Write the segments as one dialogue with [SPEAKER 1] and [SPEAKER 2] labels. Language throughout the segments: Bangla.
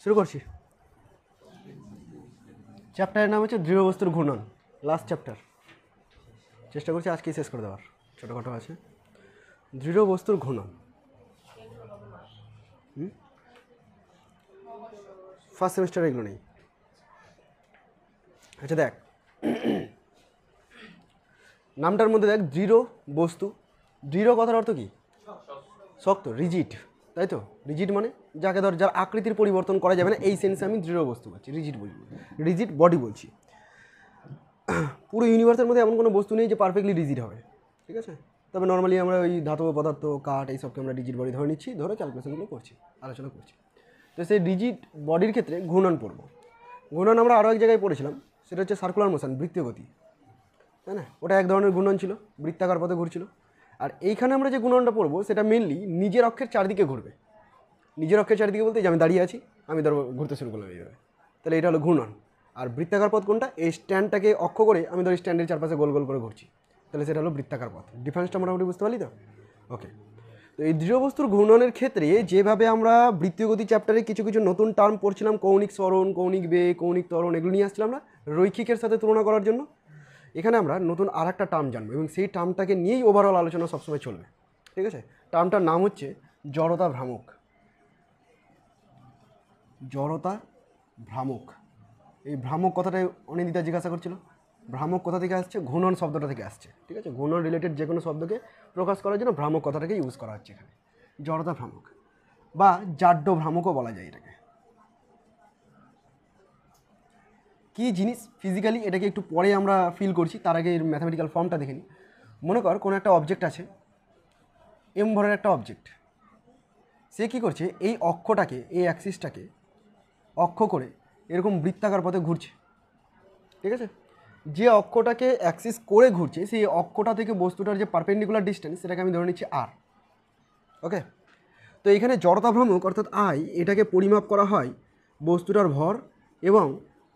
[SPEAKER 1] শুরু করছি। চ্যাপ্টারের নাম হচ্ছে দৃঢ় বস্তুর ঘূর্ণন, লাস্ট চ্যাপ্টার। চেষ্টা করছি আজকেই শেষ করে দেওয়ার, ছোটোখাটো আছে। দৃঢ় বস্তুর ঘূর্ণন, ফার্স্ট সেমিস্টারে এগুলো নেই। আচ্ছা দেখ, নামটার মধ্যে দেখ দৃঢ় বস্তু। দৃঢ় কথার অর্থ কি? শক্ত, রিজিড, তাই তো? রিজিড মানে যাকে ধর যার আকৃতির পরিবর্তন করা যাবে না, এই সেন্সে আমি দৃঢ় বস্তু বলছি, রিজিড বলছি, রিজিড বডি বলছি। পুরো ইউনিভার্সের মধ্যে এমন কোনো বস্তু নেই যে পারফেক্টলি রিজিড হবে, ঠিক আছে? তবে নর্মালি আমরা ওই ধাতব পদার্থ, কাঠ, এইসবকে আমরা রিজিড বডি ধরে নিচ্ছি, ধরে ক্যালকুলেশনগুলো করছি, আলোচনা করছি। তো সেই রিজিড বডির ক্ষেত্রে ঘূর্ণন পড়ব। ঘূর্ণন আমরা আরও এক জায়গায় পড়েছিলাম, সেটা হচ্ছে সার্কুলার মোশন, বৃত্তীয় গতি, তাই না? ওটা এক ধরনের ঘূর্ণন ছিল, বৃত্তাকার পথে ঘুরছিল। আর এইখানে আমরা যে ঘূর্ণনটা পড়বো সেটা মেনলি নিজের অক্ষের চারদিকে ঘুরবে। নিজের অক্ষের চারদিকে বলতে যে আমি দাঁড়িয়ে আছি, আমি ধরো ঘুরতে শুরু করলাম এইভাবে, তাহলে এটা হলো ঘূর্ণন। আর বৃত্তাকার পথ কোনটা? এই স্ট্যান্ডটাকে অক্ষ করে আমি ধরো স্ট্যান্ডের চারপাশে গোল গোল করে ঘুরছি, তাহলে সেটা হলো বৃত্তাকার পথ। ডিফারেন্সটা মোটামুটি বুঝতে পারলি তো? ওকে। তো এই দৃঢ় বস্তুর ঘূর্ণনের ক্ষেত্রে যেভাবে আমরা বৃত্তীয় গতি চ্যাপ্টারে কিছু কিছু নতুন টার্ম পড়ছিলাম, কৌণিক সরণ, কৌণিক বেগ, কৌণিক ত্বরণ, এগুলো নিয়ে আসছিলাম না রৈখিকের সাথে তুলনা করার জন্য। এখানে আমরা নতুন আর একটা টার্ম জানবো এবং সেই টার্মটাকে নিয়েই ওভারঅল আলোচনা সবসময় চলবে, ঠিক আছে? টার্মটার নাম হচ্ছে জড়তা ভ্রামক। জড়তা ভ্রামক, এই ভ্রামক কথাটাই অনিন্দিতা জিজ্ঞাসা করছিল। ভ্রামক কোথা থেকে আসছে? ঘূর্ণন শব্দটা থেকে আসছে, ঠিক আছে? ঘূর্ণন রিলেটেড যে কোনো শব্দকে প্রকাশ করার জন্য ভ্রামক কথাটাকে ইউজ করা হচ্ছে এখানে। জড়তা ভ্রামক বা জাড্য ভ্রামকও বলা যায় এটাকে। কী জিনিস ফিজিক্যালি এটাকে একটু পরে আমরা ফিল করছি, তার আগে এর ম্যাথামেটিক্যাল ফর্মটা দেখে নিই। মনে কর কোনো একটা অবজেক্ট আছে, এম ভরের একটা অবজেক্ট। সে কী করছে? এই অক্ষটাকে, এই অ্যাক্সিসটাকে অক্ষ করে এরকম বৃত্তাকার পথে ঘুরছে, ঠিক আছে? যে অক্ষটাকে অ্যাক্সিস করে ঘুরছে সেই অক্ষটা থেকে বস্তুটার যে পারপেন্ডিকুলার ডিস্টেন্স সেটাকে আমি ধরে নিচ্ছি আর। ওকে। তো এখানে জড়তা ভ্রামক অর্থাৎ আই, এটাকে পরিমাপ করা হয় বস্তুটার ভর এবং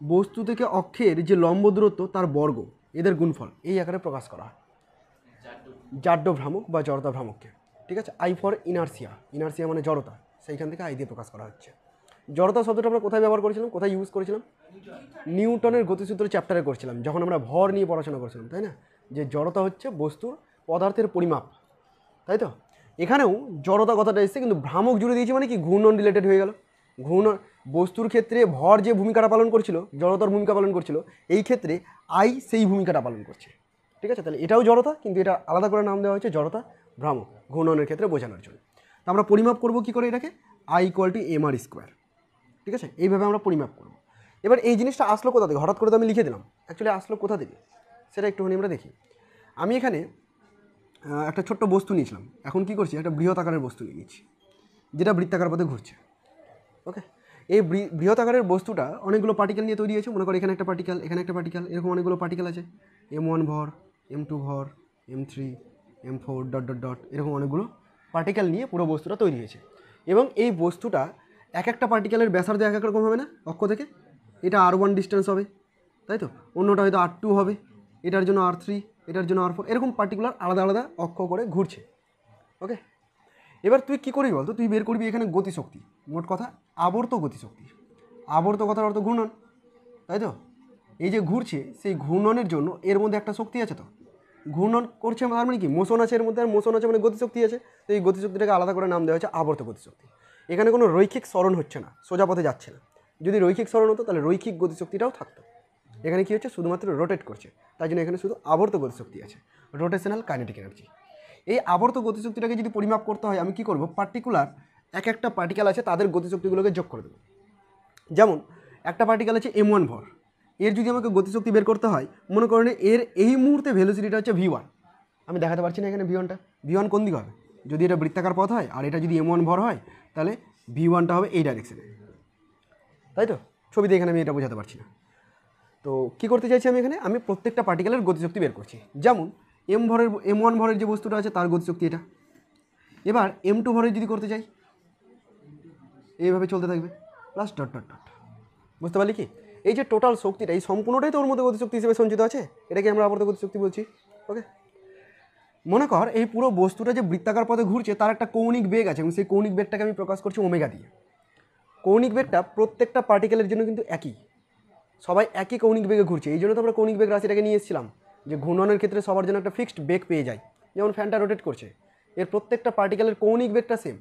[SPEAKER 1] বস্তু থেকে অক্ষের যে লম্ব দূরত্ব তার বর্গ, এদের গুণফল, এই আকারে প্রকাশ করা হয় জাড্য ভ্রামক বা জড়তা ভ্রামককে, ঠিক আছে? আই ফর ইনার্সিয়া, ইনার্সিয়া মানে জড়তা, সেইখান থেকে আই দিয়ে প্রকাশ করা হচ্ছে। জড়তা শব্দটা আমরা কোথায় ব্যবহার করেছিলাম, কোথায় ইউজ করেছিলাম? নিউটনের গতিসূত্র চ্যাপ্টারে করছিলাম, যখন আমরা ভর নিয়ে পড়াশোনা করছিলাম, তাই না? যে জড়তা হচ্ছে বস্তুর, পদার্থের পরিমাপ, তাই তো? এখানেও জড়তা কথাটা এসেছে, কিন্তু ভ্রামক জুড়ে দিয়েছি মানে কি ঘূর্ণন রিলেটেড হয়ে গেল। ঘূর্ণন বস্তুর ক্ষেত্রে ভর যে ভূমিকাটা পালন করছিল, জড়তার ভূমিকা পালন করছিল, এই ক্ষেত্রে আই সেই ভূমিকাটা পালন করছে, ঠিক আছে? তাহলে এটাও জড়তা, কিন্তু এটা আলাদা করে নাম দেওয়া হয়েছে জড়তা ভ্রামক, ঘূর্ণনের ক্ষেত্রে বোঝানোর জন্য। তো আমরা পরিমাপ করবো কী করে এটাকে? I equal to M R square, ঠিক আছে? এইভাবে আমরা পরিমাপ করব। এবার এই জিনিসটা আসলো কোথা থেকে? হঠাৎ করে তো আমি লিখে দিলাম, অ্যাকচুয়ালি আসলো কোথা থেকে সেটা একটুখানি আমরা দেখি। আমি এখানে একটা ছোট্ট বস্তু নিয়েছিলাম, এখন কি করছি? একটা বৃহৎ আকারের বস্তু নিয়ে নিচ্ছি, যেটা বৃত্তাকার পথে ঘুরছে। ওকে। এই বৃহৎ আকারের বস্তুটা অনেকগুলো পার্টিকেল নিয়ে তৈরি হয়েছে। মনে করো এখানে একটা পার্টিকেল, এখানে একটা পার্টিকেল, এরকম অনেকগুলো পার্টিকেল আছে। M1 ভর, M2 ভর, M3, M4 dot dot dot, এরকম অনেকগুলো পার্টিকেল নিয়ে পুরো বস্তুটা তৈরি হয়েছে। এবং এই বস্তুটা এক একটা পার্টিকেলের ব্যাসার্ধ এক এক রকম হবে না অক্ষ থেকে? এটা R1 ডিস্টেন্স হবে, তাই তো? অন্যটা হয়তো R2 হবে, এটার জন্য R3, এটার জন্য R4, এরকম পার্টিকুলার আলাদা আলাদা অক্ষ করে ঘুরছে। ওকে। এবার তুই কী করবি বলতো? তুই বের করবি এখানে গতিশক্তি, মোট কথা আবর্ত গতিশক্তি। আবর্ত কথার অর্থ ঘূর্ণন, তাই তো? এই যে ঘুরছে সেই ঘূর্ণনের জন্য এর মধ্যে একটা শক্তি আছে, তো ঘূর্ণন করছে তার মানে কি মোশন আছে এর মধ্যে, আর মোশন আছে মানে গতিশক্তি আছে। তো এই গতিশক্তিটাকে আলাদা করে নাম দেওয়া হয়েছে আবর্ত গতিশক্তি। এখানে কোনো রৈখিক সরণ হচ্ছে না, সোজা পথে যাচ্ছে না। যদি রৈখিক সরণ হতো তাহলে রৈখিক গতিশক্তিটাও থাকতো। এখানে কী হচ্ছে? শুধুমাত্র রোটেট করছে, তাই জন্য এখানে শুধু আবর্ত গতিশক্তি আছে, রোটেশনাল কাইনেটিক এনার্জি। এই আবর্ত গতিশক্তিটাকে যদি পরিমাপ করতে হয় আমি কি করব? পার্টিকুলার এক একটা পার্টিকেল আছে তাদের গতিশক্তিগুলোকে যোগ করে দেবো। যেমন একটা পার্টিকেল আছে M1 ভর, এর যদি আমাকে গতিশক্তি বের করতে হয়, মনে করেন এর এই মুহূর্তে ভেলোসিটিটা হচ্ছে V1। আমি দেখাতে পারছি না এখানে V1টা। V1 কোন দিকে হবে? যদি এটা বৃত্তাকার পথ হয় আর এটা যদি M1 ভর হয়, তাহলে V1টা হবে এই ডাইরেকশনে, তাই তো? ছবিতে এখানে আমি এটা বোঝাতে পারছি না। তো কী করতে চাইছি আমি এখানে? আমি প্রত্যেকটা পার্টিকেলের গতিশক্তি বের করছি। যেমন M1 ভরের যে বস্তুটা আছে তার গতিশক্তি এটা। এবার M2 ভরের যদি করতে চাই, এইভাবে চলতে থাকবে, প্লাস ডট ডট ডট। বুঝতে পারলি কি? এই যে টোটাল শক্তিটা, এই সম্পূর্ণটাই তো ওর মধ্যে গতিশক্তি হিসেবে সঞ্চিত আছে, এটাকে আমরা আবর্ত গতিশক্তি বলছি। ওকে। মনে কর এই পুরো বস্তুটা যে বৃত্তাকার পথে ঘুরছে তার একটা কৌণিক বেগ আছে এবং সেই কৌণিক বেগটাকে আমি প্রকাশ করছি ওমেগা দিয়ে। কৌণিক বেগটা প্রত্যেকটা পার্টিকেলের জন্য কিন্তু একই, সবাই একই কৌণিক বেগে ঘুরছে। এই জন্য তো আমরা কৌণিক বেগ রাশিটাকে নিয়ে এসেছিলাম, যে ঘূর্ণনের ক্ষেত্রে সবার জন্য একটা ফিক্সড বেগ পেয়ে যায়। যেমন ফ্যানটা রোটেট করছে, এর প্রত্যেকটা পার্টিকেলের কৌণিক বেগটা সেম,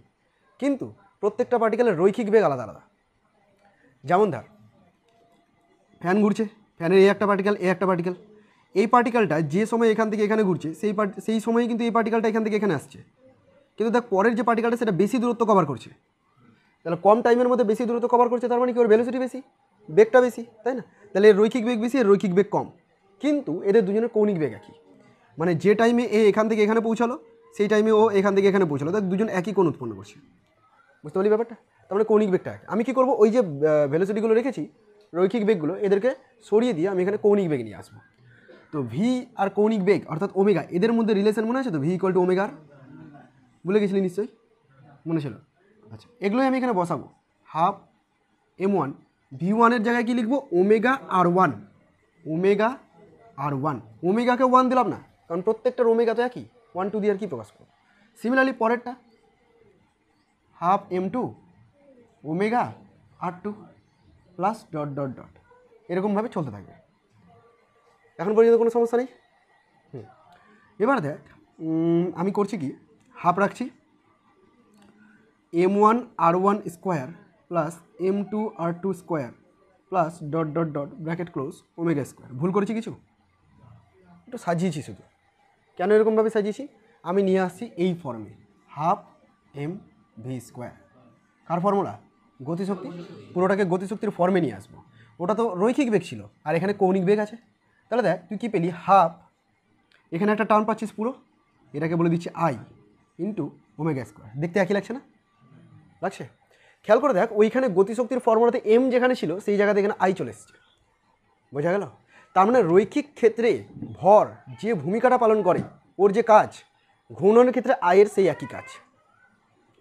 [SPEAKER 1] কিন্তু প্রত্যেকটা পার্টিকেলের রৈখিক বেগ আলাদা আলাদা। যেমন ধর ফ্যান ঘুরছে, ফ্যানের এই একটা পার্টিকেল, এই একটা পার্টিকেল, এই পার্টিকেলটা যে সময় এখান থেকে এখানে ঘুরছে সেই সময় কিন্তু এই পার্টিকেলটা এখান থেকে এখানে আসছে, কিন্তু দেখ পরের যে পার্টিকেলটা সেটা বেশি দূরত্ব কভার করছে। তাহলে কম টাইমের মধ্যে বেশি দূরত্ব কভার করছে, তার মানে কি ওর ভেলোসিটি বেশি, বেগটা বেশি, তাই না? তাহলে এর রৈখিক বেগ বেশি, এর রৈখিক বেগ কম, কিন্তু এদের দুজনের কৌণিক বেগ একই। মানে যে টাইমে এ এখান থেকে এখানে পৌঁছালো সেই টাইমে ও এখান থেকে এখানে পৌঁছালো, দেখ দুজন একই কোণ উৎপন্ন করছে। বুঝতে পারলি ব্যাপারটা? তার মানে কৌণিক বেগটা একই। আমি কী করবো, ওই যে ভেলোসিটিগুলো রেখেছি রৈখিক বেগগুলো, এদেরকে সরিয়ে দিয়ে আমি এখানে কৌণিক বেগ নিয়ে আসবো। তো ভি আর কৌণিক বেগ অর্থাৎ ওমেগা, এদের মধ্যে রিলেশন মনে আছে তো, ভি ইকুয়াল টু ওমেগার, ভুলে গেছিলি নিশ্চয়ই, মনে ছিল? আচ্ছা, এগুলোই আমি এখানে বসাবো। হাফ m1, v1 জায়গায় কি লিখবো, ওমেগা আর ওয়ান, ওমেগা আর ওয়ান, ওমেগাকে 1 দিলাম না, কারণ প্রত্যেকটার ওমেগা তো একই, 1 2 দিয়ে আর কি প্রকাশ করবো। সিমিলারলি পরেরটা half m2 omega r2 plus dot dot dot, এরকমভাবে চলতে থাকবে। এখন পর্যন্ত কোনো সমস্যা নেই। এবার দেখ আমি করছি কি, হাফ রাখছি m1 r1 square plus m2 r2 square plus dot dot dot bracket close omega square. ভুল করেছি কিছু? একটু সাজিয়েছি শুধু। কেন এরকমভাবে সাজিয়েছি, আমি নিয়ে আসছি এই ফর্মে, হাফ এম ভি স্কোয়ার। কার ফর্মুলা? গতিশক্তি, পুরোটাকে গতিশক্তির ফর্মে নিয়ে আসবো। ওটা তো রৈখিক বেগ ছিল, আর এখানে কৌণিক বেগ আছে। তাহলে দেখ তুই কী পেলি, হাফ, এখানে একটা টার্ম পাচ্ছিস পুরো, এটাকে বলে দিচ্ছি আই ইন্টু ওমেগা স্কোয়ার। দেখতে একই লাগছে না? লাগছে? খেয়াল করে দেখ, ওইখানে গতিশক্তির ফর্মুলাতে এম যেখানে ছিল সেই জায়গাতে এখানে আই চলে এসছে। বোঝা গেল? তার মানে রৈখিক ক্ষেত্রে ভর যে ভূমিকাটা পালন করে, ওর যে কাজ, ঘূর্ণনের ক্ষেত্রে আয়ের সেই একই কাজ।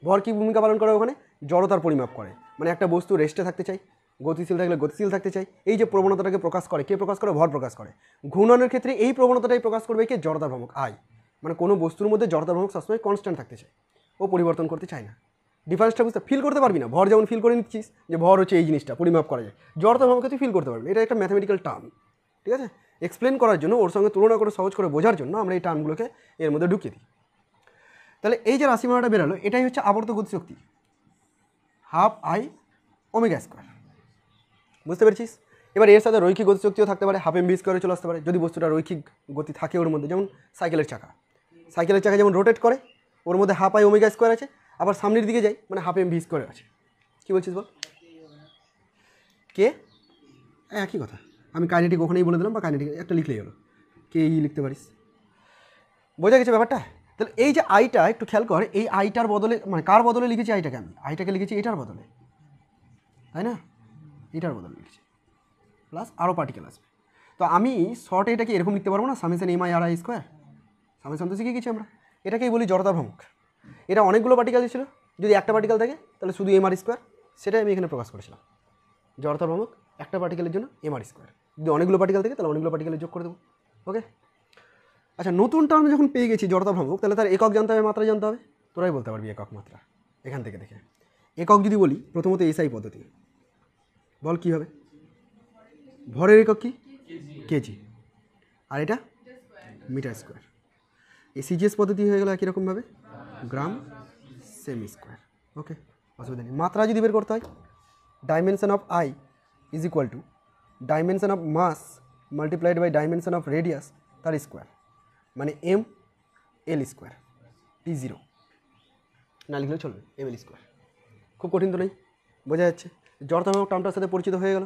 [SPEAKER 1] ভর কী ভূমিকা পালন করে ওখানে? জড়তার পরিমাপ করে। মানে একটা বস্তু রেস্টে থাকতে চাই, গতিশীল থাকলে গতিশীল থাকতে চাই, এই যে প্রবণতাটাকে প্রকাশ করে, কে প্রকাশ করে? ভর প্রকাশ করে। ঘূর্ণনের ক্ষেত্রে এই প্রবণতাটাই প্রকাশ করবে কে? জড়তা ভ্রামক আই। মানে কোনো বস্তুর মধ্যে জড়তা ভ্রামক সবসময় কনস্ট্যান্ট থাকতে চায়, ও পরিবর্তন করতে চায় না। ডিফারেন্সটা বুঝতে ফিল করতে পারবি না। ভর যেমন ফিল করে নিচ্ছিস যে ভর হচ্ছে এই জিনিসটা পরিমাপ করা যায়, জড়তা ভ্রামককে তুই ফিল করতে পারবি না। এটা একটা ম্যাথামেটিক্যাল টার্ম, ঠিক আছে? এক্সপ্লেন করার জন্য, ওর সঙ্গে তুলনা করে সহজ করে বোঝার জন্য আমরা এই টার্মগুলোকে এর মধ্যে ঢুকিয়ে দিই। তাহলে এই যে রাশিমালাটা বেরোলো, এটাই হচ্ছে আবর্ত গতিশক্তি, হাফ আই ওমেগা স্কোয়ার। বুঝতে পেরেছিস? এবার এর সাথে রৈখিক গতিশক্তিও থাকতে পারে, হাফ এম ভি স্কোয়ারে চলে আসতে পারে যদি বস্তুটা রৈখিক গতি থাকে ওর মধ্যে। যেমন সাইকেলের চাকা যেমন রোটেট করে, ওর মধ্যে হাফ আই ওমেগা স্কোয়ার আছে, আবার সামনের দিকে যাই মানে হাফ এম ভি স্কোয়ার আছে। কী বলছিস বল? কে? একই কথা, আমি কাইনেটিক ওখানেই বলে দিলাম, বা কাইনেটিক একটা লিখলেই হলো, কে ই লিখতে পারিস। বোঝা গেছে ব্যাপারটা? তাহলে এই যে আইটা একটু খেয়াল কর, এই আইটার বদলে, মানে কার বদলে লিখেছি আইটাকে? আমি আইটাকে লিখেছি এটার বদলে, তাই না? এটার বদলে লিখেছি, প্লাস আরও পার্টিকেল আসবে। তো আমি শর্টে এটাকে এরকম লিখতে পারবো না, summation M I R I square. Summation তো শিখে গেছি আমরা, এটাকেই বলি জড়তা ভ্রামক। এটা অনেকগুলো পার্টিকেল ছিল, যদি একটা পার্টিকেল থাকে তাহলে শুধু এম আর স্কোয়ার, সেটাই আমি এখানে প্রকাশ করেছিলাম। জড়তা ভ্রামক একটা পার্টিকেলের জন্য এম আর স্কোয়ার, যদি অনেকগুলো পার্টিকেল থাকে তাহলে অনেকগুলো পার্টিকেলে যোগ করে দেবো। ওকে, আচ্ছা, নতুন টার্ম যখন পেয়ে গেছি জড়তা ভ্রামক, তাহলে তার একক জানতে হবে, মাত্রা জানতে হবে। তোরাই বলতে পারবি একক মাত্রা এখান থেকে দেখে। একক যদি বলি, প্রথমত এসআই পদ্ধতি, বল কী হবে? ভরের একক কি? কেজি, আর এটা মিটার স্কোয়ার। এই সিজিএস পদ্ধতি হয়ে গেল একই রকমভাবে, গ্রাম সেমি স্কোয়ার। ওকে, অসুবিধা নেই। মাত্রা যদি বের করতে হয়, dimension of I is equal to dimension of mass multiplied by dimension of radius তার স্কোয়ার, মানে এম এল স্কোয়ার T0 না লিখলেও চলবে, এম এল স্কোয়ার। খুব কঠিন তো নেই, বোঝা যাচ্ছে। জড়তা ভ্রামক টার্মটার সাথে পরিচিত হয়ে গেল।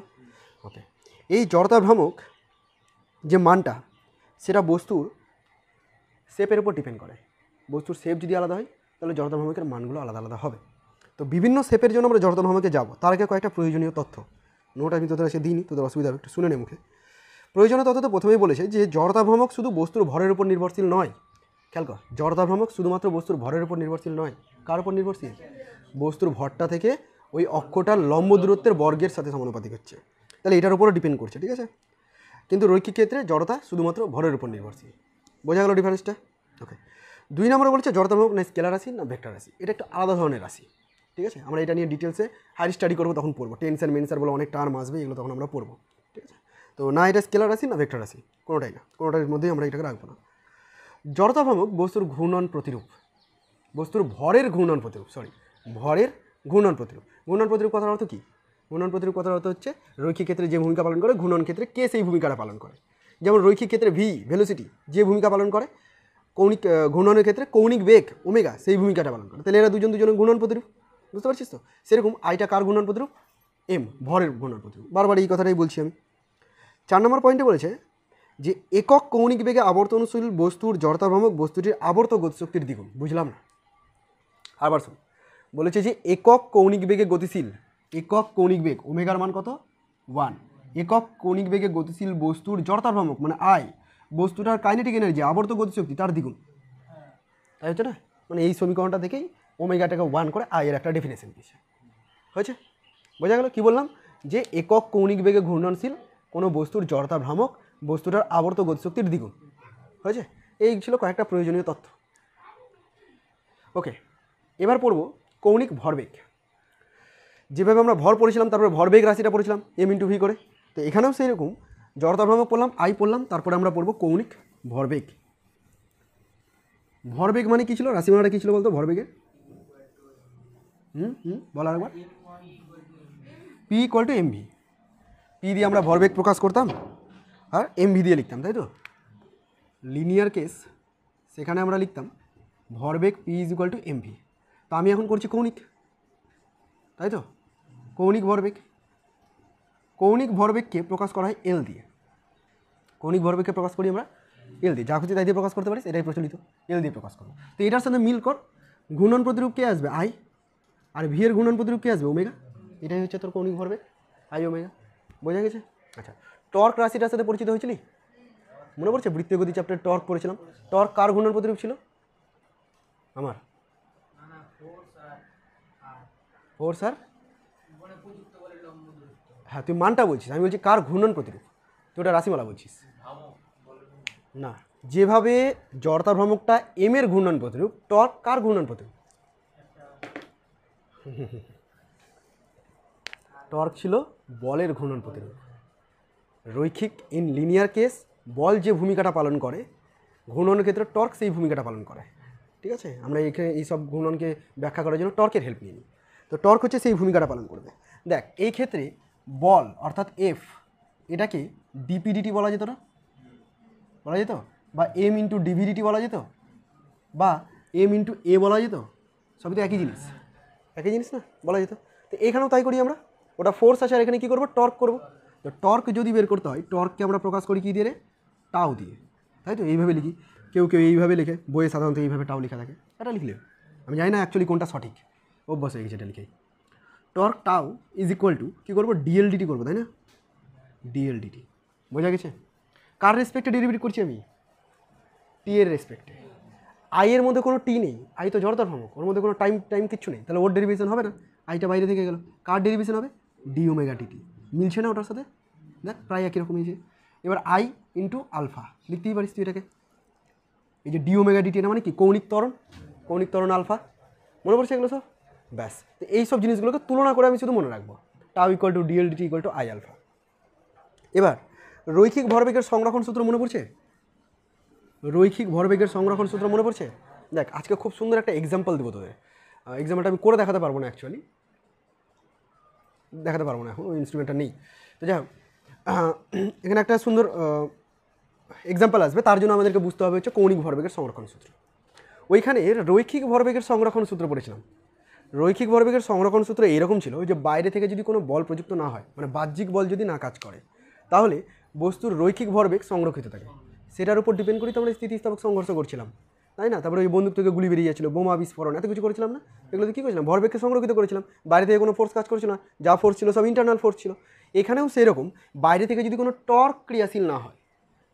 [SPEAKER 1] ওকে, এই জড়তা ভ্রামক যে মানটা, সেটা বস্তুর শেপের উপর ডিপেন্ড করে। বস্তুর শেপ যদি আলাদা হয় তাহলে জড়তা ভ্রামকের মানগুলো আলাদা আলাদা হবে। তো বিভিন্ন শেপের জন্য আমরা জড়তা ভ্রামকে যাবো, তার আগে কয়েকটা প্রয়োজনীয় তথ্য। নোট আমি তোদের এসে দিইনি, তোদের অসুবিধা হবে, একটু শুনে নে মুখে। প্রয়োজনীয় তথ্য তো প্রথমেই বলেছে যে জড়তা ভ্রামক শুধু বস্তুর ভরের উপর নির্ভরশীল নয়। খেয়াল কর, জড়তা ভ্রামক শুধুমাত্র বস্তুর ভরের উপর নির্ভরশীল নয়। কার উপর নির্ভরশীল? বস্তুর ভরটা থেকে ওই অক্ষটার লম্ব দূরত্বের বর্গের সাথে সমানুপাতিক হচ্ছে, তাহলে এটার উপরও ডিপেন্ড করছে, ঠিক আছে? কিন্তু রৈখিক ক্ষেত্রে জড়তা শুধুমাত্র ভরের উপর নির্ভরশীল। বোঝা গেল ডিফারেন্সটা? ওকে, 2 নম্বরে বলছে জড়তা ভ্রামক না স্কেলার রাশি না ভেক্টর রাশি। এটা একটা আলাদা ধরনের রাশি, ঠিক আছে, আমরা এটা নিয়ে ডিটেলসে হায়ার স্টাডি করবো, তখন পড়বো। টেন্সার মেনসার বলে অনেক টার্ম আসবে, এগুলো তখন আমরা পড়বো। ঠিক আছে, তো না এটা স্কেলার রাশি না ভেক্টর রাশি, কোনোটাই না, কোনোটার মধ্যেই আমরা এটাকে রাখবো না। জড়তা ভ্রামক বস্তুর ঘূর্ণন প্রতিরূপ, বস্তুর ভরের ঘূর্ণন প্রতিরূপ, ভরের ঘূর্ণন প্রতিরূপ। ঘূর্ণন প্রতিরূপ কথার অর্থ কী? ঘূর্ণন প্রতিরূপ কথার অর্থ হচ্ছে রৈখিক ক্ষেত্রে যে ভূমিকা পালন করে, ঘূর্ণন ক্ষেত্রে কে সেই ভূমিকাটা পালন করে। যেমন রৈখিক ক্ষেত্রে ভি ভেলোসিটি যে ভূমিকা পালন করে, কৌণিক ঘূর্ণনের ক্ষেত্রে কৌণিক বেগ ওমেগা সেই ভূমিকাটা পালন করে। তাহলে এরা দুজনের ঘূর্ণন প্রতিরূপ, বুঝতে পারছিস তো? সেরকম আইটা কার ঘূর্ণন প্রতিরূপ? এম, ভরের ঘূর্ণন প্রতিরূপ। বারবার এই কথাটাই বলছি আমি। 4 নম্বর পয়েন্টে বলেছে যে একক কৌণিক বেগে আবর্তনশীল বস্তুর জড়তা ভ্রামক বস্তুটির আবর্ত গতিশক্তির দ্বিগুণ। বুঝলাম না, আবার শুন। বলেছে যে একক কৌণিক বেগে গতিশীল, একক কৌণিক বেগ ওমেগার মান কত? 1। একক কৌণিক বেগে গতিশীল বস্তুর জড়তা ভ্রামক মানে আই, বস্তুটার কাইনেটিক এনার্জি আবর্ত গতিশক্তি তার দ্বিগুণ। তাই হচ্ছে না? মানে এই সমীকরণটা থেকেই ওমেগাটাকে 1 করে আই এর একটা ডেফিনেশন দিয়েছে। হয়েছে? বোঝা গেল কি বললাম? যে একক কৌণিক বেগে ঘূর্ণনশীল কোনো বস্তুর জড়তা ভ্রামক বস্তুটার আবর্ত গতিশক্তির দ্বিগুণ। হয়েছে? এই ছিল কয়েকটা প্রয়োজনীয় তথ্য। ওকে, এবার পড়ব কৌণিক ভরবেগ। যেভাবে আমরা ভর পড়েছিলাম, তারপরে ভরবেগ রাশিটা পড়েছিলাম এম ইন্টু ভি করে, তো এখানেও সেই রকম জড়তা ভ্রামক পড়লাম, আই পড়লাম, তারপরে আমরা পড়ব কৌণিক ভরবেগ। ভরবেগ মানে কী ছিল? রাশিমালাটা কী ছিল বলতো ভরবেগের? বলার একবার। P equal to M V. P দিয়ে আমরা ভরবেগ প্রকাশ করতাম আর এম ভি দিয়ে লিখতাম, তাই তো? লিনিয়ার কেস, সেখানে আমরা লিখতাম ভরবেগ P is equal to M V. তো আমি এখন করছি কৌণিক, তাই তো? কৌণিক ভরবেগ, কৌণিক ভরবেগকে প্রকাশ করা হয় এল দিয়ে। কৌণিক ভরবেগকে প্রকাশ করি আমরা এল দিয়ে, যা খুশি তাই দিয়ে প্রকাশ করতে পারিস, এটাই প্রচলিত, এল দিয়ে প্রকাশ করবো। তো এটার সাথে মিল কর, ঘূর্ণন প্রতিরূপ কে আসবে? আই, আর ভি এর ঘূর্ণন প্রতিরূপ কে আসবে? ওমেগা। এটাই হচ্ছে তোর কৌণিক ভরবেগ, আই ওমেগা। বোঝা গেছে? আচ্ছা, টর্ক রাশিটার সাথে পরিচিত হয়েছিলি? মনে পড়ছে বৃত্তীয় গতি চ্যাপ্টারে টর্ক পড়েছিলাম। টর্ক কার ঘূর্ণন প্রতিরূপ ছিল? আমার ফোর্স আর, হ্যাঁ তুই মানটা বলছিস, আমি বলছি কার ঘূর্ণন প্রতিরূপ। তুই ওটা রাশিমালা বলছিস না। যেভাবে জড়তা ভ্রামকটা এম এর ঘূর্ণন প্রতিরূপ, টর্ক কার ঘূর্ণন প্রতিরূপ? টর্ক ছিল বলের ঘূর্ণন প্রতিরূপ। রৈখিক ইন লিনিয়ার কেস বল যে ভূমিকাটা পালন করে, ঘূর্ণনের ক্ষেত্রে টর্ক সেই ভূমিকাটা পালন করে। ঠিক আছে, আমরা এখানে এই সব ঘূর্ণনকে ব্যাখ্যা করার জন্য টর্কের হেল্প নিই। তো টর্ক হচ্ছে সেই ভূমিকাটা পালন করবে। দেখ এই ক্ষেত্রে বল অর্থাৎ এফ, এটাকে ডিপিডিটি বলা যেত না? বলা যেত, বা এম ইন্টু ডিভিডিটি বলা যেত, বা এম ইন্টু এ বলা যেত। সবই তো একই জিনিস, একই জিনিস না, বলা যেত। তো এখানেও তাই করি আমরা, ওটা ফোর্স আছে আর এখানে কী করবো? টর্ক করবো। তো টর্ক যদি বের করতে হয়, টর্ককে আমরা প্রকাশ করি কী দিয়ে রে? টাও দিয়ে, তাই তো? এইভাবে লিখি, কেউ কেউ এইভাবে লিখে, বইয়ে সাধারণত এইভাবে টাও লেখা থাকে, এটা লিখলে আমি জানি না অ্যাকচুয়ালি কোনটা সঠিক, অভ্যাস হয়ে গেছে এটা লিখেই। টর্ক টাও ইজ ইকুয়াল টু কী করবো? ডিএলডিটি করবো, তাই না? ডিএলডিটি, বোঝা গেছে? কার রেসপেক্টে ডেরিভেটিভ করছি আমি? টি এর রেসপেক্টে। আই এর মধ্যে কোনো টি নেই, আই তো জড়তার ভ্রামক, ওর মধ্যে কোনো টাইম কিচ্ছু নেই, তাহলে ওর ডেরিভেশন হবে না, আইটা বাইরে থেকে গেল। কার ডেরিভেশন হবে? D omega TT. মিলছে না ওটার সাথে? দেখ প্রায় একই রকম হয়েছে। এবার আই ইন্টু আলফা লিখতেই পারিস তুই এটাকে। এই যে ডি ওমেগা ডিটি, এটা মানে কি? কৌণিক ত্বরণ, কৌণিক ত্বরণ আলফা। মনে পড়ছে এগুলো সব? ব্যাস, তো এই সব জিনিসগুলোকে তুলনা করে আমি শুধু মনে রাখবো, tau equal to DL DT equal to I alpha. এবার রৈখিক ভরবেগের সংরক্ষণ সূত্র মনে পড়ছে? রৈখিক ভরবেগের সংরক্ষণ সূত্র মনে পড়ছে? দেখ আজকে খুব সুন্দর একটা এক্সাম্পল দেবো তোদের। এক্সাম্পলটা আমি করে দেখাতে পারবো না, অ্যাকচুয়ালি দেখাতে পারবো না, এখন ওই ইনস্ট্রুমেন্টটা নেই। তো যাই হোক, এখানে একটা সুন্দর এক্সাম্পল আসবে, তার জন্য আমাদেরকে বুঝতে হবে হচ্ছে কৌণিক ভরবেগের সংরক্ষণ সূত্র। ওইখানে রৈখিক ভরবেগের সংরক্ষণ সূত্র পড়েছিলাম। রৈখিক ভরবেগের সংরক্ষণ সূত্র এরকম ছিল যে বাইরে থেকে যদি কোনো বল প্রযুক্ত না হয়, মানে বাহ্যিক বল যদি না কাজ করে, তাহলে বস্তুর রৈখিক ভরবেগ সংরক্ষিত থাকে। সেটার উপর ডিপেন্ড করি তো আমরা স্থিতিস্থাপক সংঘর্ষ করছিলাম, তাই না? তারপরে ওই বন্দুক থেকে গুলি বেরিয়ে যাচ্ছিল, বোমা বিস্ফোরণ, এত কিছু করেছিলাম না? এগুলোতে কী করেছিলাম? ভরবেগকে সংরক্ষিত করেছিলাম। বাইরে থেকে কোনো ফোর্স কাজ করছিল না, যা ফোর্স ছিল সব ইন্টারনাল ফোর্স ছিল। এখানেও সেরকম, বাইরে থেকে যদি কোনো টর্ক ক্রিয়াশীল না হয়,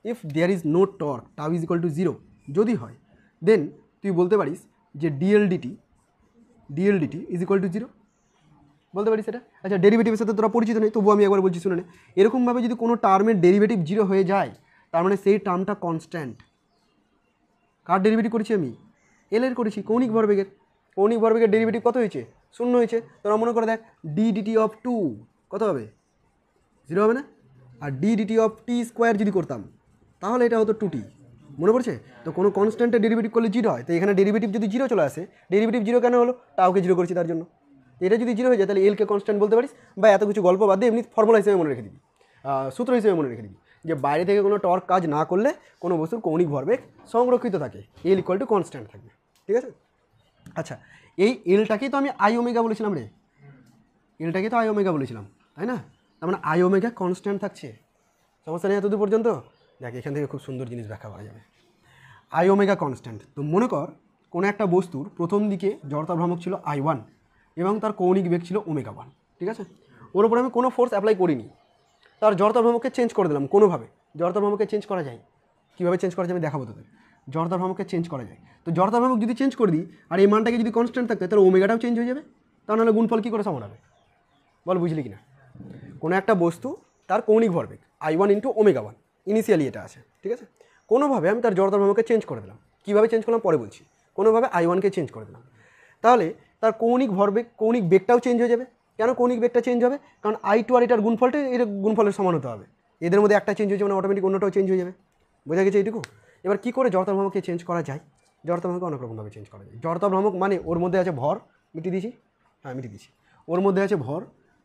[SPEAKER 1] if there is no torque, tau is equal to 0 যদি হয়, দেন তুই বলতে পারিস যে ডিএলডিটি ইজ ইকুয়াল টু 0, বলতে পারিস এটা। আচ্ছা, ডেরিভেটিভের সাথে তোরা পরিচিত নেই, তবুও আমি একবার বলছি শুনে নে। এরকমভাবে যদি কোনো টার্মের ডেরিভেটিভ 0 হয়ে যায়, তার মানে সেই টার্মটা কনস্ট্যান্ট। কার ডেরিভেটিভ করেছি আমি? এল এর করেছি, কৌণিক ভরবেগের। কৌণিক ভরবেগের ডেরিভেটিভ কত হয়েছে? শূন্য হয়েছে। তোরা মনে করে দেখ ডি ডিটি অফ টু কত হবে, 0 হবে না? আর D DT of T square যদি করতাম তাহলে এটা হতো 2t, মনে পড়ছে? তো কোনো কনস্ট্যান্টের ডেরিভেটিভ করলে 0 হয়, তো এখানে ডেরিভেটিভ যদি 0 চলে আসে, ডেরিভেটিভ 0 কেন হলো? টাওকে 0 করেছি তার জন্য। এটা যদি 0 হয়ে যায় তাহলে এলকে কনস্ট্যান্ট বলতে পারিস, বা এত কিছু গল্প বাদ দিয়ে এমনি ফর্মুলা হিসেবে মনে রেখে দিবি, সূত্র হিসেবে মনে রেখে দিবি যে বাইরে থেকে কোনো টর্ক কাজ না করলে কোনো বস্তুর কৌণিক ভরবেগ সংরক্ষিত থাকে, এল ইকুয়াল টু কনস্ট্যান্ট থাকবে, ঠিক আছে? আচ্ছা, এই এলটাকেই তো আমি আই ওমেগা বলেছিলাম রে, এলটাকে তো আই ওমেগা বলেছিলাম, তাই না? তার মানে আই ওমেগা কনস্ট্যান্ট থাকছে, সমস্যা নেই এতদূর পর্যন্ত। দেখ এখান থেকে খুব সুন্দর জিনিস ব্যাখ্যা করা যাবে। আই ওমেগা কনস্ট্যান্ট, তো মনে কর কোনো একটা বস্তুর প্রথম দিকে জড়তা ভ্রামক ছিল I1 এবং তার কৌণিক বেগ ছিল ω1, ঠিক আছে? ওর উপর আমি কোনো ফোর্স অ্যাপ্লাই করিনি, তার জড়তা ভ্রামককে চেঞ্জ করে দিলাম কোনোভাবে। জড়তা ভ্রামককে চেঞ্জ করা যায়, কীভাবে চেঞ্জ করা যায় আমি দেখাবো তোদের। জড়তা ভ্রামককে চেঞ্জ করা যায়, তো জড়তা ভ্রামক যদি চেঞ্জ করে দিই আর এই মানটাকে যদি কনস্ট্যান্ট থাকতে তাহলে ওমেগাটাও চেঞ্জ হয়ে যাবে, তা নাহলে গুণফল কী করে সমান হবে বল, বুঝলি কি না? কোনো একটা বস্তু তার কৌণিক ভরবেগ I1 × ω1 ইনিশিয়ালি এটা আছে, ঠিক আছে? কোনোভাবে আমি তার জড়তা ভ্রামককে চেঞ্জ করে দিলাম, কীভাবে চেঞ্জ করলাম পরে বলছি। কোনোভাবে I1কে চেঞ্জ করে দিলাম, তাহলে তার কৌণিক ভরবেগ কৌণিক বেগটাও চেঞ্জ হয়ে যাবে। কেন কৌণিক বেগটা চেঞ্জ হবে? কারণ I2 আর এটার গুণফলটা এটা গুণফলের সমান হতে হবে, এদের মধ্যে একটা চেঞ্জ হয়েছে মানে অটোমেটিক অন্যটাও চেঞ্জ হয়ে যাবে, বোঝা গেছে এইটুকু? এবার কী করে জড়তা ভ্রামককে চেঞ্জ করা যায়? জড়তা ভ্রামককে অনেক রকমভাবে চেঞ্জ করা যায়। জড়তা ভ্রামক মানে ওর মধ্যে আছে ভর, মিটিয়ে দিয়েছি, হ্যাঁ মিটিয়ে দিয়েছি, ওর মধ্যে আছে ভর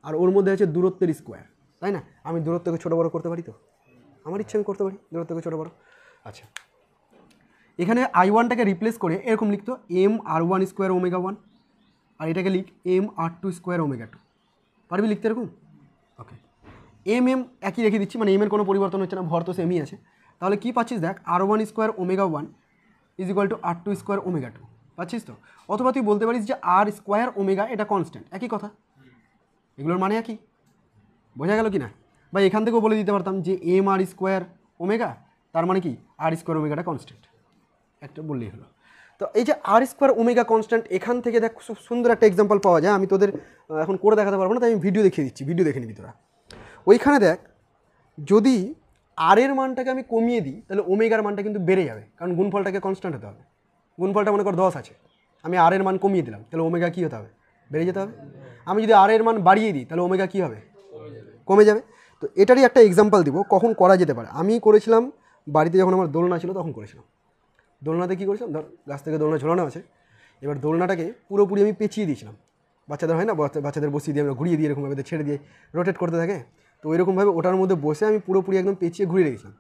[SPEAKER 1] আর ওর মধ্যে আছে দূরত্বের স্কোয়ার, তাই না? আমি দূরত্বকে ছোটো বড়ো করতে পারি, তো আমার ইচ্ছে আমি করতে পারি দূরত্বকে ছোটো বড়ো। আচ্ছা, এখানে I1টাকে রিপ্লেস করে এরকম লিখতো mR1² ω1, আর এটাকে লিখ mR2² ω2, পারবি লিখতে এরকম? ওকে, এম একই রেখে দিচ্ছি, মানে এর কোনো পরিবর্তন হচ্ছে না, ভর তো সেমই আছে। তাহলে কী পাচ্ছিস দেখ, R1² ω1 = R2² ω2 পাচ্ছিস তো? অথবা তুই বলতে পারিস যে R² ω এটা কনস্ট্যান্ট, একই কথা, এগুলোর মানে একই, বোঝা গেল কি না? বা এখান থেকেও বলে দিতে পারতাম যে mR² ω, তার মানে কি R² ω কনস্ট্যান্ট, একটা বললেই হলো। তো এই যে R² ω কনস্ট্যান্ট, এখান থেকে দেখ খুব সুন্দর একটা এক্সাম্পল পাওয়া যায়। আমি তোদের এখন করে দেখাতে পারবো না, তাই আমি ভিডিও দেখিয়ে দিচ্ছি, ভিডিও দেখে নিবি তোরা। ওইখানে দেখ, যদি আর এর মানটাকে আমি কমিয়ে দিই তাহলে ওমেগার মানটা কিন্তু বেড়ে যাবে, কারণ গুণফলটাকে কনস্ট্যান্ট হতে হবে। গুণফলটা মনে কর 10 আছে, আমি আর এর মান কমিয়ে দিলাম, তাহলে ওমেগা কী হতে হবে? বেড়ে যেতে হবে। আমি যদি আর এর মান বাড়িয়ে দিই তাহলে ওমেগা কী হবে? কমে যাবে। তো এটারই একটা এক্সাম্পল দিব কখন করা যেতে পারে। আমি করেছিলাম বাড়িতে, যখন আমার দোলনা ছিল তখন করেছিলাম। দোলনাতে কী করেছিলাম, ধর গাছ থেকে দোলনা ঝোলানো আছে, এবার দোলনাটাকে পুরোপুরি আমি পেঁচিয়ে দিয়েছিলাম। বাচ্চাদের হয় না, বাচ্চাদের বসিয়ে দিয়ে আমরা ঘুরিয়ে দিয়ে এরকমভাবে ছেড়ে দিয়ে রোটেট করতে থাকে, তো ওইরকমভাবে ওটার মধ্যে বসে আমি পুরোপুরি একদম পেঁচিয়ে ঘুরিয়ে রেখেছিলাম।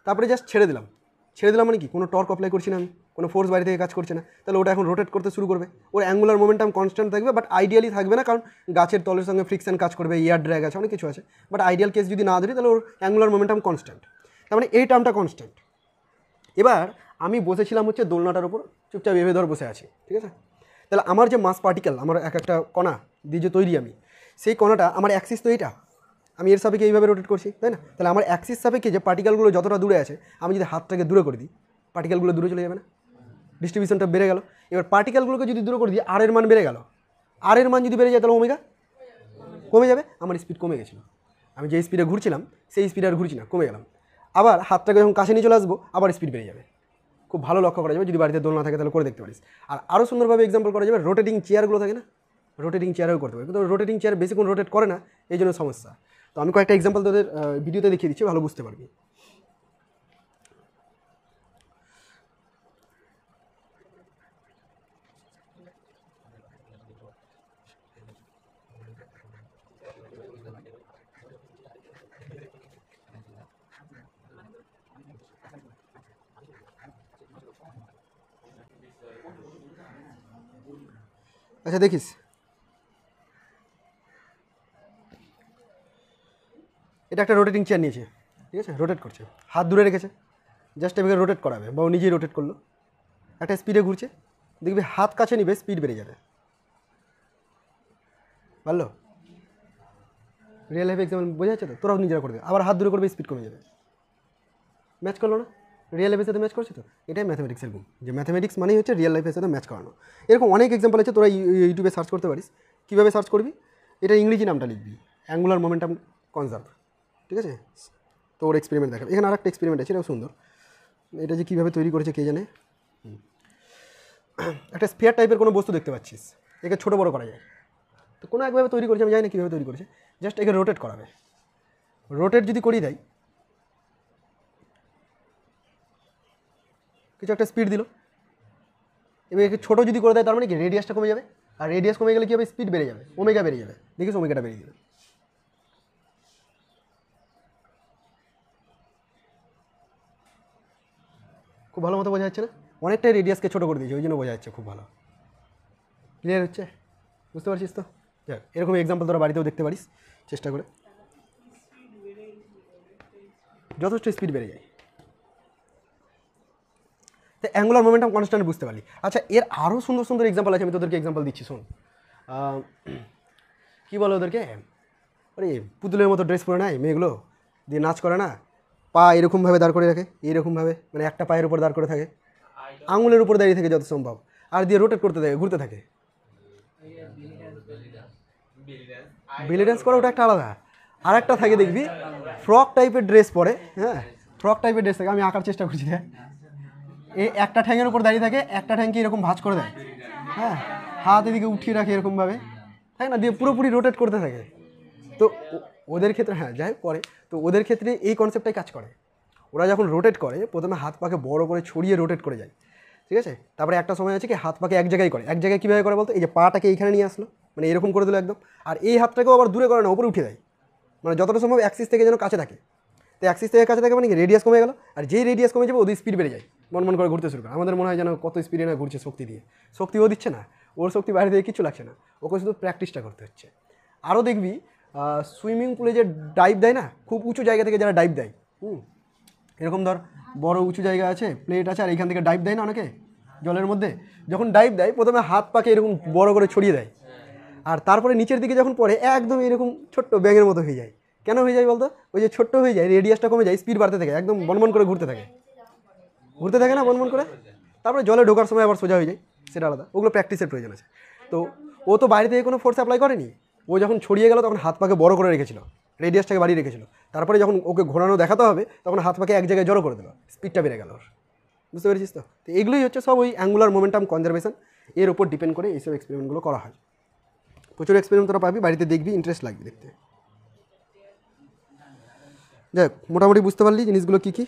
[SPEAKER 1] তারপরে জাস্ট ছেড়ে দিলাম মানে কি কোনো টর্ক অ্যাপ্লাই করছি না আমি, কোনো ফোর্স বাইরে থেকে কাজ করছে না, তাহলে ওটা এখন রোটেট করতে শুরু করবে। ওর অ্যাঙ্গুলার মোমেন্টাম কনস্ট্যান্ট থাকবে, বাট আইডিয়ালি থাকবে না, কারণ গাছের তলের সঙ্গে ফ্রিকশন কাজ করবে, এয়ার ড্র্যাগ আছে, অনেক কিছু আছে। বাট আইডিয়াল কেস যদি না ধরি তাহলে ওর অ্যাঙ্গুলার মোমেন্টাম কনস্ট্যান্ট, তার মানে এই টার্মটা কনস্ট্যান্ট। এবার আমি বসেছিলাম হচ্ছে দোলনাটার উপর, চুপচাপ ভেবে ধর বসে আছি, ঠিক আছে? তাহলে আমার যে মাস পার্টিকেল, আমার এক একটা কণা দিয়ে যে তৈরি আমি, সেই কণাটা আমার অ্যাক্সিস তো এইটা, আমি এর সাপেক্ষে এইভাবে রোটেট করছি, তাই না? তাহলে আমার অ্যাক্সিস সাপেক্ষে যে পার্টিকেলগুলো যতটা দূরে আছে, আমি যদি হাতটাকে দূরে করে দিই, পার্টিকেলগুলো দূরে চলে যাবে না? ডিস্ট্রিবিউশনটা বেড়ে গেল। এবার পার্টিকেলগুলোকে যদি দূরে করে দিই, আর এর মান বেড়ে গেল, আর এর মান যদি বেড়ে যায় তাহলে ওমেগা কমে যাবে, আমার স্পিড কমে গেছিলো। আমি যে স্পিডে ঘুরছিলাম সেই স্পিডে আর ঘুরছি না, কমে গেলাম। আবার হাতটাকে যখন কাছে নিয়ে চলে আসবো আবার স্পিড বেড়ে যাবে। খুব ভালো লক্ষ্য করা যাবে, যদি বাড়িতে দোলনা থাকে তাহলে করে দেখতে পারিস। আর আরও সুন্দরভাবে এক্সাম্পল করা যাবে, রোটেটিং চেয়ারগুলো থাকে না, রোটেটিং চেয়ারেও করতে পারি, কিন্তু রোটেটিং চেয়ার বেশিক্ষণ রোটেট করে না, এই জন্য সমস্যা। তো আমি কয়েকটা এক্সাম্পল তোদের ভিডিওতে দেখিয়ে দিচ্ছি, ভালো বুঝতে পারবি। আচ্ছা দেখিস, এটা একটা রোটেটিং চেয়ার নিয়েছে, ঠিক আছে? রোটেট করছে, হাত দূরে রেখেছে, জাস্ট এভাবে রোটেট করাবে, বা ও নিজেই রোটেট করলো, একটা স্পিডে ঘুরছে, দেখবি হাত কাছে নিবে স্পিড বেড়ে যাবে, পারলো? রিয়েল লাইফ এক্সাম্পল বোঝা যাচ্ছে তো? তোরাও নিজেরা করবে, আবার হাত দূরে করবে, স্পিড কমে যাবে, ম্যাচ করলো না? রিয়েল লাইফের সাথে ম্যাচ করছে তো, এটাই ম্যাথমেটিক্সের গুণ, যে ম্যাথমেটিক্স মানেই হচ্ছে রিয়েল লাইফের সাথে ম্যাচ করানো। এরকম অনেক এক্সাম্পল আছে, তোরা ইউটিউবে সার্চ করতে পারিস। কীভাবে সার্চ করবি? এটা ইংরেজি নামটা লিখবি, অ্যাঙ্গুলার মোমেন্টাম কনজার্ভ, ঠিক আছে? তো ওর এক্সপেরিমেন্ট দেখাবে। এখানে আরেকটা এক্সপেরিমেন্ট আছে, এটাও সুন্দর। এটা যে কীভাবে তৈরি করেছে কে জানে। একটা স্ফিয়ার টাইপের কোনো বস্তু দেখতে পাচ্ছিস, একে ছোটো বড়ো করা যায়, তো কোনো একভাবে তৈরি করেছে, আমি জানি না কীভাবে তৈরি করেছে, জাস্ট একে রোটেট করাবে। রোটেট যদি করিয়ে দেয়, কিছু একটা স্পিড দিল, এবার একে ছোটো যদি করে দেয় তার মানে কি রেডিয়াসটা কমে যাবে, আর রেডিয়াস কমে গেলে কী হবে, স্পিড বেড়ে যাবে, ওমেগা বেড়ে যাবে। দেখিস ওমেগাটা বেড়ে যাবে। খুব ভালো মতো বোঝা যাচ্ছে না? অনেকটাই রেডিয়াসকে ছোটো করে দিয়েছে, ওই জন্য বোঝা যাচ্ছে খুব ভালো। ক্লিয়ার হচ্ছে? বুঝতে পারছিস তো? যাক, এরকম এক্সাম্পল তোরা বাড়িতেও দেখতে পারিস চেষ্টা করে। যথেষ্ট স্পিড বেড়ে যায়। তো অ্যাঙ্গুলার মোমেন্টাম কনস্ট্যান্ট বুঝতে পারলি। আচ্ছা, এর আরও সুন্দর সুন্দর এক্সাম্পল আছে, আমি তোদেরকে এক্সাম্পল দিচ্ছি, শোন। কী বলো ওদেরকে, আরে পুতুলের মতো ড্রেস পরে নেয় মেয়েগুলো, দিয়ে নাচ করে না, পা এরকমভাবে দাঁড় করে রাখে, এইরকমভাবে, মানে একটা পায়ের উপর দাঁড় করে থাকে, আঙুলের উপর দাঁড়িয়ে থাকে যত সম্ভব, আর দিয়ে রোটেট করতে থাকে, ঘুরতে থাকে। বেলি ড্যান্স করা ওটা একটা আলাদা। আর একটা থাকে দেখবি ফ্রক টাইপের ড্রেস পরে, হ্যাঁ ফ্রক টাইপের ড্রেস থাকে, আমি আঁকার চেষ্টা করছি। হ্যাঁ, এই একটা ঠ্যাঙের উপর দাঁড়িয়ে থাকে, একটা ঠ্যাংকে এরকম ভাঁজ করে দেয়, হ্যাঁ হাত এদিকে উঠিয়ে রাখে এরকমভাবে, তাই না, দিয়ে পুরোপুরি রোটেট করতে থাকে। তো ওদের ক্ষেত্রে, হ্যাঁ যাই হোক করে, তো ওদের ক্ষেত্রে এই কনসেপ্টটাই কাজ করে। ওরা যখন রোটেট করে প্রথমে হাত পাকে বড় করে ছড়িয়ে রোটেট করে যায়, ঠিক আছে, তারপরে একটা সময় আছে কি হাত পাকে এক জায়গায় করে, এক জায়গায় কীভাবে করে বলতো, এই যে পাটাকে এইখানে নিয়ে আসলো, মানে এরকম করে দিল একদম, আর এই হাতটাকেও আবার দূরে করে না, উপরে উঠে দেয়, মানে যতটা সম্ভব অ্যাক্সিস থেকে যেন কাছে থাকে। তো অ্যাক্সিস থেকে কাছে থাকে মানে কি রেডিয়াস কমে গেল, আর যেই রেডিয়াস কমে যাবে ওদের স্পিড বেড়ে যায়, মন করে ঘুরতে শুরু করে। আমাদের মনে হয় যেন কত স্পিডে না ঘুরছে শক্তি দিয়ে, শক্তি ও দিচ্ছে না, ওর শক্তি বাইরে থেকে কিছু লাগছে না, ওকে শুধু প্র্যাকটিসটা করতে হচ্ছে। আরও দেখবি সুইমিং পুলে যে ডাইভ দেয় না, খুব উঁচু জায়গা থেকে যারা ডাইভ দেয়, এরকম ধর বড় উঁচু জায়গা আছে, প্লেট আছে, আর এখান থেকে ডাইভ দেয় না অনেকে জলের মধ্যে, যখন ডাইভ দেয় প্রথমে হাত পাকে এরকম বড় করে ছড়িয়ে দেয়, আর তারপরে নিচের দিকে যখন পড়ে একদম এরকম ছোট্ট ব্যাঙের মতো হয়ে যায়। কেন হয়ে যায় বলতো, ওই যে ছোট্ট হয়ে যায়, রেডিয়াসটা কমে যায়, স্পিড বাড়তে থাকে, একদম বনবন করে ঘুরতে থাকে না বনবন করে, তারপরে জলে ঢোকার সময় আবার সোজা হয়ে যায়, সেটা আলাদা, ওগুলো প্র্যাকটিসের প্রয়োজন আছে। তো ও তো বাইরে থেকে কোনো ফোর্স অ্যাপ্লাই করেনি, ও যখন ছড়িয়ে গেল তখন হাত পাকে বড় করে রেখেছিল, রেডিয়াসটাকে বাড়িয়ে রেখেছিল, তারপরে যখন ওকে ঘোরানো দেখাতে হবে তখন হাত পাকে এক জায়গায় জড়ো করে দিল, স্পিডটা বেড়ে গেল ওর। বুঝতে পেরেছিস তো? তো এগুলোই হচ্ছে সব ওই অ্যাঙ্গুলার মোমেন্টাম কনজারভেশন, এর উপর ডিপেন্ড করে এইসব এক্সপেরিমেন্টগুলো করা হয়। প্রচুর এক্সপেরিমেন্ট তোরা পাবি, বাড়িতে দেখবি, ইন্টারেস্ট লাগবে দেখতে। যাক, মোটামুটি বুঝতে পারলি জিনিসগুলো কী কী।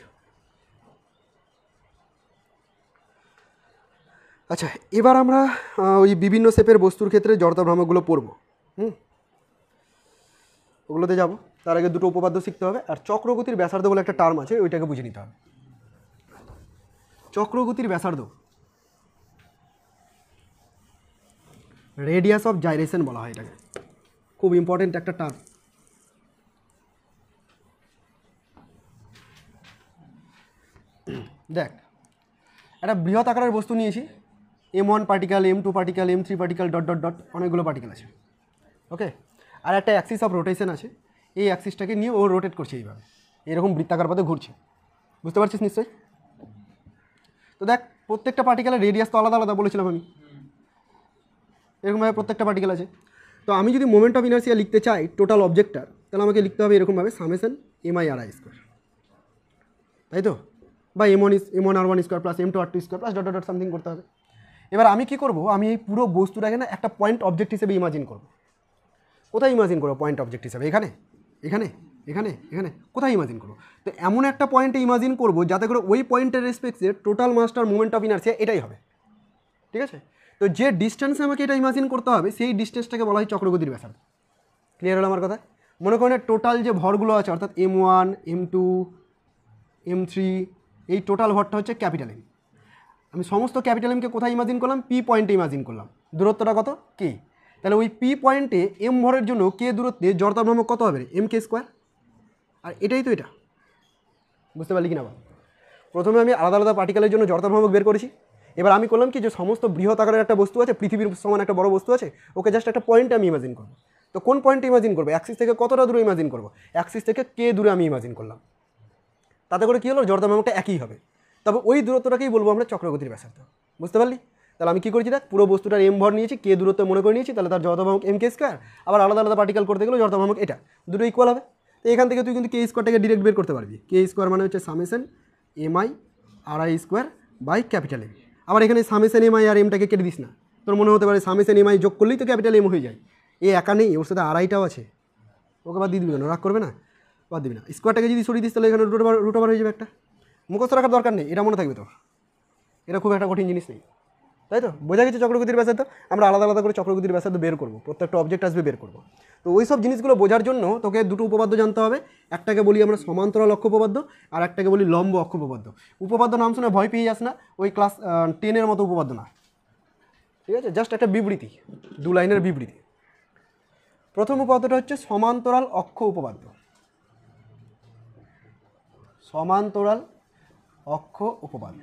[SPEAKER 1] আচ্ছা, এবার আমরা ওই বিভিন্ন শেপের বস্তুর ক্ষেত্রে জড়তা ভ্রামকগুলো পড়ব। ওগুলোতে যাব, তার আগে দুটো উপপাদ্য শিখতে হবে, আর চক্রগতির ব্যাসার্ধ বলে একটা টার্ম আছে, ওইটাকে বুঝে নিতে হবে। চক্রগতির ব্যাসার্ধ, রেডিয়াস অফ জাইরেশন বলা হয় এটাকে, খুব ইম্পর্টেন্ট একটা টার্ম। দেখ, একটা বৃহৎ আকারের বস্তু নিয়েছি, M1 particle, M2 particle, M3 particle, dot dot dot, অনেকগুলো পার্টিকেল আছে, ওকে। আর একটা অ্যাক্সিস অফ রোটেশন আছে, এই অ্যাক্সিসটাকে নিয়ে ও রোটেট করছে এইভাবে, এরকম বৃত্তাকার পথে ঘুরছে। বুঝতে পারছিস নিশ্চয়ই? তো দেখ, প্রত্যেকটা পার্টিকেলের রেডিয়াস তো আলাদা আলাদা বলেছিলাম আমি, এরকমভাবে প্রত্যেকটা পার্টিকেল আছে। তো আমি যদি মোমেন্ট অফ ইনার্সিয়া লিখতে চাই টোটাল অবজেক্টটার, তাহলে আমাকে লিখতে হবে এরকমভাবে সামেশন MI/RI স্কোয়ার, তাই তো, বা M1R1 square plus M2R2 square plus dot dot dot something করতে হবে। এবার আমি কি করব, আমি এই পুরো বস্তুটাকে না একটা পয়েন্ট অবজেক্ট হিসেবে ইমাজিন করব। কোথায় ইমাজিন করবো পয়েন্ট অবজেক্ট হিসেবে? এখানে, এখানে, এখানে, এখানে, কোথায় ইমাজিন করবো? তো এমন একটা পয়েন্টে ইমাজিন করবো যাতে করে ওই পয়েন্টের রেসপেক্টে টোটাল মাসটার মোমেন্ট অফ ইনার্সিয়া এটাই হবে, ঠিক আছে। তো যে ডিস্টেন্সে আমাকে এটা ইমাজিন করতে হবে সেই ডিস্টেন্সটাকে বলা হয় চক্রগতির ব্যাসার্ধ। ক্লিয়ার হলো আমার কথা? মনে করেন টোটাল যে ভরগুলো আছে, অর্থাৎ M1, M2, M3, এই টোটাল ভরটা হচ্ছে ক্যাপিটাল M। আমি সমস্ত ক্যাপিটাল এমকে কোথায় ইমাজিন করলাম? পি পয়েন্টে ইমাজিন করলাম। দূরত্বটা কত? কে। তাহলে ওই পি পয়েন্টে এম ভরের জন্য কে দূরত্বে জড়তা ভ্রামক কত হবে? MK square. আর এটাই তো এটা, বুঝতে পারলি কি না? প্রথমে আমি আলাদা আলাদা পার্টিকেলের জন্য জড়তা ভ্রামক বের করেছি। এবার আমি করলাম কি, যে সমস্ত বৃহৎ আকারের একটা বস্তু আছে, পৃথিবীর সমান একটা বড় বস্তু আছে, ওকে জাস্ট একটা পয়েন্টে আমি ইমাজিন করবো। তো কোন পয়েন্টে ইমাজিন করবো? অ্যাক্সিস থেকে কতটা দূরে ইমাজিন করবো? অ্যাক্সিস থেকে কে দূরে আমি ইমাজিন করলাম। তাতে করে কী হলো? জড়তা ভ্রামকটা একই হবে, তবে ওই দূরত্বটাকেই বলবো আমরা চক্রগতির ব্যাসার্ধ। বুঝতে পারলি? তাহলে আমি কী করেছি, দেখ, পুরো বস্তুটার এম ভর নিয়েছি, কে দূরত্ব মনে করে নিয়েছি, তাহলে তার জড়তা ভ্রামক MK স্কোয়ার। আবার আলাদা আলাদা পার্টিকেল করতে গেলে জড়তা ভ্রামক এটা, দুটো ইকুয়াল হবে। তো এখান থেকে তুই কিন্তু কে স্কোয়ারটাকে ডিরেক্ট বের করতে পারবি। কে স্কোয়ার মানে হচ্ছে summation MI/RI square by capital M. আবার এখানে সামেশন MI আর এমটাকে কেটে দিস না, তোর মনে হতে পারে সামেশন MI যোগ করলেই তো ক্যাপিটাল এম হয়ে যায়, এ একা নেই, ওর সাথে আড়াইটাও আছে, ওকে বাদ দিয়ে দিবি কেন, রাগ করবে না, বাদ দিবি না। স্কোয়ারটাকে যদি সরিয়ে দিস তাহলে এখানে রুট ওভার হয়ে যাবে একটা, মুখস্থ রাখার দরকার নেই, এটা মনে থাকবে তোর, এটা খুব একটা কঠিন জিনিস নেই, তাই তো? বোঝা গেছে চক্রগতির ব্যাসার্ধ? আমরা আলাদা আলাদা করে চক্রগতির ব্যাসার্ধ বের করবো, প্রত্যেকটা অবজেক্ট আসবে বের করবো। তো ওই সব জিনিসগুলো বোঝার জন্য তোকে দুটো উপপাদ্য জানতে হবে, একটাকে বলি আমরা সমান্তরাল অক্ষ উপপাদ্য, আর একটাকে বলি লম্ব অক্ষ উপপাদ্য। উপপাদ্য নাম শুনে ভয় পেয়ে যাস না, ওই ক্লাস 10-এর মতো উপপাদ্য না, ঠিক আছে? জাস্ট একটা বিবৃতি, 2 লাইনের বিবৃতি। প্রথম উপপাদ্যটা হচ্ছে সমান্তরাল অক্ষ উপপাদ্য। সমান্তরাল অক্ষ উপপাদ্য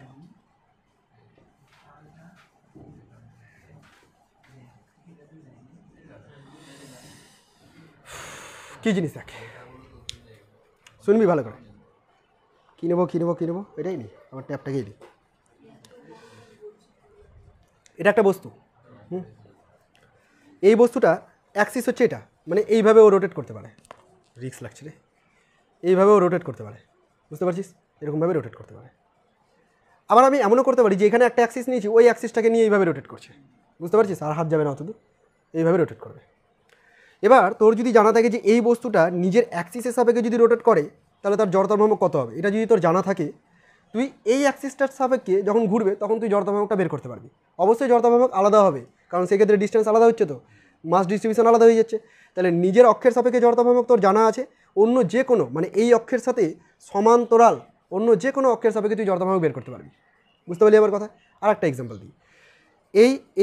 [SPEAKER 1] কী জিনিস দেখ, শুনবি ভালো করে। কী নেবো এটাই নি, আমার ট্যাপটাকেই নি। এটা একটা বস্তু, এই বস্তুটা অ্যাক্সিস হচ্ছে এটা, মানে এইভাবেও রোটেট করতে পারে, রিস্ক লাগছে রে, এইভাবেও রোটেট করতে পারে, বুঝতে পারছিস? এরকমভাবে রোটেট করতে পারে। আবার আমি এমনও করতে পারি যে এখানে একটা অ্যাক্সিস নিয়েছি, ওই অ্যাক্সিসটাকে নিয়ে এইভাবে রোটেট করছে, বুঝতে পারছিস? আর হাত যাবে না অতদূর, এইভাবে রোটেট করবে। এবার তোর যদি জানা থাকে যে এই বস্তুটা নিজের অ্যাক্সিসের সাপেক্ষে যদি রোটেট করে তাহলে তার জড়তার ভ্রামক কত হবে, এটা যদি তোর জানা থাকে, তুই এই অ্যাক্সিসটার সাপেক্ষে যখন ঘুরবে তখন তুই জড়তার ভ্রামকটা বের করতে পারবি। অবশ্যই জড়তার ভ্রামক আলাদা হবে, কারণ সেক্ষেত্রে ডিস্টেন্স আলাদা হচ্ছে, তো মাস ডিস্ট্রিবিউশন আলাদা হয়ে যাচ্ছে। তাহলে নিজের অক্ষের সাপেক্ষে জড়তার ভ্রামক তোর জানা আছে, অন্য যে কোনো মানে এই অক্ষের সাথে সমান্তরাল অন্য যে কোনো অক্ষের সাপেক্ষে তুই জড়তার ভ্রামক বের করতে পারবি, বুঝতে পারলি আমার কথা? আর একটা এক্সাম্পল দিই,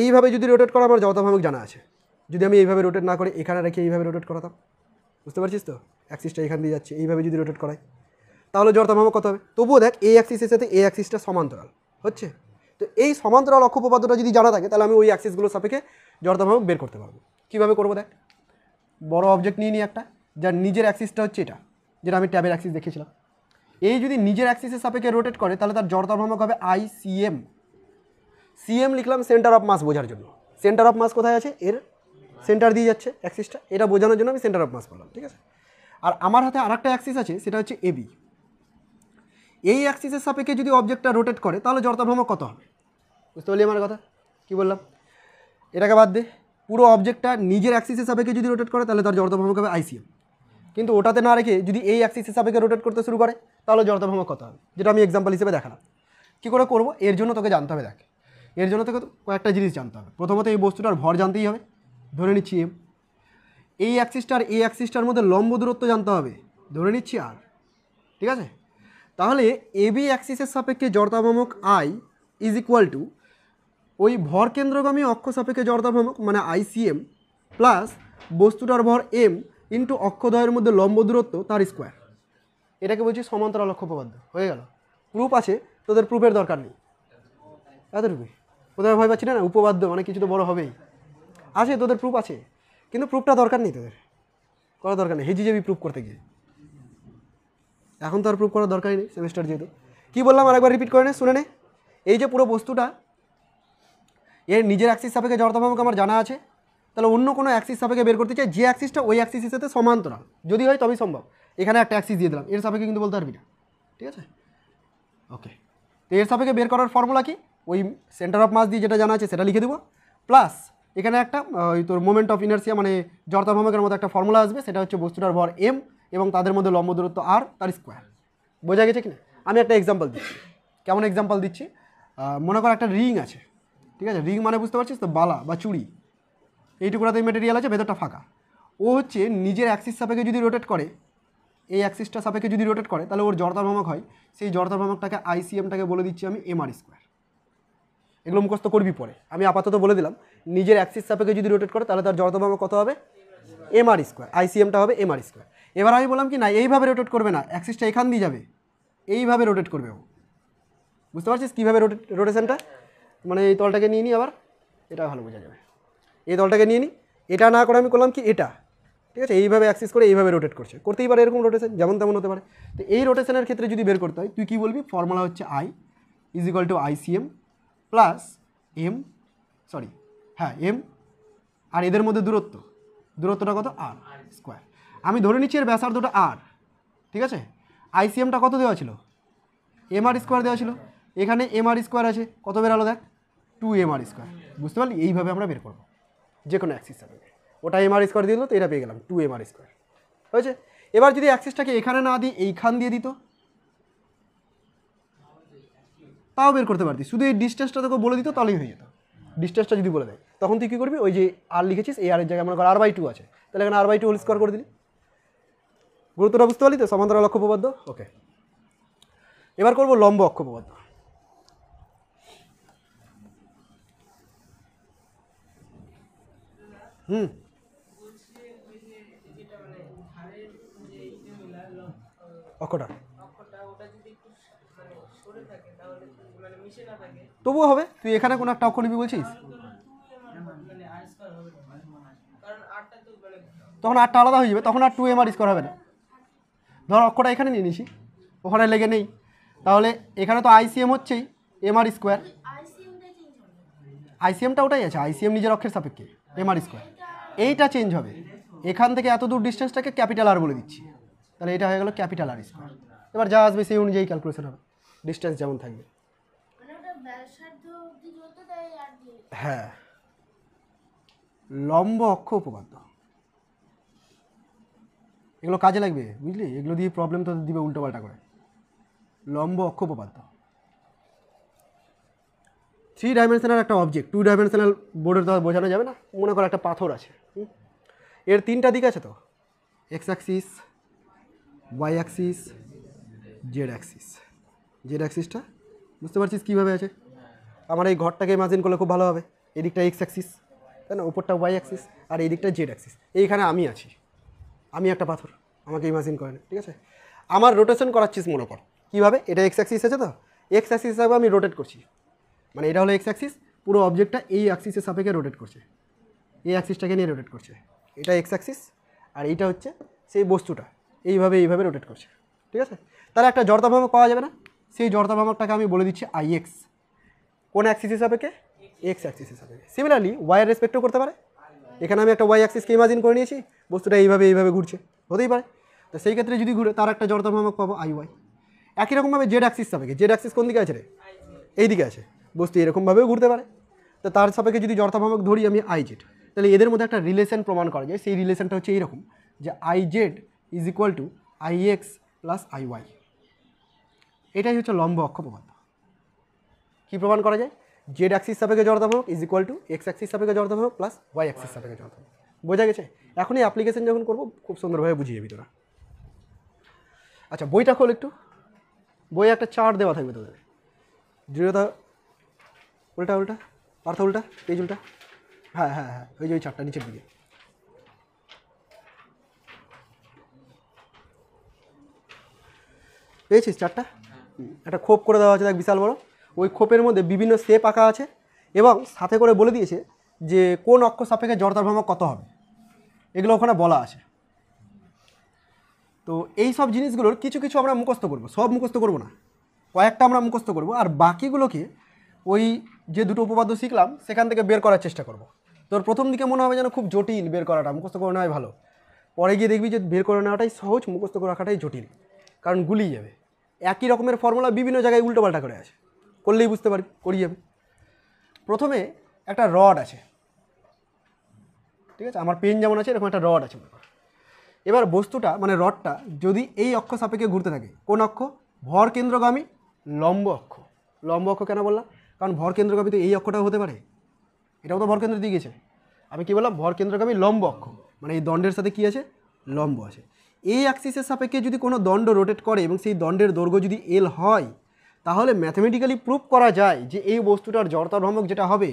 [SPEAKER 1] এইভাবে যদি রোটেট করা আমার জড়তার ভ্রামক জানা আছে, যদি আমি এইভাবে রোটেট না করে এখানে রেখে এইভাবে রোটেট করাতাম, বুঝতে পারছিস তো? অ্যাক্সিসটা এখান দিয়ে যাচ্ছে, এইভাবে যদি রোটেট করাই তাহলে জড়তার ভ্রামক কত হবে? তবুও দেখ এই অ্যাক্সিসের সাথে এই অ্যাক্সিসটা সমান্তরাল হচ্ছে, তো এই সমান্তরাল অক্ষ উপপাদ্যটা যদি জানা থাকে তাহলে আমি ওই অ্যাক্সিসগুলোর সাপেক্ষে জড়তার ভ্রামক বের করতে পারবো। কীভাবে করবো দেখ, বড় অবজেক্ট নিয়ে নিই একটা, যার নিজের অ্যাক্সিসটা হচ্ছে এটা, যেটা আমি ট্যাবের অ্যাক্সিস দেখেছিলাম। এই যদি নিজের অ্যাক্সিসের সাপেক্ষে রোটেট করে তাহলে তার জড়তার ভ্রামক হবে ICM। সিএম লিখলাম সেন্টার অফ মাস বোঝার জন্য, সেন্টার অফ মাস কোথায় আছে, এর সেন্টার দিয়ে যাচ্ছে অ্যাক্সিসটা, এটা বোঝানোর জন্য আমি সেন্টার অফ মাস বললাম, ঠিক আছে? আর আমার হাতে আরেকটা অ্যাক্সিস আছে, সেটা হচ্ছে AB। এই অ্যাক্সিসের সাপেক্ষে যদি অবজেক্টটা রোটেট করে তাহলে জড়তার ভ্রামক কত হবে, বুঝতে পারলি আমার কথা? কি বললাম? এটাকে বাদ দে, পুরো অবজেক্টটা নিজের অ্যাক্সিসের সাপেক্ষে যদি রোটেট করে তাহলে তার জড়তার ভ্রামক হবে ICM। কিন্তু ওটাতে না রেখে যদি এই অ্যাক্সিসের সাপেক্ষে রোটেট করতে শুরু করে তাহলে জড়তার ভ্রামক কত হবে, যেটা আমি এক্সাম্পল হিসেবে দেখালাম। কী করে করবো, এর জন্য তোকে জানতে হবে, দেখ এর জন্য তোকে কয়েকটা জিনিস জানতে হবে। প্রথমত এই বস্তুটার ভর জানতেই হবে, ধরে নিচ্ছি M। এই অ্যাক্সিসটার এই অ্যাক্সিসটার মধ্যে লম্ব দূরত্ব জানতে হবে, ধরে নিচ্ছি R, ঠিক আছে? তাহলে AB অ্যাক্সিসের সাপেক্ষে জড়তা ভ্রামক I ইজ ইকুয়াল টু ওই ভর কেন্দ্রগামী অক্ষ সাপেক্ষে জড়তা ভ্রামক মানে ICM প্লাস বস্তুটার ভর M ইন্টু অক্ষদ্বয়ের মধ্যে লম্ব দূরত্ব তার স্কোয়ার। এটাকে বলছি সমান্তরাল অক্ষ উপপাদ্য। হয়ে গেল। প্রুফ আছে, তোদের প্রুফের দরকার নেই, এতটুকুই। তোদের ভয় পাচ্ছি না, উপপাদ্য অনেক কিছু তো বড় হবেই, আছে তোদের প্রুফ আছে, কিন্তু প্রুফটা দরকার নেই, তোদের করার দরকার নেই হেজি যাবি প্রুফ করতে গিয়ে, এখন তো আর প্রুফ করার দরকারই নেই সেমিস্টার যেহেতু। কী বললাম আরেকবার রিপিট করে নে, শুনে নে। এই যে পুরো বস্তুটা এর নিজের অ্যাক্সিস সাপেক্ষে জড়তা ভ্রামক আমার জানা আছে, তাহলে অন্য কোনো অ্যাক্সিস সাপেক্ষে বের করতে চাই যে অ্যাক্সিসটা ওই অ্যাক্সিসের সাথে সমান্তরাল, যদি হয় তবেই সম্ভব। এখানে একটা অ্যাক্সিস দিয়ে দিলাম, এর সাপেক্ষে কিন্তু বলতে পারবি না, ঠিক আছে? ওকে, তো এর সাপেক্ষে বের করার ফর্মুলা কি, ওই সেন্টার অফ মাস দিয়ে যেটা জানা আছে সেটা লিখে দেবো, প্লাস এখানে একটা ওই তোর মোমেন্ট অফ ইনার্সিয়া মানে জড়তা ভ্রামকের মতো একটা ফর্মুলা আসবে, সেটা হচ্ছে বস্তুটার ভর M এবং তাদের মধ্যে লম্ব দূরত্ব R তার স্কোয়ার। বোঝা গেছে কিনা? আমি একটা এক্সাম্পল দিচ্ছি। কেমন এক্সাম্পল দিচ্ছি? মনে কর একটা রিং আছে, ঠিক আছে? রিং মানে বুঝতে পারছিস তো, বালা বা চুড়ি, এই টুকরাতে মেটেরিয়াল আছে, ভেতরটা ফাঁকা। ও হচ্ছে নিজের অ্যাক্সিস সাপেক্ষে যদি রোটেট করে, এই অ্যাক্সিসটা সাপেক্ষে যদি রোটেট করে তাহলে ওর জড়তা ভ্রামক হয়, সেই জড়তা ভ্রামকটাকে ICMটাকে বলে দিচ্ছি আমি MR স্কোয়ার। এগুলো মুখস্থ করবি পরে, আমি আপাতত বলে দিলাম নিজের অ্যাক্সিস সাপেক্ষে যদি রোটেট করে তাহলে তার জড়তা ভ্রামক কত হবে, MR স্কোয়ার, ICMটা হবে MR স্কোয়ার। এবার আমি বললাম কি না, এইভাবে রোটেট করবে না, অ্যাক্সিসটা এখান দিয়ে যাবে, এইভাবে রোটেট করবে ও। বুঝতে পারছিস কীভাবে রোটেশনটা? মানে এই তলটাকে নিয়ে নিই, আবার এটা ভালো বোঝা যাবে, এই তলটাকে নিয়ে নিই, এটা না করে আমি করলাম কি এটা, ঠিক আছে? এইভাবে অ্যাক্সিস করে এইভাবে রোটেট করতেই পারে, এরকম রোটেশন যেমন তেমন হতে পারে। তো এই রোটেশনের ক্ষেত্রে যদি বের করতে হয় তুই কী বলবি, ফর্মুলা হচ্ছে I is equal two ICM plus M আর এদের মধ্যে দূরত্বটা কত, R স্কোয়ার। আমি ধরে নিচ্ছি এর ব্যাসার্ধটা R, ঠিক আছে? ICMটা কত দেওয়া ছিল, MR স্কোয়ার দেওয়া ছিল, এখানে MR স্কোয়ার আছে, কত বের হলো দেখ, 2MR স্কোয়ার। বুঝতে পারলি? এইভাবে আমরা বের করবো যে কোনো অ্যাক্সিস সাপেক্ষে। ওটা এম আর স্কোয়ার দিয়ে দিল, তো এটা পেয়ে গেলাম 2m r স্কোয়ার হয়েছে। এবার যদি অ্যাক্সিসটাকে এখানে না দিই এইখান দিয়ে দিত, তাও বের করতে পারতি, শুধু এই ডিস্টেন্সটা তোকে বলে দিত তাহলেই হয়ে যেত। ডিস্টেন্সটা যদি বলে দেয় তখন তুই কী করবি, ওই যে আর লিখেছিস এই আরের জায়গায় মনে কর r/2 আছে, তাহলে এখানে r/2 হোল স্কোয়ার করে দিলি। গুরুত্বটা বুঝতে পারলি তো? সমান্তরাল অক্ষ উপপাদ্য। ওকে, এবার করবো লম্ব অক্ষ উপপাদ্য। অক্ষটা তবুও হবে, তুই এখানে কোনো একটা অক্ষ নিবি বলছিস, তখন আটটা আলাদা হয়ে যাবে, তখন আর 2m r স্কোয়ার হবে না। ধর অক্ষটা এখানে নিয়ে নিছি, ওখানে লেগে নেই, তাহলে এখানে তো আইসিএম হচ্ছেই m r স্কোয়ার, আইসিএমটা ওটাই আছে, আইসিএম নিজের অক্ষের সাপেক্ষে m r স্কোয়ার, এইটা চেঞ্জ হবে, এখান থেকে এত দূর ডিস্টেন্সটাকে ক্যাপিটাল আর বলে দিচ্ছি, তাহলে এটা হয়ে গেল ক্যাপিটাল আর স্কোয়ার। এবার যা আসবে সেই অনুযায়ী ক্যালকুলেশন হবে, ডিস্টেন্স যেমন থাকবে। হ্যাঁ, লম্ব অক্ষ উপপাদ্য এগুলো কাজে লাগবে, বুঝলি? এগুলো দিয়ে প্রবলেম তো দিবে উল্টোপাল্টা করে। লম্ব অক্ষ উপপাদ্য, 3 ডাইমেনশনাল একটা অবজেক্ট, 2 ডাইমেনশনাল বোর্ডের দ্বারা বোঝানো যাবে না। মনে করো একটা পাথর আছে, এর 3টা দিক আছে তো, X axis, Y axis, Z axis. Z অ্যাক্সিসটা বুঝতে পারছিস কীভাবে আছে? আমার এই ঘরটাকে ইমাজিন করলে খুব ভালো হবে। এদিকটা এক্স অ্যাক্সিস, তাই না, উপরটা ওয়াই অ্যাক্সিস, আর এই দিকটা জেড অ্যাক্সিস। এইখানে আমি আছি, আমি একটা পাথর, আমাকে ইমাজিন করে না, ঠিক আছে? আমার রোটেশন করাচ্ছিস মনে কর কীভাবে, এটা এক্স অ্যাক্সিস আছে তো, এক্স অ্যাক্সিস হিসাবে আমি রোটেট করছি, মানে এটা হলো এক্স অ্যাক্সিস, পুরো অবজেক্টটা এই অ্যাক্সিসের সাপেক্ষে রোটেট করছে, এই অ্যাক্সিসটাকে নিয়ে রোটেট করছে, এটা এক্স অ্যাক্সিস, আর এইটা হচ্ছে সেই বস্তুটা এইভাবে রোটেট করছে, ঠিক আছে? তাহলে একটা জড়তা ভ্রামক পাওয়া যাবে না? সেই জড়তা ভ্রামকটাকে আমি বলে দিচ্ছি আই এক্স, কোন অ্যাক্সিসের সাপেক্ষে? এক্স অ্যাক্সিসের সাপেক্ষে। সিমিলারলি ওয়াইয়ের রেসপেক্টও করতে পারে, এখানে আমি একটা ওয়াই অ্যাক্সিসকে ইমাজিন করে নিয়েছি, বস্তুটা এইভাবে ঘুরছে, হতেই পারে, তো সেই ক্ষেত্রে যদি ঘুরে তার একটা জড়তা ভ্রামক পাবো আই ওয়াই। একই রকমভাবে জেড অ্যাক্সিস সাপেক্ষে, জেড অ্যাক্সিস কোন দিকে আছে রে? এই দিকে আছে, বস্তু এরকমভাবেও ঘুরতে পারে, তো তার সাপেক্ষে যদি জড়তা ভ্রামক ধরি আমি আই জেড, তাহলে এদের মধ্যে একটা রিলেশন প্রমাণ করা যায়। সেই রিলেশনটা হচ্ছে এইরকম, যে I Z is equal to I X plus I Y. এটাই হচ্ছে লম্ব অক্ষ উপপাদ্য। কী প্রমাণ করা যায়? জেড অ্যাক্সিস সাপেক্ষে জড়তা ভ্রামক is equal two x Axis সাপেক্ষে জড়তা ভ্রামক প্লাস ওয়াই অ্যাক্সিস সাপেক্ষে জড়তা ভ্রামক। বোঝা গেছে? এখন এই অ্যাপ্লিকেশন যখন করবো খুব সুন্দরভাবে বুঝিয়ে যাবি তোরা। আচ্ছা, বইটা খোল একটু, বইয়ে একটা চার্ট দেওয়া থাকবে তোদের, দৃঢ়তা উল্টা অর্থ উল্টা, পেজ উল্টা, হ্যাঁ, ওই যে ওই চারটা নিচের দিকে। পেয়েছিস চারটা? একটা খোপ করে দেওয়া আছে দেখ, বিশাল বড়, ওই খোপের মধ্যে বিভিন্ন শেপ আঁকা আছে এবং সাথে করে বলে দিয়েছে যে কোন অক্ষ সাপেক্ষে জড়তা ভ্রামক কত হবে, এগুলো ওখানে বলা আছে। তো এই সব জিনিসগুলোর কিছু কিছু আমরা মুখস্থ করব, সব মুখস্থ করব না, কয়েকটা আমরা মুখস্থ করব, আর বাকিগুলোকে ওই যে দুটো উপপাদ্য শিখলাম সেখান থেকে বের করার চেষ্টা করব। তোর প্রথম দিকে মনে হবে যেন খুব জটিল বের করাটা, মুখস্থ করে নেওয়াই ভালো, পরে গিয়ে দেখবি যে বের করে নেওয়াটাই সহজ, মুখস্থ করে রাখাটাই জটিল, কারণ গুলিয়ে যাবে। একই রকমের ফর্মুলা বিভিন্ন জায়গায় উল্টোপাল্টা করে আছে, করলেই বুঝতে পারবি, করিয়ে যাবে। প্রথমে একটা রড আছে, ঠিক আছে, আমার পেন যেমন আছে এরকম একটা রড আছে। এবার বস্তুটা মানে রডটা যদি এই অক্ষ সাপেক্ষে ঘুরতে থাকে, কোন অক্ষ? ভর কেন্দ্রগামী লম্ব অক্ষ। লম্ব অক্ষ কেন বললাম? কারণ ভর কেন্দ্রগামী তো এই অক্ষটাও হতে পারে, এটাও তো ভর কেন্দ্র দিয়ে গেছে। আমি কী বললাম? ভর কেন্দ্রগামী লম্ব অক্ষ, মানে এই দণ্ডের সাথে কী আছে? লম্ব আছে। এই অ্যাক্সিসের সাপেক্ষে যদি কোনো দণ্ড রোটেট করে এবং সেই দণ্ডের দৈর্ঘ্য যদি এল হয়, তাহলে ম্যাথমেটিক্যালি প্রুভ করা যায় যে এই বস্তুটার জড়তা ভ্রামক যেটা হবে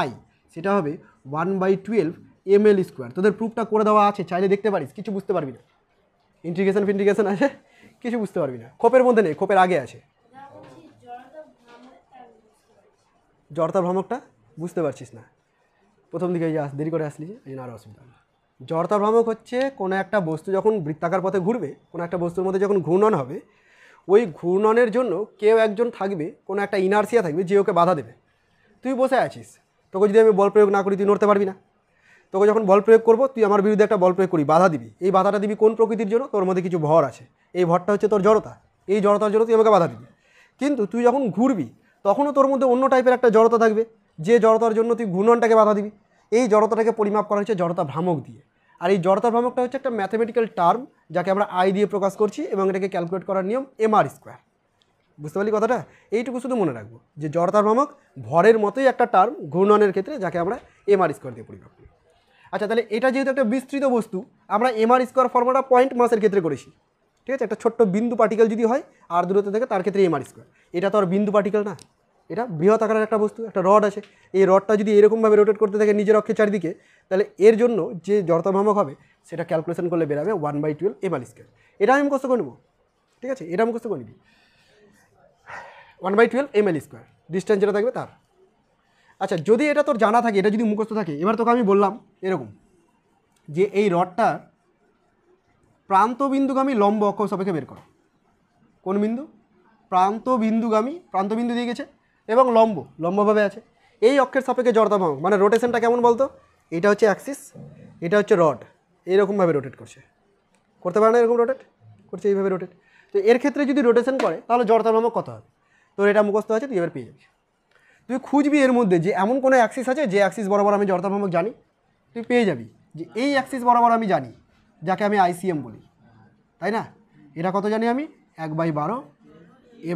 [SPEAKER 1] আই, সেটা হবে 1/12 ml স্কোয়ার। তোদের প্রুফটা করে দেওয়া আছে, চাইলে দেখতে পারিস, কিছু বুঝতে পারবি না, ইন্টিগ্রেশন আছে, কিছু বুঝতে পারবি না। খোপের মধ্যে নেই, খোপের আগে আছে। জড়তা ভ্রামকটা বুঝতে পারছিস না, প্রথম দিকে দেরি করে আসলি যে, এই জন্য আরও অসুবিধা হবে। জড়তা ভ্রামক হচ্ছে কোনো একটা বস্তু যখন বৃত্তাকার পথে ঘুরবে, কোনো একটা বস্তুর মধ্যে যখন ঘূর্ণন হবে, ওই ঘূর্ণনের জন্য কেউ একজন থাকবে, কোনো একটা ইনার্সিয়া থাকবে যে ওকে বাধা দেবে। তুই বসে আছিস, তোকে যদি আমি বল প্রয়োগ না করি তুই নড়তে পারবি না। তোকে যখন বল প্রয়োগ করবো, তুই আমার বিরুদ্ধে একটা বল প্রয়োগ করি, বাধা দিবি। এই বাধাটা দিবি কোন প্রকৃতির জন্য? তোর মধ্যে কিছু ভর আছে, এই ভরটা হচ্ছে তোর জড়তা, এই জড়তার জন্য তুই আমাকে বাধা দিবি। কিন্তু তুই যখন ঘুরবি তখনও তোর মধ্যে অন্য টাইপের একটা জড়তা থাকবে, যে জড়তার জন্য তুই ঘূর্ণনটাকে বাধা দিবি। এই জড়তাটাকে পরিমাপ করা হচ্ছে জড়তা ভ্রামক দিয়ে। আর এই জড়তা ভ্রামকটা হচ্ছে একটা ম্যাথমেটিক্যাল টার্ম যাকে আমরা আই দিয়ে প্রকাশ করছি এবং এটাকে ক্যালকুলেট করার নিয়ম এমআর স্কোয়ার। বুঝতে পারলি কথাটা? এইটুকু শুধু মনে রাখবো যে জড়তা ভ্রামক ভরের মতোই একটা টার্ম ঘূর্ণনের ক্ষেত্রে, যাকে আমরা এমআর স্কোয়ার দিয়ে পরিমাপ করি। আচ্ছা, তাহলে এটা যেহেতু একটা বিস্তৃত বস্তু, আমরা এমআর স্কোয়ার ফর্মুলাটা পয়েন্ট মাসের ক্ষেত্রে করেছি। ঠিক আছে, একটা ছোট্ট বিন্দু পার্টিকেল যদি হয় আর দূরত্ব থেকে, তার ক্ষেত্রে এমআর স্কোয়ার। এটা তো আর বিন্দু পার্টিকেল না, এটা বৃহৎ আকারের একটা বস্তু, একটা রড আছে। এই রডটা যদি এরকমভাবে রোটেট করতে থাকে নিজের অক্ষের চারিদিকে, তাহলে এর জন্য যে জড়তা ভ্রামক হবে সেটা ক্যালকুলেশন করলে বেরাবে 1/12 এমআর স্কোয়ার। এটা আমি মুখস্থ করে নেবো। ঠিক আছে, এটা মুখস্থ করে নিবি, 1/12 ml স্কোয়ার, ডিস্টেন্স যেটা থাকবে তার। আচ্ছা, যদি এটা তোর জানা থাকে, এটা যদি মুখস্থ থাকে, এবার তোকে আমি বললাম এরকম যে এই রডটার প্রান্তবিন্দুগামী লম্ব অক্ষ সাপেক্ষে বের করো। কোন বিন্দু? প্রান্তবিন্দুগামী, প্রান্তবিন্দু দিয়ে গেছে এবং লম্বভাবে আছে। এই অক্ষের সাপেক্ষে জড়তা ভ্রামক, মানে রোটেশনটা কেমন বলতো? এটা হচ্ছে অ্যাক্সিস, এটা হচ্ছে রড, এইরকমভাবে রোটেট করতে পারে না? এরকম রোটেট করছে, এইভাবে রোটেট। তো এর ক্ষেত্রে যদি রোটেশন করে তাহলে জড়তা ভ্রামক কত হবে? তোর এটা মুখস্থ আছে, তুই এবার পেয়ে যাবি। তুই খুঁজবি এর মধ্যে যে এমন কোনো অ্যাক্সিস আছে যে অ্যাক্সিস বরাবর আমি জড়তা ভ্রামক জানি, তুই পেয়ে যাবি যে এই অ্যাক্সিস বরাবর আমি জানি, যাকে আমি আইসিএম বলি, তাই না? এটা কত জানি আমি? 1/12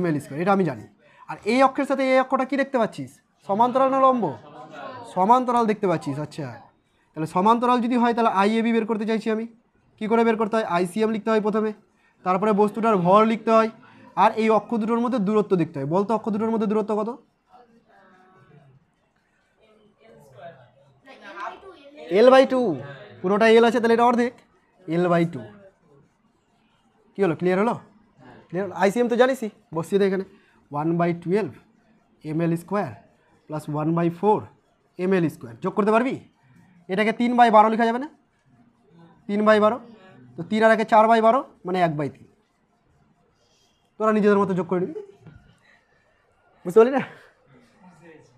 [SPEAKER 1] ml স্কোয়ার, এটা আমি জানি। আর এই অক্ষের সাথে এই অক্ষটা কী দেখতে পাচ্ছিস? সমান্তরাল না লম্ব? সমান্তরাল দেখতে পাচ্ছিস। আচ্ছা, তাহলে সমান্তরাল যদি হয় তাহলে আইএবি বের করতে চাইছি আমি। কী করে বের করতে হয়? আইসিএম লিখতে হয় প্রথমে, তারপরে বস্তুটার ভর লিখতে হয়, আর এই অক্ষ দুটোর মধ্যে দূরত্ব দেখতে হয়। বলতো অক্ষ দুটোর মধ্যে দূরত্ব কত? L/2। পুরোটা এল আছে, তাহলে এটা অর্ধেক, L/2। কী হলো? ক্লিয়ার হলো? ক্লিয়ার। আইসিএম তো জানিসই, বসিয়ে দেয় এখানে 1/12 ml square plus 1/4 ml square. যোগ করতে পারবি? এটাকে 3/12 লেখা যাবে না? 3/12, তো 3 আর 1 4/12, মানে 1/3। তোরা নিজেদের মতো যোগ করে নিবি, বুঝতে পারলি না?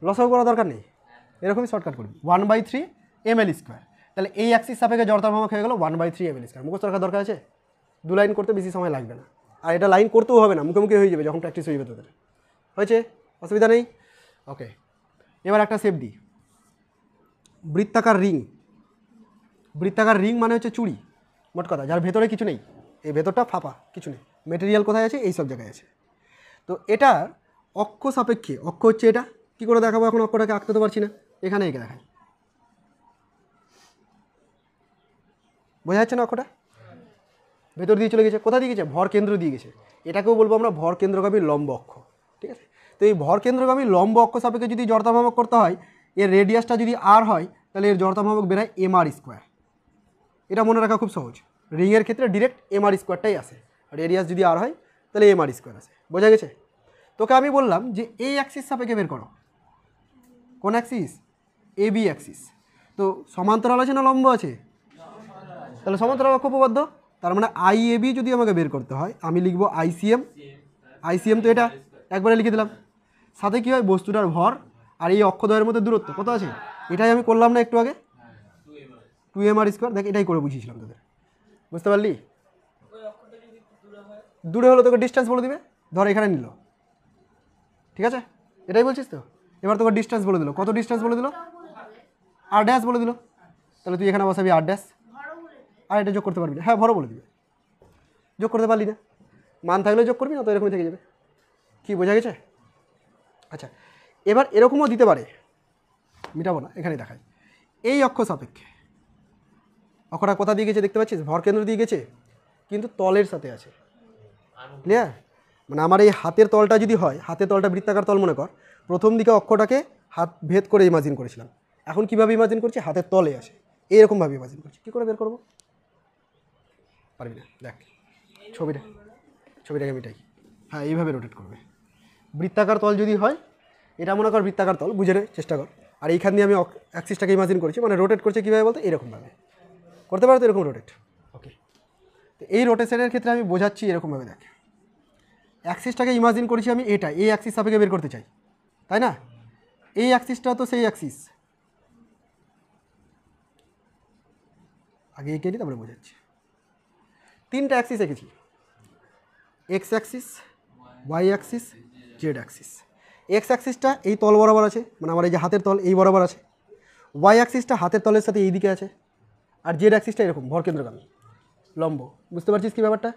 [SPEAKER 1] লসাগু করার দরকার নেই, এরকমই শর্টকাট করবি। 1/3 ml স্কোয়ার, তাহলে এই অ্যাক্সিস সাপেক্ষে জড়তা ভ্রামক হয়ে গেল 1/3 ml স্কোয়ার। মুখস্থ রাখার দরকার আছে? 2 লাইন করতে বেশি সময় লাগবে না, আর এটা লাইন করতেও হবে না, মুখে মুখে হয়ে যাবে যখন প্র্যাকটিস হয়ে যাবে তোদের। হয়েছে? অসুবিধা নেই? ওকে, এবার একটা শেপ দিই। বৃত্তাকার রিং। বৃত্তাকার রিং মানে হচ্ছে চুড়ি, মোট কথা, যার ভেতরে কিছু নেই। এই ভেতরটা ফাঁপা, কিছু নেই, মেটেরিয়াল কোথায় আছে? এই সব জায়গায় আছে। তো এটা অক্ষ সাপেক্ষে, অক্ষ হচ্ছে এটা। কী করে দেখাবো? এখন অক্ষটাকে আঁকতে তো পারছি না, এখানে এঁকে দেখাই। বোঝা যাচ্ছে না? অক্ষটা ভেতর দিয়ে চলে গেছে, কোথা দিয়ে গেছে? ভর কেন্দ্র দিয়ে গেছে। এটাকেও বলবো আমরা ভর কেন্দ্রগামী লম্ব অক্ষ। ঠিক আছে, তো এই ভর কেন্দ্রগামী লম্ব অক্ষ সাপেক্ষে যদি জড়তা ভ্রামক করতে হয়, এর রেডিয়াসটা যদি আর হয় তাহলে এর জড়তা ভ্রামক বেরোয় mr স্কোয়ার। এটা মনে রাখা খুব সহজ, রিংয়ের ক্ষেত্রে ডিরেক্ট mr স্কোয়ারটাই আসে, রেডিয়াস যদি আর হয় তাহলে mr স্কোয়ার আসে। বোঝা গেছে? তোকে আমি বললাম যে এই অ্যাক্সিস সাপেক্ষে বের করো। কোন অ্যাক্সিস? AB Axis. তো সমান্তরাল আছে না লম্ব আছে? তাহলে সমান্তরাল অক্ষ উপপাদ্য, তার মানে আইএবি যদি আমাকে বের করতে হয় আমি লিখবো আইসিএম। আইসিএম তো এটা একবারে লিখে দিলাম। সাথে কী হয়? বস্তুটার ভর আর এই অক্ষদ্বয়ের মধ্যে দূরত্ব কত আছে? এটাই আমি করলাম না একটু আগে, 2mr স্কোয়ার। দেখ, এটাই করে বুঝিয়েছিলাম তোদের, বুঝতে পারলি? দূরে হলো তোকে ডিস্টেন্স বলে দিবে, ধর এখানে নিল, ঠিক আছে? এটাই বলছিস তো? এবার তোকে ডিস্টেন্স বলে দিল, কত ডিস্টেন্স বলে দিল? আর ড্যাশ বলে দিল, তাহলে তুই এখানে বসাবি আর ড্যাশ, আর এটা যোগ করতে পারবি না। হ্যাঁ, ভরও বলে দিবে, যোগ করতে পারলি না, মান থাকলে যোগ করবি না, তো এরকমই থেকে যাবে। কি বোঝা গেছে? আচ্ছা, এবার এরকমও দিতে পারে, মিটাবো না, এখানে দেখাই। এই অক্ষ সাপেক্ষে অক্ষটা কোথা দিয়ে গেছে দেখতে পাচ্ছিস? ভর কেন্দ্র দিয়ে গেছে, কিন্তু তলের সাথে আছে। ক্লিয়ার? মানে আমার এই হাতের তলটা যদি হয়, হাতের তলটা বৃত্তাকার তল মনে কর, প্রথম দিকে অক্ষটাকে হাত ভেদ করে ইমাজিন করেছিলাম, এখন কীভাবে ইমাজিন করছি? হাতের তলে আসে, এইরকমভাবে ইমাজিন করছি। কী করে বের করবো? পারবি না। দেখ ছবিটাকে মিটাই। হ্যাঁ, এইভাবে রোটেট করবে। বৃত্তাকার তল যদি হয়, এটা মনে কর বৃত্তাকার তল, বুঝে নে, চেষ্টা কর। আর এইখান দিয়ে আমি অ্যাক্সিসটাকে ইমাজিন করছি, মানে রোটেট করছে কীভাবে বলতে? এরকমভাবে করতে পারো তো, এরকম রোটেট। ওকে, তো এই রোটেশনের ক্ষেত্রে আমি বোঝাচ্ছি এরকমভাবে। দেখ, অ্যাক্সিসটাকে ইমাজিন করেছি আমি, এটা এই অ্যাক্সিস সাপেক্ষে বের করতে চাই, তাই না? এই অ্যাক্সিসটা তো সেই অ্যাক্সিস, আগে এঁকে নিই তারপরে বোঝাচ্ছি। 3টা অ্যাক্সিস এঁকেছি, X axis, Y axis, Z axis. X অ্যাক্সিসটা এই তল বরাবর আছে, মানে আমার এই যে হাতের তল এই বরাবর আছে। ওয়াই অ্যাক্সিসটা হাতের তলের সাথে এই দিকে আছে, আর জেড অ্যাক্সিসটা এরকম ভরকেন্দ্রগামী লম্ব। বুঝতে পারছিস কি ব্যাপারটা?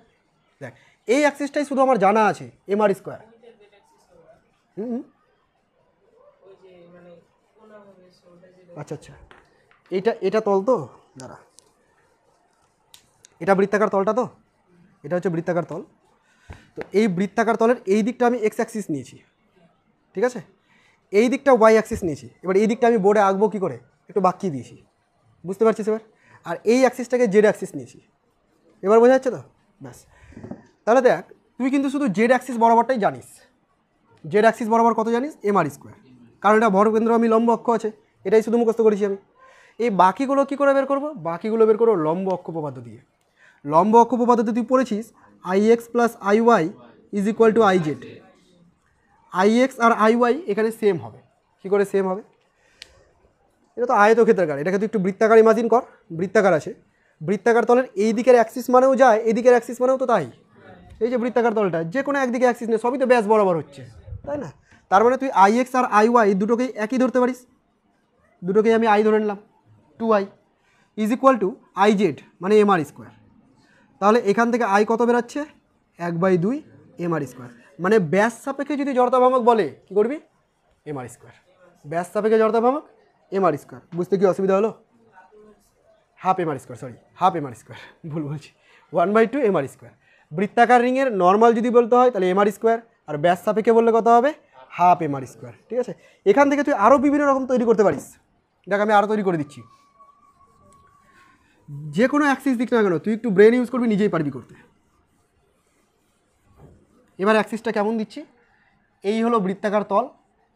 [SPEAKER 1] দেখ এই অ্যাক্সিসটাই শুধু আমার জানা আছে এমআর স্কোয়ার। আচ্ছা আচ্ছা, এটা তল তো, দাঁড়া, এটা বৃত্তাকার তলটা, তো এটা হচ্ছে বৃত্তাকার তল। তো এই বৃত্তাকার তলের এই দিকটা আমি এক্স অ্যাক্সিস নিয়েছি, ঠিক আছে, এই দিকটা ওয়াই অ্যাক্সিস নিয়েছি। এবার এই দিকটা আমি বোর্ডে আঁকবো কী করে, একটু বাকিয়ে দিয়েছি, বুঝতে পারছিস এবার। আর এই অ্যাক্সিসটাকে জেড অ্যাক্সিস নিয়েছি, এবার বোঝা যাচ্ছে তো? ব্যাস, তাহলে দেখ তুই কিন্তু শুধু জেড অ্যাক্সিস বরাবরটাই জানিস। জেড অ্যাক্সিস বরাবর কত জানিস? এমআর স্কোয়ার, কারণ এটা ভরকেন্দ্রগামী লম্ব অক্ষ আছে, এটাই শুধু মুখস্থ করেছি আমি। এই বাকিগুলো কী করে বের করবো? বাকিগুলো বের করবো লম্ব অক্ষ উপপাদ্য দিয়ে। লম্ব অক্ষ উপপাদ্যতে তুই পড়েছিস I X plus I Y is equal to I Z. I X আর আই ওয়াই এখানে সেম হবে। কী করে সেম হবে? এটা তো আয়তক্ষেত্রাকার, এটাকে তুই একটু বৃত্তাকার ইমাজিন কর। বৃত্তাকার আছে, বৃত্তাকার তলের এই দিকের অ্যাক্সিস মানেও যায়, এদিকের অ্যাক্সিস মানেও তো তাই। এই যে বৃত্তাকার তলটা যে কোনো একদিকে অ্যাক্সিস নেই, সবই তো ব্যাস বরাবর হচ্ছে, তাই না? তার মানে তুই আই এক্স আর আই ওয়াই দুটোকেই একই ধরতে পারিস। দুটোকেই আমি আই ধরে নিলাম, 2i is equal to I Z মানে এমআর স্কোয়ার। তাহলে এখান থেকে আই কত বেরাচ্ছে? 1/2 এমআর স্কোয়ার। মানে ব্যাস সাপেক্ষে যদি জড়তা ভ্রামক বলে কী করবি? MR square. ব্যাস সাপেক্ষে জড়তা ভ্রামক এমআর স্কোয়ার। বুঝতে কি অসুবিধা হলো? Half MR square, sorry half MR square, ভুল বলছি, 1/2 এমআর স্কোয়ার। বৃত্তাকার রিংয়ের নর্মাল যদি বলতে হয় তাহলে এমআর স্কোয়ার, আর ব্যাস সাপেক্ষে বললে কত হবে? Half MR square. ঠিক আছে, এখান থেকে তুই আরও বিভিন্ন রকম তৈরি করতে পারিস। দেখ আমি আরও তৈরি করে দিচ্ছি। যে কোনো অ্যাক্সিস দিক না কেন তুই একটু ব্রেন ইউজ করবি, নিজেই পারবি করতে। এবার অ্যাক্সিসটা কেমন দিচ্ছি? এই হলো বৃত্তাকার তল,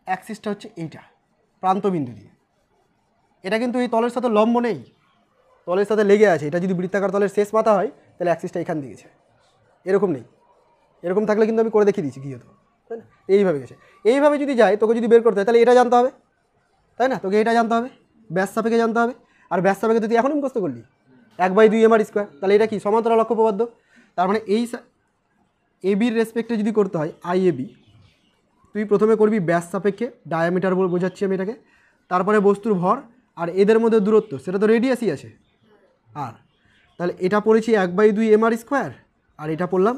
[SPEAKER 1] অ্যাক্সিসটা হচ্ছে এইটা প্রান্তবিন্দু দিয়ে। এটা কিন্তু এই তলের সাথে লম্ব নেই, তলের সাথে লেগে আছে। এটা যদি বৃত্তাকার তলের শেষ মাথা হয় তাহলে অ্যাক্সিসটা এখান দিয়ে গেছে, এরকম নেই। এরকম থাকলে কিন্তু আমি করে দেখিয়ে দিচ্ছি কী হতো, তাই না? এইভাবে গেছে। এইভাবে যদি যায় তোকে যদি বের করতে হয় তাহলে এটা জানতে হবে, তাই না? তোকে এটা জানতে হবে, ব্যাস সাপেক্ষে জানতে হবে। আর ব্যাস সাপেক্ষে তুই এখনই মুখস্থ করলি 1/2 এমআর স্কোয়ার। তাহলে এটা কি? সমান্তরাল অক্ষ উপপাদ্য। তার মানে এই এবির রেসপেক্টে যদি করতে হয় আই এ বি, তুই প্রথমে করবি ব্যাস সাপেক্ষে, ডায়ামিটার বোঝাচ্ছি আমি এটাকে, তারপরে বস্তুর ভর, আর এদের মধ্যে দূরত্ব, সেটা তো রেডিয়াসই আছে। আর তাহলে এটা পড়েছি 1/2 এমআর স্কোয়ার, আর এটা পড়লাম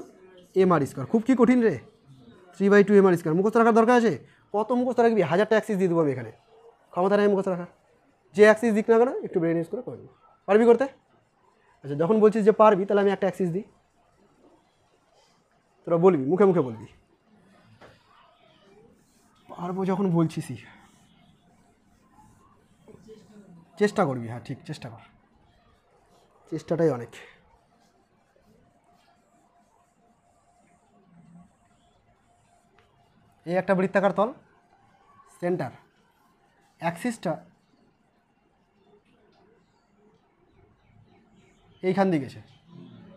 [SPEAKER 1] এমআর স্কোয়ার। খুব কি কঠিন রে? 3/2 এমআর স্কোয়ার মুখস্থ রাখার দরকার আছে? কত মুখস্থ রাখবি? 1000টা অ্যাক্সিস দিয়ে দেবো আমি এখানে, ক্ষমতা নেই মুখস্থ রাখার। যে অ্যাক্সিস দিক না কেন একটু ব্রেন ইউজ করে করবি, পারবি করতে? আচ্ছা, যখন বলছিস যে পারবি তাহলে আমি একটা অ্যাক্সিস দিই, তোরা বলবি, মুখে মুখে বলবি পারবো যখন বলছিসই, চেষ্টা করবি। হ্যাঁ ঠিক, চেষ্টা কর, চেষ্টাটাই অনেক। এই একটা বৃত্তাকার তল, সেন্টার, অ্যাক্সিসটা এইখান দিয়ে গেছে,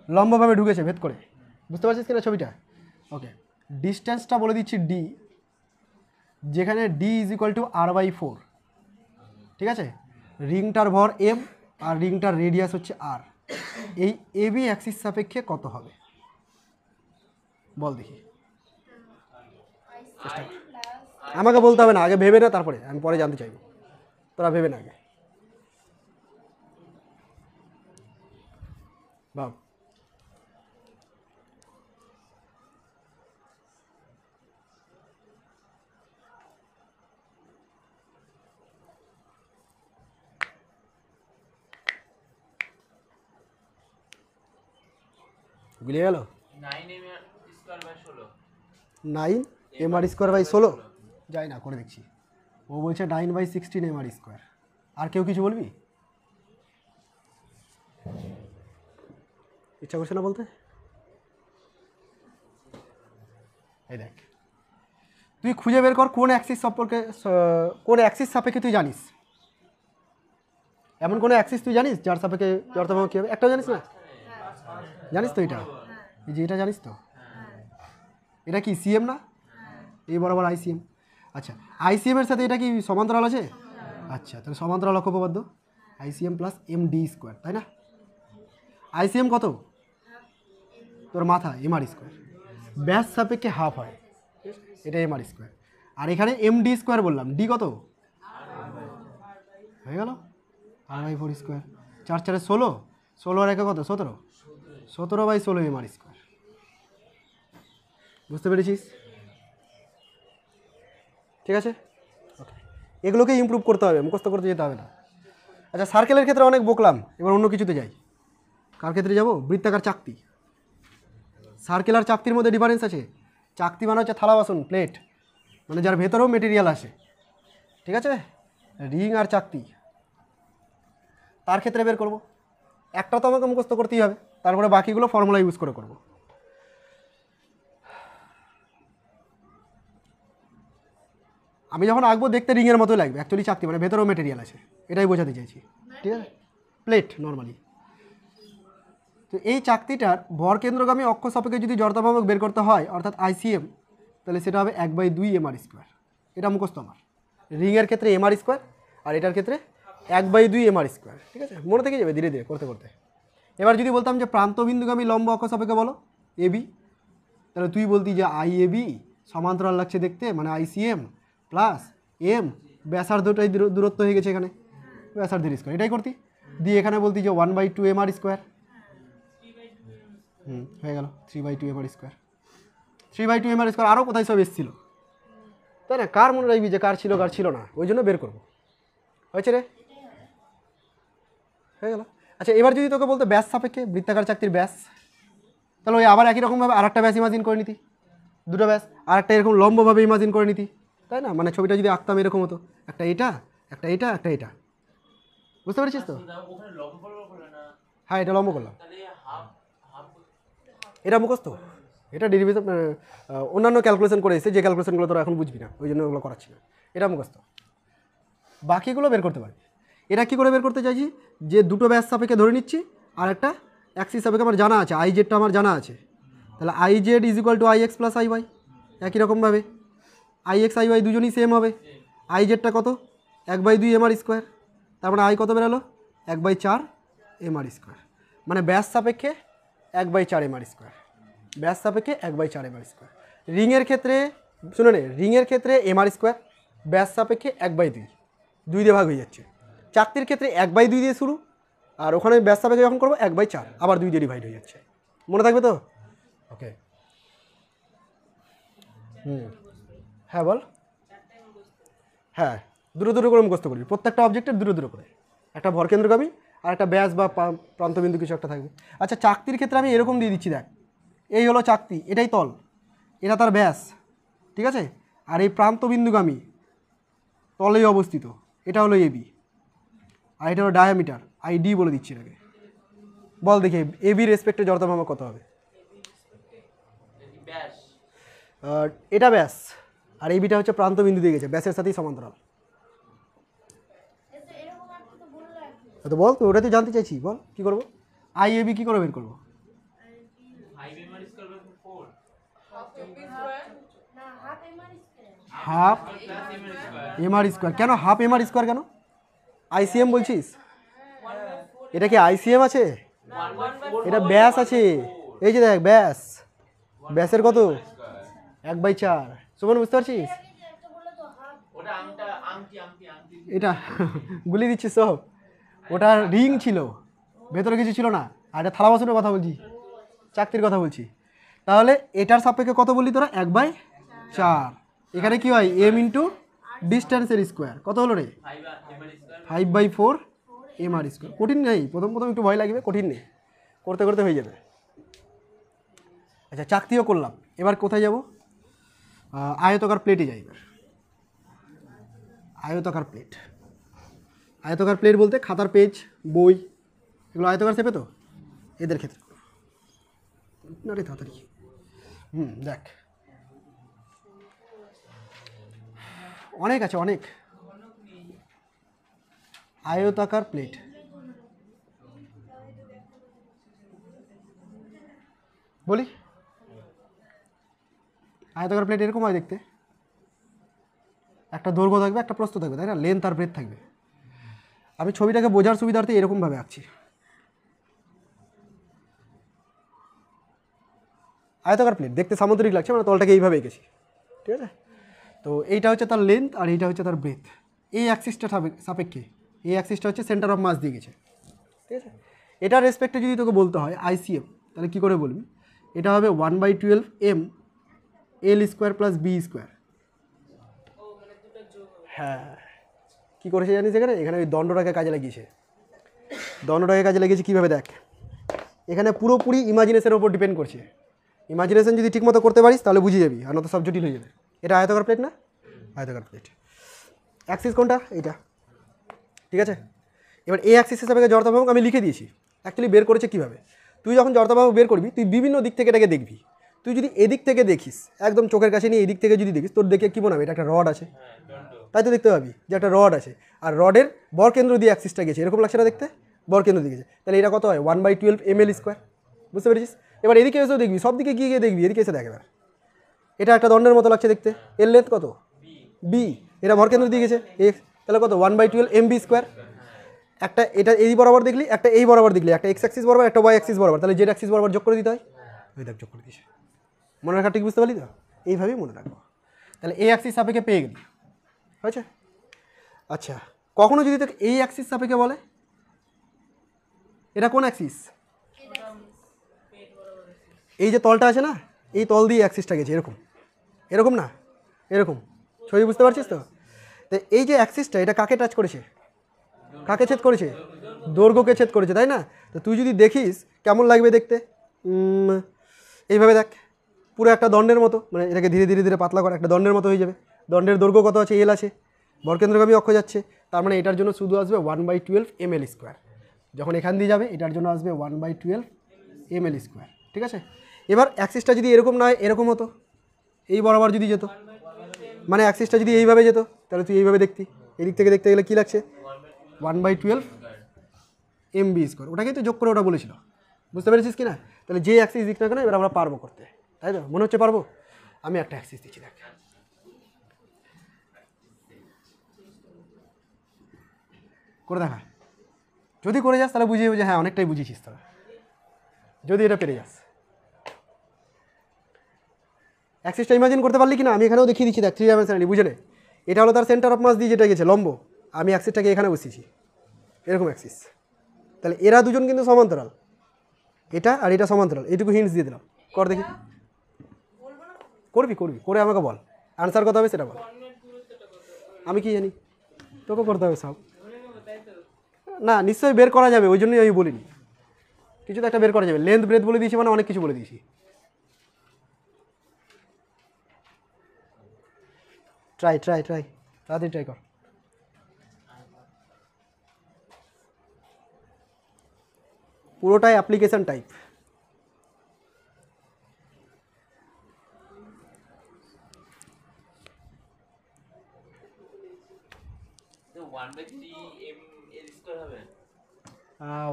[SPEAKER 1] লম্বভাবে ঢুকেছে ভেদ করে। বুঝতে পারছিস কিনা ছবিটা? ওকে, ডিস্টেন্সটা বলে দিচ্ছি ডি, যেখানে D is equal two r/4। ঠিক আছে, রিংটার ভর এম আর রিংটার রেডিয়াস হচ্ছে আর। এই এবি অ্যাক্সিস সাপেক্ষে কত হবে বল দেখি, চেষ্টা কর। আমাকে বলতে হবে না, আগে ভেবে না, তারপরে আমি পরে জানতে চাইব, তোরা ভেবে না আগে ভাব। গুলিয়ে গেল? 9 এমআর স্কোয়ার বাই 16 যাই না, করে দেখছি। ও বলছে 9/16 এমআর স্কোয়ার। আর কেউ কিছু বলবি? ইচ্ছা করছে না বলতে? এই দেখ, তুই খুঁজে বের কর কোন অ্যাক্সিস সম্পর্কে, কোন অ্যাক্সিস সাপেক্ষে তুই জানিস। এমন কোনো অ্যাক্সিস তুই জানিস যার সাপেক্ষে জড়তা ভ্রামক কী হবে? একটাও জানিস না? জানিস তো এটা, এই যে এটা জানিস তো, এটা কি সিএম না? এই বরাবর আইসিএম। আচ্ছা, আইসিএম এর সাথে এটা কি সমান্তরাল আছে? আচ্ছা, তাহলে সমান্তরাল অক্ষ উপপাদ্য ICM plus M D square, তাই না? আইসিএম কত? তোর মাথা এমআর স্কোয়ার, ব্যাস সাপেক্ষে হাফ হয়, এটা এমআর স্কোয়ার। আর এখানে এম ডি স্কোয়ার বললাম, ডি কত? হয়ে গেল r/4 স্কোয়ার, 4 4 16, 16 আর একে কত 17, 17/16 mr স্কোয়ার। বুঝতে পেরেছিস? ঠিক আছে, এগুলোকে ইমপ্রুভ করতে হবে, মুখস্থ করতে যেতে হবে না। আচ্ছা, সার্কেলের ক্ষেত্রে অনেক বকলাম, এবার অন্য কিছুতে যাই। কার ক্ষেত্রে যাব? বৃত্তাকার চাকতি। সার্কেল আর চাকতির মধ্যে ডিফারেন্স আছে। চাকতি মানে হচ্ছে থালা বাসন, প্লেট, মানে যার ভেতরেও মেটেরিয়াল আসে। ঠিক আছে, রিং আর চাকতি তার ক্ষেত্রে বের করব। একটা তো আমাকে মুখস্থ করতেই হবে, তারপরে বাকিগুলো ফর্মুলা ইউজ করে করব। আমি যখন আঁকবো দেখতে রিংয়ের মতোই লাগবে, অ্যাকচুয়ালি চাকতি মানে ভেতরেও মেটেরিয়াল আছে, এটাই বোঝাতে চাইছি। ঠিক আছে, প্লেট নর্মালি। তো এই চাকতিটার ভর কেন্দ্রগামী অক্ষ সাপেক্ষে যদি জড়তা ভ্রামক বের করতে হয়, অর্থাৎ ICM, তাহলে সেটা হবে 1/2 mr স্কোয়ার। এটা মুখস্থ আমার। রিংয়ের ক্ষেত্রে mr স্কোয়ার, আর এটার ক্ষেত্রে 1/2 mr স্কোয়ার। ঠিক আছে, মনে থেকে যাবে ধীরে ধীরে করতে করতে। এবার যদি বলতাম যে প্রান্তবিন্দুগামী লম্ব অক্ষ সাপেক্ষে বলো AB, তাহলে তুই বলতি যে IAB সমান্তরাল লাগছে দেখতে, মানে ICM প্লাস M, ব্যাসার্ধটাই দূরত্ব হয়ে গেছে এখানে, ব্যাসার্ধের স্কোয়ার, এটাই করতি। দিয়ে এখানে বলতি যে 1/2 mr স্কোয়ার। হয়ে গেল 3/2 mr স্কোয়ার। 3/2 mr স্কোয়ার আরও কোথায় সব এসেছিল, তাই না? কার মনে রাখবি যে কার ছিল কার ছিল না, ওই জন্য বের করবো। হয়েছে রে, হয়ে গেল। আচ্ছা, এবার যদি তোকে বলতো ব্যাস সাপেক্ষে বৃত্তাকার চাকতির ব্যাস, তাহলে ওই আবার একই রকমভাবে আর একটা ব্যাস ইমাজিন করে নিতি, দুটো ব্যাস, আর একটা এরকম লম্বভাবে ইমাজিন করে নিতি, তাই না? মানে ছবিটা যদি আঁকতাম এরকম হতো, একটা এটা, একটা এটা, একটা এটা। বুঝতে পেরেছিস তো? হ্যাঁ, এটা লম্ব করলাম, এটা মুখস্থ, এটা ডেরিভেশন অন্যান্য ক্যালকুলেশন করে এসেছে, যে ক্যালকুলেশনগুলো তোরা এখন বুঝবি না, ওই জন্য ওগুলো করাচ্ছি না। এটা মুখস্থ, বাকিগুলো বের করতে পারবি। এটা কী করে বের করতে চাইছি, যে দুটো ব্যাস সাপেক্ষে ধরে নিচ্ছি, আর একটা অ্যাক্সিস সাপেক্ষে আমার জানা আছে, IZ আমার জানা আছে, তাহলে IZ = IX + IY। একই রকমভাবে IX IY দুজনই সেম হবে। IZ কত? 1/2 mr স্কোয়ার, তার মানে I কত বেরালো? 1/4 mr স্কোয়ার, মানে ব্যাস সাপেক্ষে 1/4 mr স্কোয়ার, ব্যাস সাপেক্ষে 1/4 mr স্কোয়ার। রিংয়ের ক্ষেত্রে শুনে নে, রিংয়ের ক্ষেত্রে mr স্কোয়ার, ব্যাস সাপেক্ষে 1/2, 2 দিয়ে ভাগ হয়ে যাচ্ছে। চাকতির ক্ষেত্রে 1/2 দিয়ে শুরু, আর ওখানে ব্যাস সাপেক্ষে যখন করবো 1/4, আবার 2 দিয়ে ডিভাইড হয়ে যাচ্ছে। মনে থাকবে তো? ওকে, হ্যাঁ বল। হ্যাঁ, দুটো দুটো করে মুখস্থ করবি, প্রত্যেকটা অবজেক্টের দুটো দুটো করে, একটা ভরকেন্দ্রগামী আর একটা ব্যাস বা প্রান্তবিন্দু কিছু একটা থাকবে। আচ্ছা, চাকতির ক্ষেত্রে আমি এরকম দিয়ে দিচ্ছি, দেখ, এই হলো চাকতি, এটাই তল, এটা তার ব্যাস, ঠিক আছে? আর এই প্রান্তবিন্দুগামী তলেই অবস্থিত, এটা হলো AB, আর এটা হলো ডায়ামিটার, ID বলে দিচ্ছি এটাকে। বল দেখি AB রেসপেক্টে জড়তা ভ্রামক কত হবে? এটা ব্যাস, আর ABটা হচ্ছে প্রান্তবিন্দু দিয়ে গেছে, ব্যাসের সাথেই সমান্তরাল। তো বল, তো ওটাতে জানতে চাইছি, বল কী করবো? IAB কী করে বের করবো? Half mr square. কেন হাফ mr স্কোয়ার কেন? ICM বলছিস? এটা কি ICM আছে? এটা ব্যাস আছে, এই যে দেখ ব্যাস, ব্যাসের কত? 1/4। সুমন, বুঝতে পারছিস? এটা গুলি দিচ্ছিস সব, ওটা রিং ছিল, ভেতরে কিছু ছিল না। আর এটা থালা বাসনের কথা বলছি, চাকতির কথা বলছি। তাহলে এটার সাপেক্ষে কত বললি তোরা? 1/4। এখানে কি হয়? M × ডিস্টেন্সের স্কোয়ার, কত হলো রে? 5/4 mr স্কোয়ার। কঠিন নেই, প্রথম প্রথম একটু ভয় লাগবে, কঠিন নেই, করতে করতে হয়ে যাবে। আচ্ছা, চাকতিও করলাম, এবার কোথায় যাব? আয়তাকার প্লেটে যাই। এবার আয়তাকার প্লেট, আয়তাকার প্লেট বলতে খাতার পেজ, বই, এগুলো আয়তাকার শেপে তো, এদের ক্ষেত্রে না রে তাড়াতাড়ি। দেখ, অনেক আছে, অনেক। আয়তাকার প্লেট, বলি আয়তাকার প্লেট এরকম হয় দেখতে, একটা দৈর্ঘ্য থাকবে, একটা প্রস্থ থাকবে, তাই না? লেন্থ আর ব্রেথ থাকবে। আমি ছবিটাকে বোঝার সুবিধার্থে এরকমভাবে আঁকছি। আয়তাকার প্লেট দেখতে সামুদ্রিক লাগছে, মানে তলটাকে এইভাবে এঁকেছি, ঠিক আছে? তো এইটা হচ্ছে তার লেন্থ, আর এইটা হচ্ছে তার ব্রেথ। এই অ্যাক্সিসটা সাপেক্ষে এই অ্যাক্সিসটা হচ্ছে সেন্টার অফ মাস দিয়ে গেছে, ঠিক আছে। এটার রেসপেক্টে যদি তোকে বলতে হয় আইসিএম, তাহলে কী করে বলবি? এটা হবে 1/12 m l square plus B square. হ্যাঁ, কী করেছে জানিস এখানে? এখানে ওই দণ্ডটাকে কাজে লাগিয়েছে। দণ্ডটাকে কাজে লাগিয়েছে কীভাবে দেখ, এখানে পুরোপুরি ইমাজিনেশনের ওপর ডিপেন্ড করছে। ইমাজিনেশন যদি ঠিকমতো করতে পারিস তাহলে বুঝে যাবি, আর নয়তো সব জটিল হয়ে যাবে। এটা আয়তাকার প্লেট না? আয়তাকার প্লেট। অ্যাক্সিস কোনটা? এইটা, ঠিক আছে। এবার এই অ্যাক্সিস হিসাবে জড়তাভাবক আমি লিখে দিয়েছি। অ্যাকচুয়ালি বের করেছে কীভাবে? তুই যখন জড়তাভাবক বের করবি তুই বিভিন্ন দিক থেকে এটাকে দেখবি। তুই যদি এদিক থেকে দেখিস, একদম চোখের কাছে নিয়ে এদিক থেকে যদি দেখিস, তোর দেখে কী মনে হবে? এটা একটা রড আছে, তাই তো দেখতে পাবি যে একটা রড আছে, আর রডের বরকেন্দ্র দিয়ে অ্যাক্সিসটা গেছে, এরকম লাগছে না দেখতে? বরকেন্দ্র দিয়ে গেছে, তাহলে এটা কত হয়? 1/12 ml স্কোয়ার। বুঝতে পেরেছিস? এবার এদিকে এসেও দেখবি, সব দিকে গিয়ে গিয়ে দেখবি, এদিকে এসে দেখ এবার এটা একটা দণ্ডের মতো লাগছে দেখতে। এর লেন্থ কত? বি। এটা ভরকেন্দ্র দিয়ে গেছে এক্স, তাহলে কত? 1/12 mb স্কোয়ার। একটা এটা এই বরাবর দেখলি, একটা এই বরাবর দেখলি, একটা এক্স অ্যাক্সিস বরাবর, একটা ওয়াই অ্যাক্সিস বরাবর, তাহলে জেড অ্যাক্সিস বরাবর যোগ করে দিতে হয়। ওই দেখ যোগ করে দিয়েছে। মনে রাখা ঠিক, বুঝতে পারলি তো? এইভাবেই মনে রাখবো। তাহলে এই অ্যাক্সিস সাপেক্ষে পেয়ে গেলি, হয়েছে? আচ্ছা, কখনো যদি তোকে এই অ্যাক্সিস সাপেক্ষে বলে, এটা কোন অ্যাক্সিস? এই যে তলটা আছে না, এই তল দিয়ে অ্যাক্সিসটা গেছে, এরকম এরকম না, এরকম। ছবি বুঝতে পারছিস তো? তো এই যে অ্যাক্সিসটা, এটা কাকে টাচ করেছে? কাকে ছেদ করেছে? দৈর্ঘ্যকে ছেদ করেছে, তাই না? তো তুই যদি দেখিস কেমন লাগবে দেখতে, এইভাবে দেখ, পুরো একটা দণ্ডের মতো, মানে এটাকে ধীরে ধীরে ধীরে পাতলা করে একটা দণ্ডের মতো হয়ে যাবে। দণ্ডের দৈর্ঘ্য কত আছে? এল আছে, বরকেন্দ্রগামী অক্ষ যাচ্ছে, তার মানে এটার জন্য শুধু আসবে 1/12 ml স্কোয়ার। যখন এখান দিয়ে যাবে এটার জন্য আসবে 1/12 ml স্কোয়ার, ঠিক আছে। এবার অ্যাক্সিসটা যদি এরকম নয়, এরকম হতো, এই বরাবর যদি যেত, মানে অ্যাক্সিসটা যদি এইভাবে যেত, তাহলে তুই এইভাবে দেখতি, এদিক থেকে দেখতে গেলে কী লাগছে? 1/12 mb স্কোয়ার। ওটাকেই তো যোগ করে ওটা বলেছিল, বুঝতে পেরেছিস কি না? তাহলে যে অ্যাক্সিস দিক না কেন এবার আমরা পারবো করতে, তাই তো? মনে হচ্ছে পারবো। আমি একটা অ্যাক্সিস দিচ্ছি, দেখ, করে দেখা। যদি করে যাস তাহলে বুঝিয়ে যে হ্যাঁ অনেকটাই বুঝিয়েছিস তোরা, যদি এটা পেরে যাস। অ্যাক্সিসটা ইমাজিন করতে পারলি কি না? আমি এখানেও দেখিয়ে দিচ্ছি, দেখ, 3 ডাইমেনশনালি, বুঝে নে। এটা হলো তার সেন্টার অফ মাস দিয়ে যেটা গেছে লম্ব, আমি অ্যাক্সিসটাকে এখানে বসিয়েছি, এরকম অ্যাক্সিস। তাহলে এরা দুজন কিন্তু সমান্তরাল, এটা আর এটা সমান্তরাল, এইটুকু হিন্টস দিয়ে দিলাম। কর দেখি, করবি করবি, করে আমাকে বল আনসার কত হবে সেটা বল। আমি কি জানি, তোকে করতে হবে সব। না, নিশ্চয়ই বের করা যাবে, ওই জন্যই আমি বলিনি। কিছু তো একটা বের করা যাবে। লেন্থ ব্রেথ বলে দিয়েছি মানে অনেক কিছু বলে দিয়েছি। ট্রাই ট্রাই ট্রাই, তাড়াতাড়ি ট্রাই কর। পুরোটাই application type.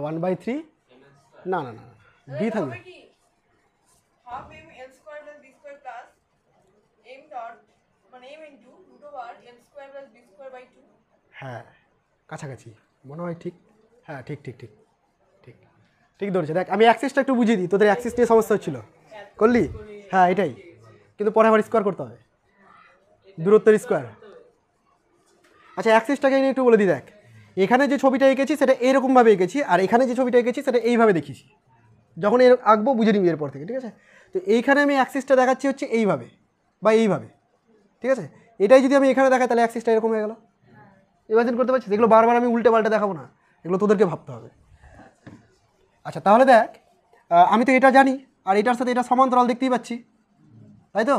[SPEAKER 1] One by three, না না না, বি থাকবে।
[SPEAKER 2] half m l square plus b square plus m dot মানে m into root over l square plus b square by 2.
[SPEAKER 1] হ্যাঁ, কাছাকাছি মনে হয়, ঠিক। হ্যাঁ, ঠিক ঠিক ঠিক ঠিক ঠিক ধরেছে। দেখ, আমি অ্যাক্সিসটা একটু বুঝিয়ে দিই, তোদের অ্যাক্সিস নিয়ে সমস্যা হচ্ছিল, করলি? হ্যাঁ, এটাই, কিন্তু পরে আবার স্কোয়ার করতে হবে, দূরত্বের স্কোয়ার। আচ্ছা, অ্যাক্সিসটাকে নিয়ে একটু বলে দিই। দেখ, এখানে যে ছবিটা এঁকেছি সেটা এইরকমভাবে এঁকেছি, আর এখানে যে ছবিটা এঁকেছি সেটা এইভাবে দেখিয়েছি। যখন এর আঁকবো বুঝে নিবি এরপর থেকে, ঠিক আছে? তো এইখানে আমি অ্যাক্সিসটা দেখাচ্ছি হচ্ছে এইভাবে বা এইভাবে, ঠিক আছে? এটাই যদি আমি এখানে দেখাই তাহলে অ্যাক্সিসটা এরকম হয়ে গেল। ইমাজিন করতে পারছিস? এগুলো বারবার আমি উল্টে পাল্টে দেখাবো না, এগুলো তোদেরকে ভাবতে হবে। আচ্ছা, তাহলে দেখ, আমি তো এটা জানি, আর এটার সাথে এটা সমান্তরাল দেখতেই পাচ্ছি, তাই তো?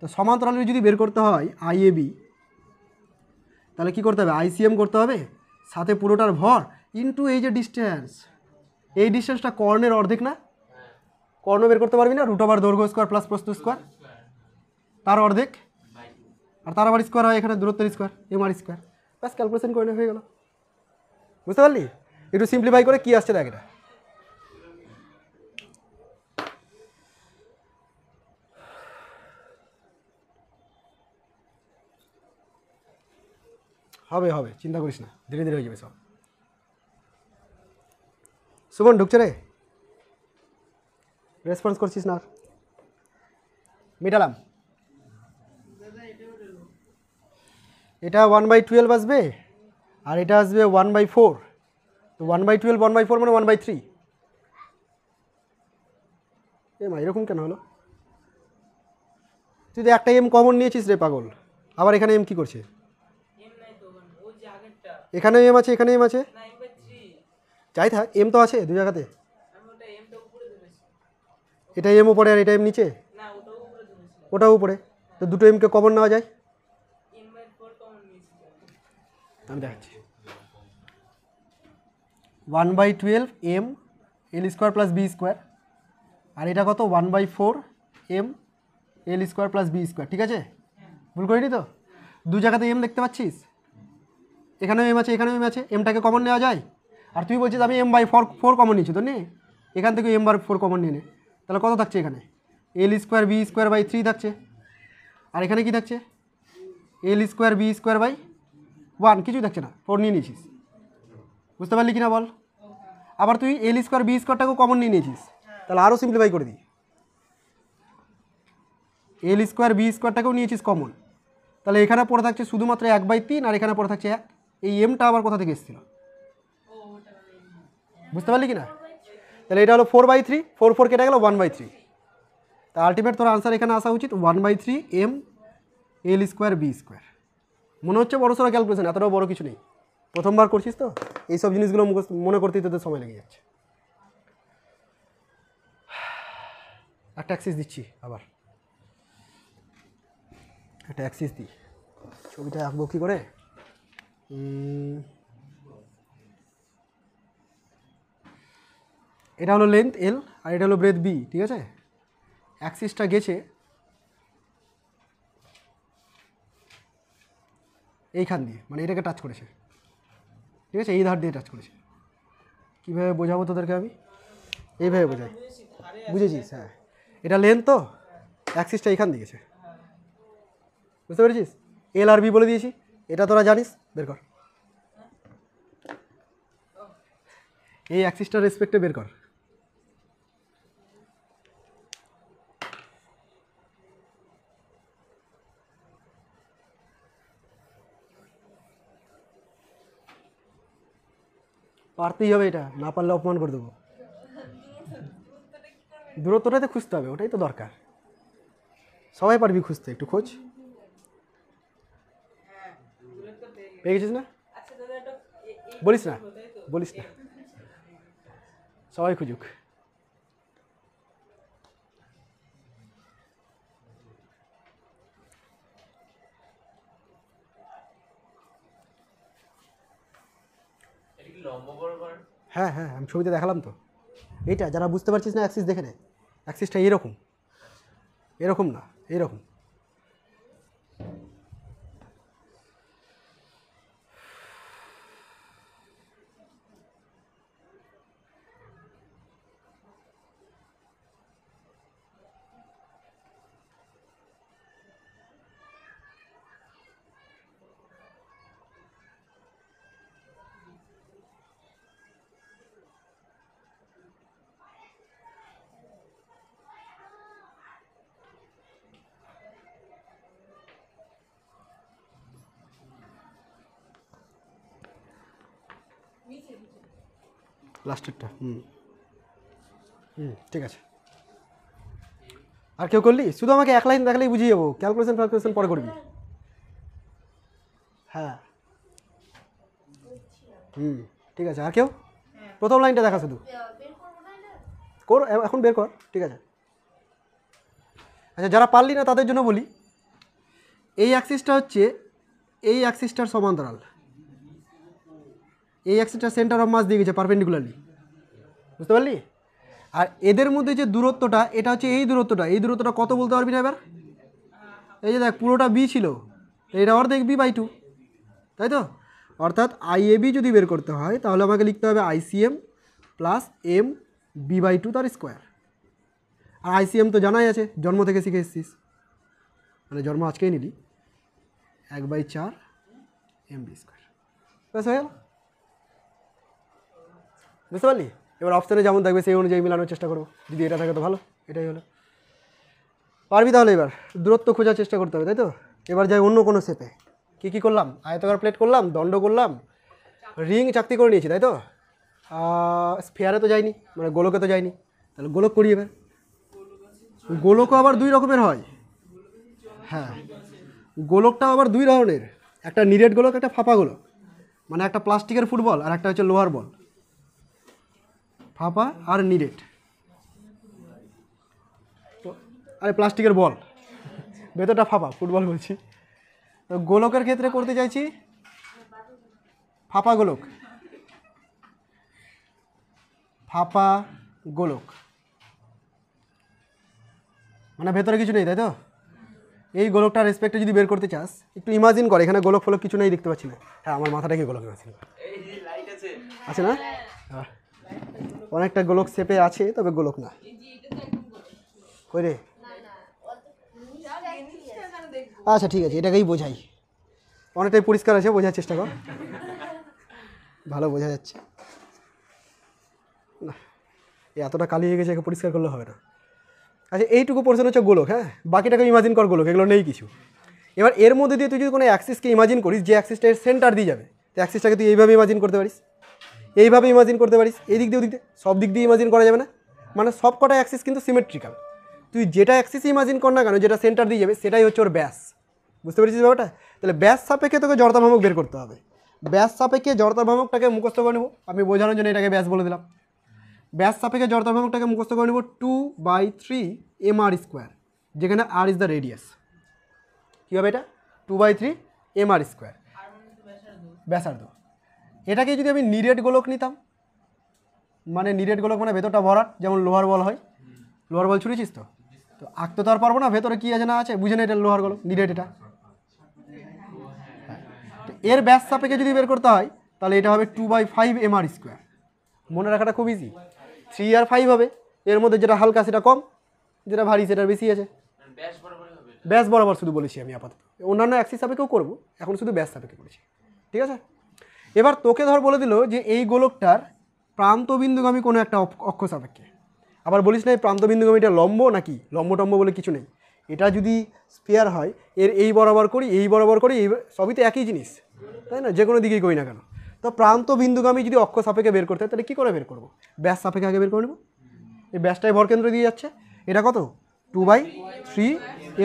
[SPEAKER 1] তো সমান্তরালের যদি বের করতে হয় আইএবি, তাহলে কী করতে হবে? আইসিএম করতে হবে, সাথে পুরোটার ভর ইনটু এই যে ডিস্টেন্স, এই ডিস্টেন্সটা কর্ণের অর্ধেক না? কর্ণ বের করতে পারবি না? রুট ওভার দৈর্ঘ্য স্কোয়ার প্লাস প্রস্থ স্কোয়ার, তার অর্ধেক, আর তার আবার স্কোয়ার হয় এখানে দূরত্বের স্কোয়ার, এম আর স্কোয়ার। ব্যাস, ক্যালকুলেশন করে হয়ে গেল। বুঝতে পারলি? একটু সিম্পলিফাই করে কী আসছে দেখ, এটা হবে হবে, চিন্তা করিস না, ধীরে ধীরে হয়ে যাবে সব। সুমন ঢুকছে রে, রেসপন্স করছিস না? মিটালাম। এটা 1/12 আসবে, আর এটা আসবে 1/4, তো 1/12 1/4 মানে 1/3। মা এরকম কেন হলো? তুই তো একটা এম কমন নিয়েছিস রে পাগল, আবার এখানে এম কি করছে? এখানে এম আছে, এখানে এম আছে, যাই থাক এম তো আছে দু জায়গাতে। এটা এম উপরে আর এটা এম নিচে, ওটাও উপরে, তো দুটো এমকে কমন নেওয়া যায়। আমি দেখাচ্ছি 1/12 M L square plus B square, আর এটা কত 1/4 M L square plus B square. ঠিক আছে, ভুল করিনি তো? দু জায়গাতে এম দেখতে পাচ্ছিস, এখানেও এম আছে, এখানেও এম আছে, এমটাকে কমন নেওয়া যায়। আর তুই বলছিস আমি m/4 কমন নিচ্ছি, তো নে এখান থেকে m/4 কমন নিয়ে নে, তাহলে কত থাকছে এখানে? এল স্কোয়ার বি স্কোয়ার বাই 3 থাকছে, আর এখানে কি থাকছে? এল স্কোয়ার বি স্কোয়ার বাই 1, কিছুই থাকছে না, 4 নিয়ে নিয়েছিস। বুঝতে পারলি কি না বল? আবার তুই এল স্কোয়ার বি স্কোয়ারটাকেও কমন নিয়ে নিয়েছিস, তাহলে আরও সিম্পলিফাই করে দিই। এল স্কোয়ার বি স্কোয়ারটাকেও নিয়েছিস কমন, তাহলে এখানে পড়ে থাকছে শুধুমাত্র 1/3, আর এখানে পড়ে থাকছে 1। এই এমটা আবার কোথা থেকে এসেছিল? বুঝতে পারলি কি না? তাহলে এটা হলো 4/3, 4 কেটে গেল 1/3, তা আলটিমেট তোর আনসার এখানে আসা উচিত 1/3 M L square B square. মনে হচ্ছে বড় সড়ো ক্যালকুলেশন, এতটাও বড় কিছু নেই, প্রথমবার করছিস তো এইসব জিনিসগুলো মনে করতেই তোদের সময় লেগে যাচ্ছে। একটা অ্যাক্সিস দিচ্ছি, আবার একটা অ্যাক্সিস দিই, ছবিটা আঁকবো কী করে? এটা হলো লেন্থ এল আর এটা হলো ব্রেথ বি, ঠিক আছে? অ্যাক্সিসটা গেছে এইখান দিয়ে, মানে এটাকে টাচ করেছে, ঠিক আছে? এই ধার দিয়ে টাচ করেছে। কীভাবে বোঝাবো তোদেরকে আমি? এইভাবে বোঝাই, বুঝেছিস? হ্যাঁ, এটা লেন্থ, তো অ্যাক্সিসটা এইখান দিয়ে গেছে, বুঝতে পেরেছিস? এল আর বি বলে দিয়েছি, এটা তোরা জানিস, বের কর এই অ্যাক্সিসটার রেসপেক্টে বের কর। পারতেই হবে, এটা না পারলে অপমান করে দেবো। দূরত্বটাই তো খুঁজতে হবে, ওটাই তো দরকার। সবাই পারবি খুঁজতে, একটু খোঁজ। পেয়ে গেছিস না? বলিস না, বলিস না, সবাই খুঁজুক। হ্যাঁ হ্যাঁ, আমি ছবিতে দেখালাম তো। এইটা যারা বুঝতে পারছিস না অ্যাক্সিস দেখে নে, অ্যাক্সিসটা এরকম, এরকম না, এরকম। লাস্টেরটা, ঠিক আছে। আর কেউ করলি? শুধু আমাকে এক লাইন দেখালেই বুঝিয়ে যাবো, ক্যালকুলেশন পরে করবি। হ্যাঁ, ঠিক আছে। আর কেউ? প্রথম লাইনটা দেখা শুধু কর, এখন বের কর, ঠিক আছে? আচ্ছা, যারা পারলি না তাদের জন্য বলি, এই অ্যাক্সিসটা হচ্ছে এই অ্যাক্সিসটার সমান্তরাল, এই অ্যাক্সিসটা সেন্টার অফ মাস দিয়ে গেছে পারপেন্ডিকুলারলি, বুঝতে পারলি? আর এদের মধ্যে যে দূরত্বটা, এটা হচ্ছে এই দূরত্বটা, এই দূরত্বটা কত বলতে পারবি না এবার? এই যে দেখ, পুরোটা বি ছিল, এটা অর্ধেক b/2, তাই তো? অর্থাৎ আইএবি যদি বের করতে হয় তাহলে আমাকে লিখতে হবে আইসিএম প্লাস এম b/2 তার স্কোয়ার। আর আইসিএম তো জানাই আছে, জন্ম থেকে শিখে এসছিস, মানে জন্ম আজকেই নিলি, 1/4 mb স্কোয়ার, ব্যাস হয়ে গেল। বুঝতে পারলি? এবার অপশানে যেমন থাকবে সেই অনুযায়ী মেলানোর চেষ্টা করবো, যদি এটা থাকে তো ভালো, এটাই হলো। পারবি তাহলে? এবার দূরত্ব খোঁজার চেষ্টা করতে হবে, তাই তো? এবার যাই অন্য কোনো শেপে। কী করলাম? আয়তাকার প্লেট করলাম, দণ্ড করলাম, রিং চাকতি করে নিয়েছি তাই তো, স্ফেয়ারে তো যায়নি, মানে গোলকে তো যায়নি, তাহলে গোলক করি এবার। গোলকও আবার দুই রকমের হয়, হ্যাঁ গোলকটাও আবার দুই ধরনের, একটা নিরেট গোলক একটা ফাঁপা গোলক, মানে একটা প্লাস্টিকের ফুটবল আর একটা হচ্ছে লোহার বল, ফাঁপা আর নিরেট। তো আরে প্লাস্টিকের বল, ভেতরটা ফাঁপা, ফুটবল বলছি। তো গোলকের ক্ষেত্রে করতে চাইছি ফাঁপা গোলক, ফাঁপা গোলক মানে ভেতরে কিছু নেই তাই তো। এই গোলকটার রেসপেক্টে যদি বের করতে চাস একটু ইমাজিন করে, এখানে গোলক ফলক কিছু নেই দেখতে পাচ্ছি না, হ্যাঁ আমার মাথাটাকে গোলক ইমাজিন আছে না, হ্যাঁ অনেকটা গোলক শেপে আছে তবে গোলক না। কই রে, আচ্ছা ঠিক আছে এটাকেই বোঝাই, অনেকটাই পরিষ্কার আছে, বোঝার চেষ্টা কর, ভালো বোঝা যাচ্ছে না, এতটা কালি হয়ে গেছে, একে পরিষ্কার করলে হবে না। আচ্ছা এইটুকু পোর্শন হচ্ছে গোলক, হ্যাঁ বাকিটাকে ইমাজিন কর গোলক, এগুলো নেই কিছু। এবার এর মধ্যে দিয়ে তুই যদি কোনো অ্যাক্সিসকে ইমাজিন করিস, যে অ্যাক্সিসটা এর সেন্টার দিয়ে যাবে, তো অ্যাক্সিসটাকে তুই এইভাবে ইমাজিন করতে পারিস, এইভাবে ইমাজিন করতে পারিস, এই দিক দিয়ে ওদিক দিয়ে, সব দিক দিয়ে ইমাজিন করা যাবে না, মানে সব কটা অ্যাক্সিস কিন্তু সিমেট্রিক্যাল। তুই যেটা অ্যাক্সিস ইমাজিন কর না কেন, যেটা সেন্টার দিয়ে যাবে সেটাই হচ্ছে ওর ব্যাস, বুঝতে পেরেছিস ব্যাপারটা। তাহলে ব্যাস সাপেক্ষে তোকে জড়তা ভ্রামক বের করতে হবে, ব্যাস সাপেক্ষে জড়তা ভ্রামকটাকে মুখস্থ করে নেব, আমি বোঝানোর জন্য এটাকে ব্যাস বলে দিলাম। ব্যাস সাপেক্ষে জড়তা ভ্রামকটাকে মুখস্থ করে নেব 2/3 mr², যেখানে r ইজ দ্য রেডিয়াস। কী হবে এটা, 2/3 mr², ব্যাসার্ধ। এটাকে যদি আমি নিরেট গোলক নিতাম, মানে নিরেট গোলক মানে ভেতরটা ভরাট, যেমন লোহার বল হয়, লোহার বল ছুঁড়েছিস তো, তো আঁকতে তো আর পারবো না ভেতরে কী আছে না আছে, বুঝে না এটা লোহার গোলক নিরেট এটা। তো এর ব্যাস সাপেক্ষে যদি বের করতে হয় তাহলে এটা হবে 2/5 mr²। মনে রাখাটা খুব ইজি, 3 আর 5 হবে, এর মধ্যে যেটা হালকা সেটা কম, যেটা ভারী সেটা বেশি আছে, ব্যাস বরাবর শুধু বলেছি আমি আপাতত, অন্যান্য অ্যাক্সিস সাপেক্ষেও করবো, এখন শুধু ব্যাস সাপেক্ষে বলেছি, ঠিক আছে। এবার তোকে ধর বলে দিল যে এই গোলকটার প্রান্তবিন্দুগামী কোনো একটা অক্ষ সাপেক্ষে, আবার বলিস না এই প্রান্তবিন্দুগামীটা লম্ব নাকি, লম্ব টম্ব বলে কিছু নেই, এটা যদি স্ফিয়ার হয় এর এই বরাবর করি এই বরাবর করি, এই সবই তো একই জিনিস তাই না, যে কোনো দিকেই করি না কেন। তো প্রান্তবিন্দুগামী যদি অক্ষ সাপেক্ষে বের করতে হয় তাহলে কী করে বের করবো, ব্যাস সাপেক্ষে আগে বের করে নেব, এই ব্যাসটাই ভরকেন্দ্র দিয়ে যাচ্ছে, এটা কত 2/3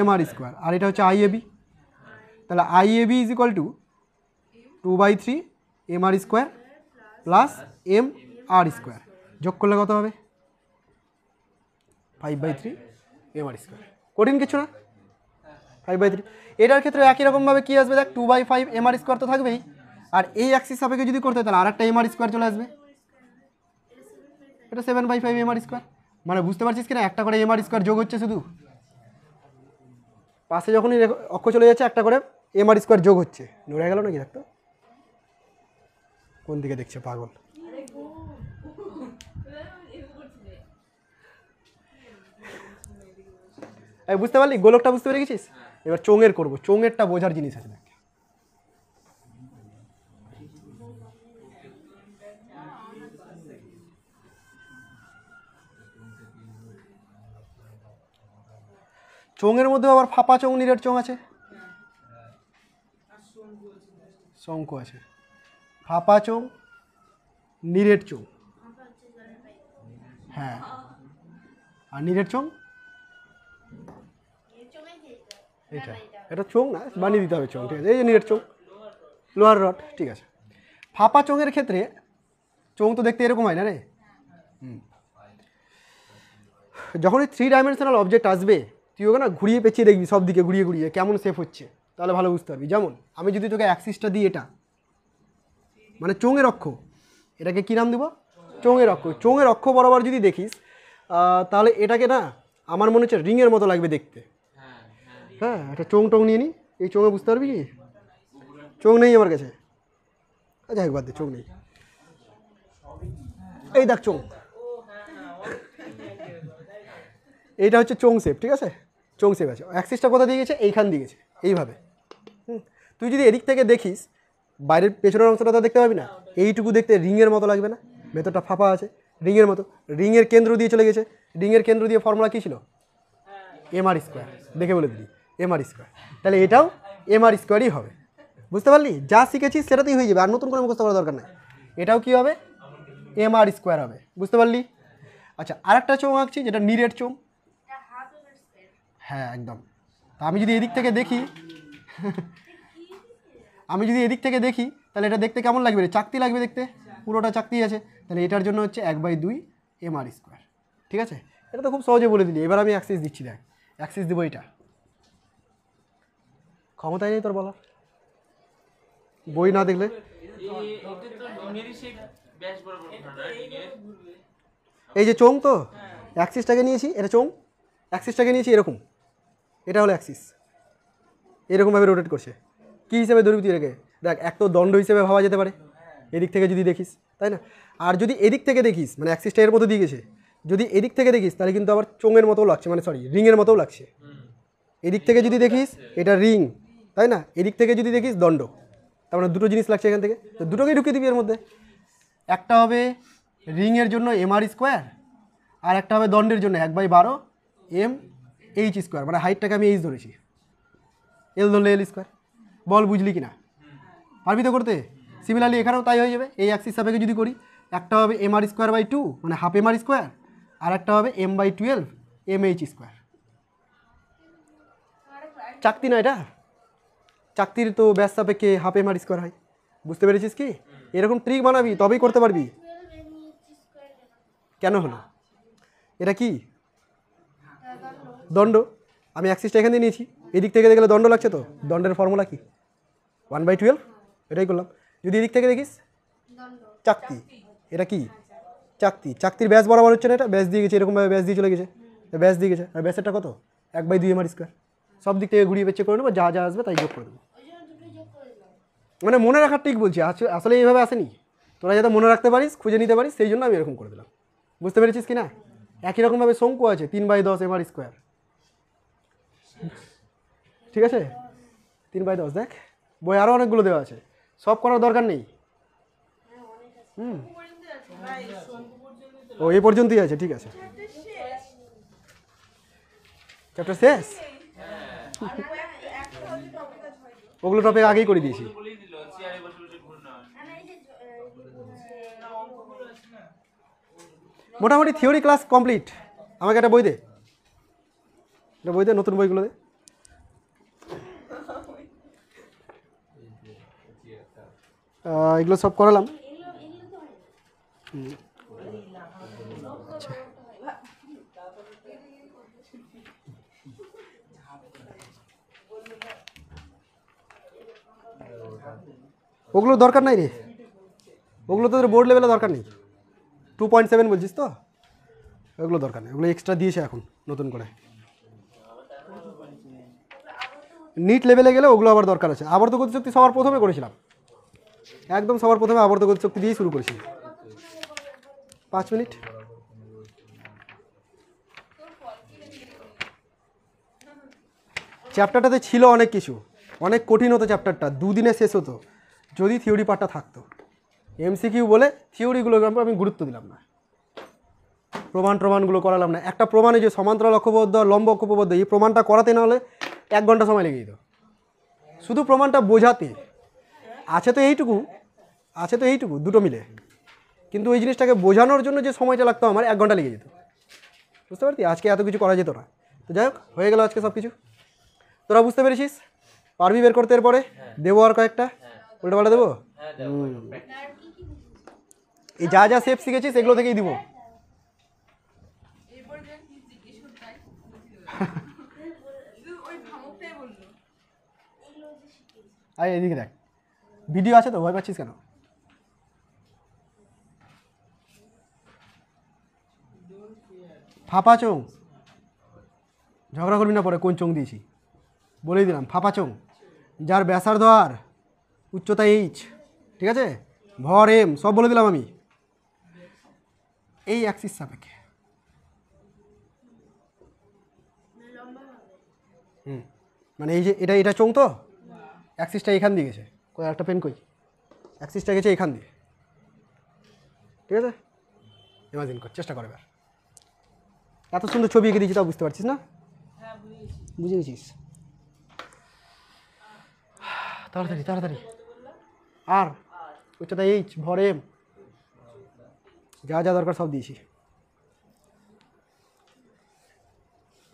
[SPEAKER 1] mr², আর এটা হচ্ছে IAB, তাহলে IAB is equal two 2/3 mr² plus mr², যোগ করলে কত হবে 5/3 mr², কঠিন কিছু না 5/3। এটার ক্ষেত্রে একই রকমভাবে কী আসবে দেখ, 2/5 mr² তো থাকবেই, আর এই অ্যাক্সিস সাপেক্ষে যদি করতে হয় তাহলে আরেকটা mr² চলে আসবে, এটা 7/5 mr², মানে বুঝতে পারছিস কিনা, একটা করে mr² যোগ হচ্ছে, শুধু পাশে যখনই অক্ষ চলে যাচ্ছে একটা করে mr² যোগ হচ্ছে, নড়ে গেল নাকি দেখতো, কোন দিকে দেখছে পাগল। বুঝতে পারলি, গোলকটা বুঝতে পেরে গেছিস, এবার চোঙের করবো, চোঙেরটা বোঝার জিনিস আছে দেখ। চোঙের মধ্যে আবার ফাঁপা চোঙ নিরেট চোঙ আছে, শঙ্কু আছে, ফাঁপা চোঙ নিরেট চোঙ, হ্যাঁ আর নিরেট চোঙ এটা, এটা চোঙ না, বানিয়ে দিতে হবে চোঙ, ঠিক আছে, এই যে নিরেট চোঙ লোহার রড, ঠিক আছে। ফাঁপা চোঙের ক্ষেত্রে চোঙ তো দেখতে এরকম হয় না রে, যখন এই 3 ডাইমেনশনাল অবজেক্ট আসবে তুই ওকে না ঘুরিয়ে পেঁচিয়ে দেখবি, সব দিকে ঘুরিয়ে ঘুরিয়ে কেমন শেপ হচ্ছে, তাহলে ভালো বুঝতে পারবি। যেমন আমি যদি তোকে অ্যাক্সিসটা দিই, এটা মানে চোঙের অক্ষ, এটাকে কী নাম দেবো, চোঙের অক্ষ। চোঙের অক্ষ বরাবর যদি দেখিস তাহলে এটাকে না আমার মনে হচ্ছে রিংয়ের মতো লাগবে দেখতে, হ্যাঁ একটা চোঙ টোং নিয়ে নিই, এই চোঙে বুঝতে পারবি কি, চোঙ নেই আমার কাছে, আচ্ছা একবার দে, চোঙ নেই, এই দেখ চোঙ, এইটা হচ্ছে চোঙ শেপ, ঠিক আছে, চোঙ শেপ আছে। অ্যাক্সিসটা কোথা দিয়ে গেছে, এইখান দিয়ে গেছে, এইভাবে। তুই যদি এদিক থেকে দেখিস বাইরের পেছনের অংশটা তো দেখতে পাবি না, এইটুকু দেখতে রিংয়ের মতো লাগবে না, ভেতরটা ফাঁপা আছে রিংয়ের মতো, রিংয়ের কেন্দ্র দিয়ে চলে গেছে, রিংয়ের কেন্দ্র দিয়ে ফর্মুলা কী ছিল, mr², দেখে বলে দিবি mr², তাহলে এটাও mr²ই হবে, বুঝতে পারলি, যা শিখেছিস সেটাতেই হয়ে যাবে, আর নতুন করে মুখস্থ করার দরকার নাই। এটাও কি হবে এম আর স্কোয়ার হবে, বুঝতে পারলি? আচ্ছা আরেকটা চোঙ আঁকছি যেটা নিরেট চোঙ। হ্যাঁ একদম। তা আমি যদি এদিক থেকে দেখি তাহলে এটা দেখতে কেমন লাগবে রে? চাকতি লাগবে দেখতে, পুরোটা চাকতি আছে। তাহলে এটার জন্য হচ্ছে 1/2 এম আর স্কোয়ার। ঠিক আছে, এটা তো খুব সহজে বলে দিলি। এবার আমি অ্যাক্সিস দিচ্ছি, দেখ অ্যাক্সিস দেবো এটা, ক্ষমতাই নেই তোর বলার, বই না দেখলে। এই যে চোঙ তো, অ্যাক্সিসটাকে নিয়েছি, এটা চোঙ, অ্যাক্সিসটাকে নিয়েছি এরকম, এটা হলো অ্যাক্সিস, এরকমভাবে রোটেট করছে। কী হিসেবে ধরবি তুই এটাকে? দেখ এক তো দণ্ড হিসেবে ভাবা যেতে পারে এদিক থেকে যদি দেখিস, তাই না? আর যদি এদিক থেকে দেখিস, মানে অ্যাক্সিসটা এর মতো দিয়ে গেছে, যদি এদিক থেকে দেখিস তাহলে কিন্তু আবার চোঙের মতোও লাগছে, মানে সরি রিংয়ের মতোও লাগছে। এদিক থেকে যদি দেখিস এটা রিং, তাই না? এদিক থেকে যদি দেখিস দণ্ড, তার মানে দুটো জিনিস লাগছে এখান থেকে, তো দুটোকেই ঢুকিয়ে দিবি এর মধ্যে। একটা হবে রিংয়ের জন্য এম আর স্কোয়ার, আর একটা হবে দণ্ডের জন্য 1/12 এম এইচ স্কোয়ার, মানে হাইটটাকে আমি এইচ ধরেছি, এল ধরলে এল স্কোয়ার। বল বুঝলি কি না? পারবি তো করতে? সিমিলারলি এখানেও তাই হয়ে যাবে। এই অ্যাক্সিস সাপেক্ষে যদি করি, একটা হবে এম আর স্কোয়ার বাই 2 মানে হাফ এম আর স্কোয়ার, আর একটা হবে m/12 এম এইচ স্কোয়ার। চাকতি না এটা, চাকতির তো ব্যাস সাপেক্ষে হাফ এম আর স্কোয়ার হয়, বুঝতে পেরেছিস কি? এরকম ট্রিক বানাবি তবেই করতে পারবি। কেন হলো? এটা কি দণ্ড, আমি অ্যাক্সিসটা এখান দিয়ে নিয়েছি, এদিক থেকে দেখলে দণ্ড লাগছে, তো দণ্ডের ফর্মুলা কি? 1/12, এটাই করলাম। যদি এদিক থেকে দেখিস চাকতি, এটা কি চাকতি, চাকতির ব্যাস বরাবর হচ্ছে না, এটা ব্যাস দিয়ে গেছে, এরকমভাবে ব্যাস দিয়ে চলে গেছে, ব্যাস দিয়ে গেছে, আর ব্যাসেরটা কত? 1/2 এম আর স্কোয়ার। সব দিক থেকে ঘুরিয়ে বেঁচে করে নেবো, যা যা আসবে তাই যোগ করে দেবো। মানে মনে রাখার ঠিক বলছি, আসলে এইভাবে আসেনি, তোরা যাতে মনে রাখতে পারিস, খুঁজে নিতে পারিস, সেই জন্য আমি এরকম করে দিলাম। বুঝতে পেরেছিস কি না? একই রকমভাবে শঙ্কু আছে 3/10 এম আর স্কোয়ার, ঠিক আছে? 3/10, দেখ বই আরও অনেকগুলো দেওয়া আছে, সব করার দরকার নেই। ও এই পর্যন্তই আছে, ঠিক আছে, চ্যাপ্টার শেষ। ওগুলো টপিক আগেই করে দিয়েছি। মোটামুটি থিওরি ক্লাস কমপ্লিট। আমাকে একটা বই দে, একটা বই দে, নতুন বইগুলো দে। এগুলো সব করালাম। আচ্ছা ওগুলো দরকার নাই রে, ওগুলো তোদের বোর্ড লেভেলে দরকার নেই। 2.7 বলছিস তো, ওগুলো দরকার নেই, ওগুলো এক্সট্রা দিয়েছে এখন নতুন করে। নিট লেভেলে গেলে ওগুলো আবার দরকার আছে। আবর্ত গতিশক্তি সবার প্রথমে করেছিলাম, একদম সবার প্রথমে আবর্ত গতিশক্তি দিয়েই শুরু করেছি। 5 মিনিট। চ্যাপ্টারটাতে ছিল অনেক কিছু, অনেক কঠিন হতো চ্যাপ্টারটা, 2 দিনে শেষ হতো যদি থিওরি পার্টটা থাকতো। এমসিকিউ বলে থিওরিগুলোকে আমি গুরুত্ব দিলাম না, প্রমাণগুলো করালাম না। একটা প্রমাণে যে সমান্তরাল অক্ষপবদ্ধ আর লম্ব অক্ষপবদ্ধ, এই প্রমাণটা করাতে না হলে 1 ঘন্টা সময় লেগে যেত, শুধু প্রমাণটা বোঝাতে। আছে তো এইটুকু দুটো মিলে, কিন্তু ওই জিনিসটাকে বোঝানোর জন্য যে সময়টা লাগতো আমার 1 ঘন্টা লেগে যেত, বুঝতে পারতি? আজকে এত কিছু করা যেত না। তো যাই হোক, হয়ে গেল আজকে সব কিছু। তোরা বুঝতে পেরেছিস? পারবি বের করতে? এরপরে দেবো আর কয়েকটা, উল্টোপাল্টা দেবো। এই যা যা শেপ শিখেছিস এগুলো থেকেই দিব। আরে এদিকে দেখ, ভিডিও আছে তো, ভয় পাচ্ছিস কেন? ফাঁপা চোঙ, ঝগড়া করবি না পরে কোন চোঙ দিয়েছি, বলেই দিলাম ফাঁপা চোঙ, যার ব্যাসার্ধ আর উচ্চতা এইচ, ঠিক আছে, ভর এম, সব বলে দিলাম আমি। এই অ্যাক্সিস সাপেক্ষে মানে এই যে এটা চোঙ তো, অ্যাক্সিসটা এখান দিয়ে গেছে, কই একটা পেন কই, অ্যাক্সিসটা গেছে এখান দিয়ে, ঠিক আছে? ইমাজিন কর, চেষ্টা কর এবার। এত সুন্দর ছবি এঁকে দিয়েছি, তাও বুঝতে পারছিস না? বুঝে গেছিস? তাড়াতাড়ি। আর উচ্চতা এইচ, ভর এম, যা যা দরকার সব দিয়েছি।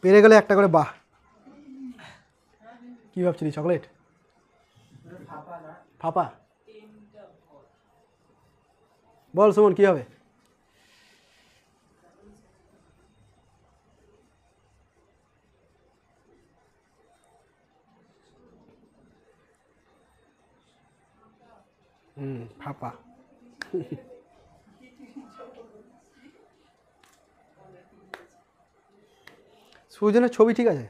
[SPEAKER 1] পেরে গেলে একটা করে বাহ। কী ভাবছিলি চকলেট? ফাপা। বল সুমন কী হবে? ফাপা। সুজনের ছবি ঠিক আছে,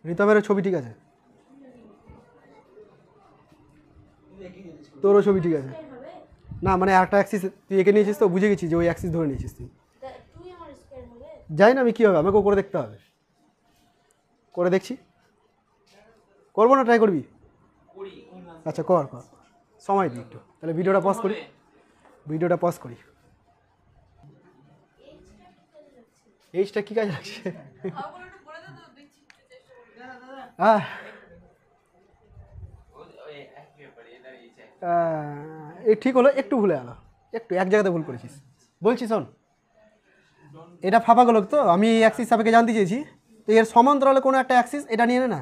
[SPEAKER 1] রিতমের ছবি ঠিক আছে, তোরও ছবি ঠিক আছে। না মানে একটা অ্যাক্সিস তুই এঁকে নিয়েছিস তো, বুঝে গেছিস যে ওই অ্যাক্সিস ধরে নিয়েছিস তুই। যাই না আমি কী হবে, আমাকেও করে দেখতে হবে। করে দেখছি, করবো না ট্রাই করবি? আচ্ছা কর কর, সময় দিই একটু। তাহলে ভিডিওটা পজ করি, ভিডিওটা পজ করি। এইজটা কী কাজ লাগছে? এই ঠিক হলো, একটু ভুলে গেল, একটু এক জায়গাতে ভুল করেছিস। বলছি শোন, এটা ফাঁপা গোলক তো, আমি এই অ্যাক্সিস সাপেক্ষে জানতে চেয়েছি, তো এর সমান্তরালে কোনো একটা অ্যাক্সিস এটা নিয়ে নে না,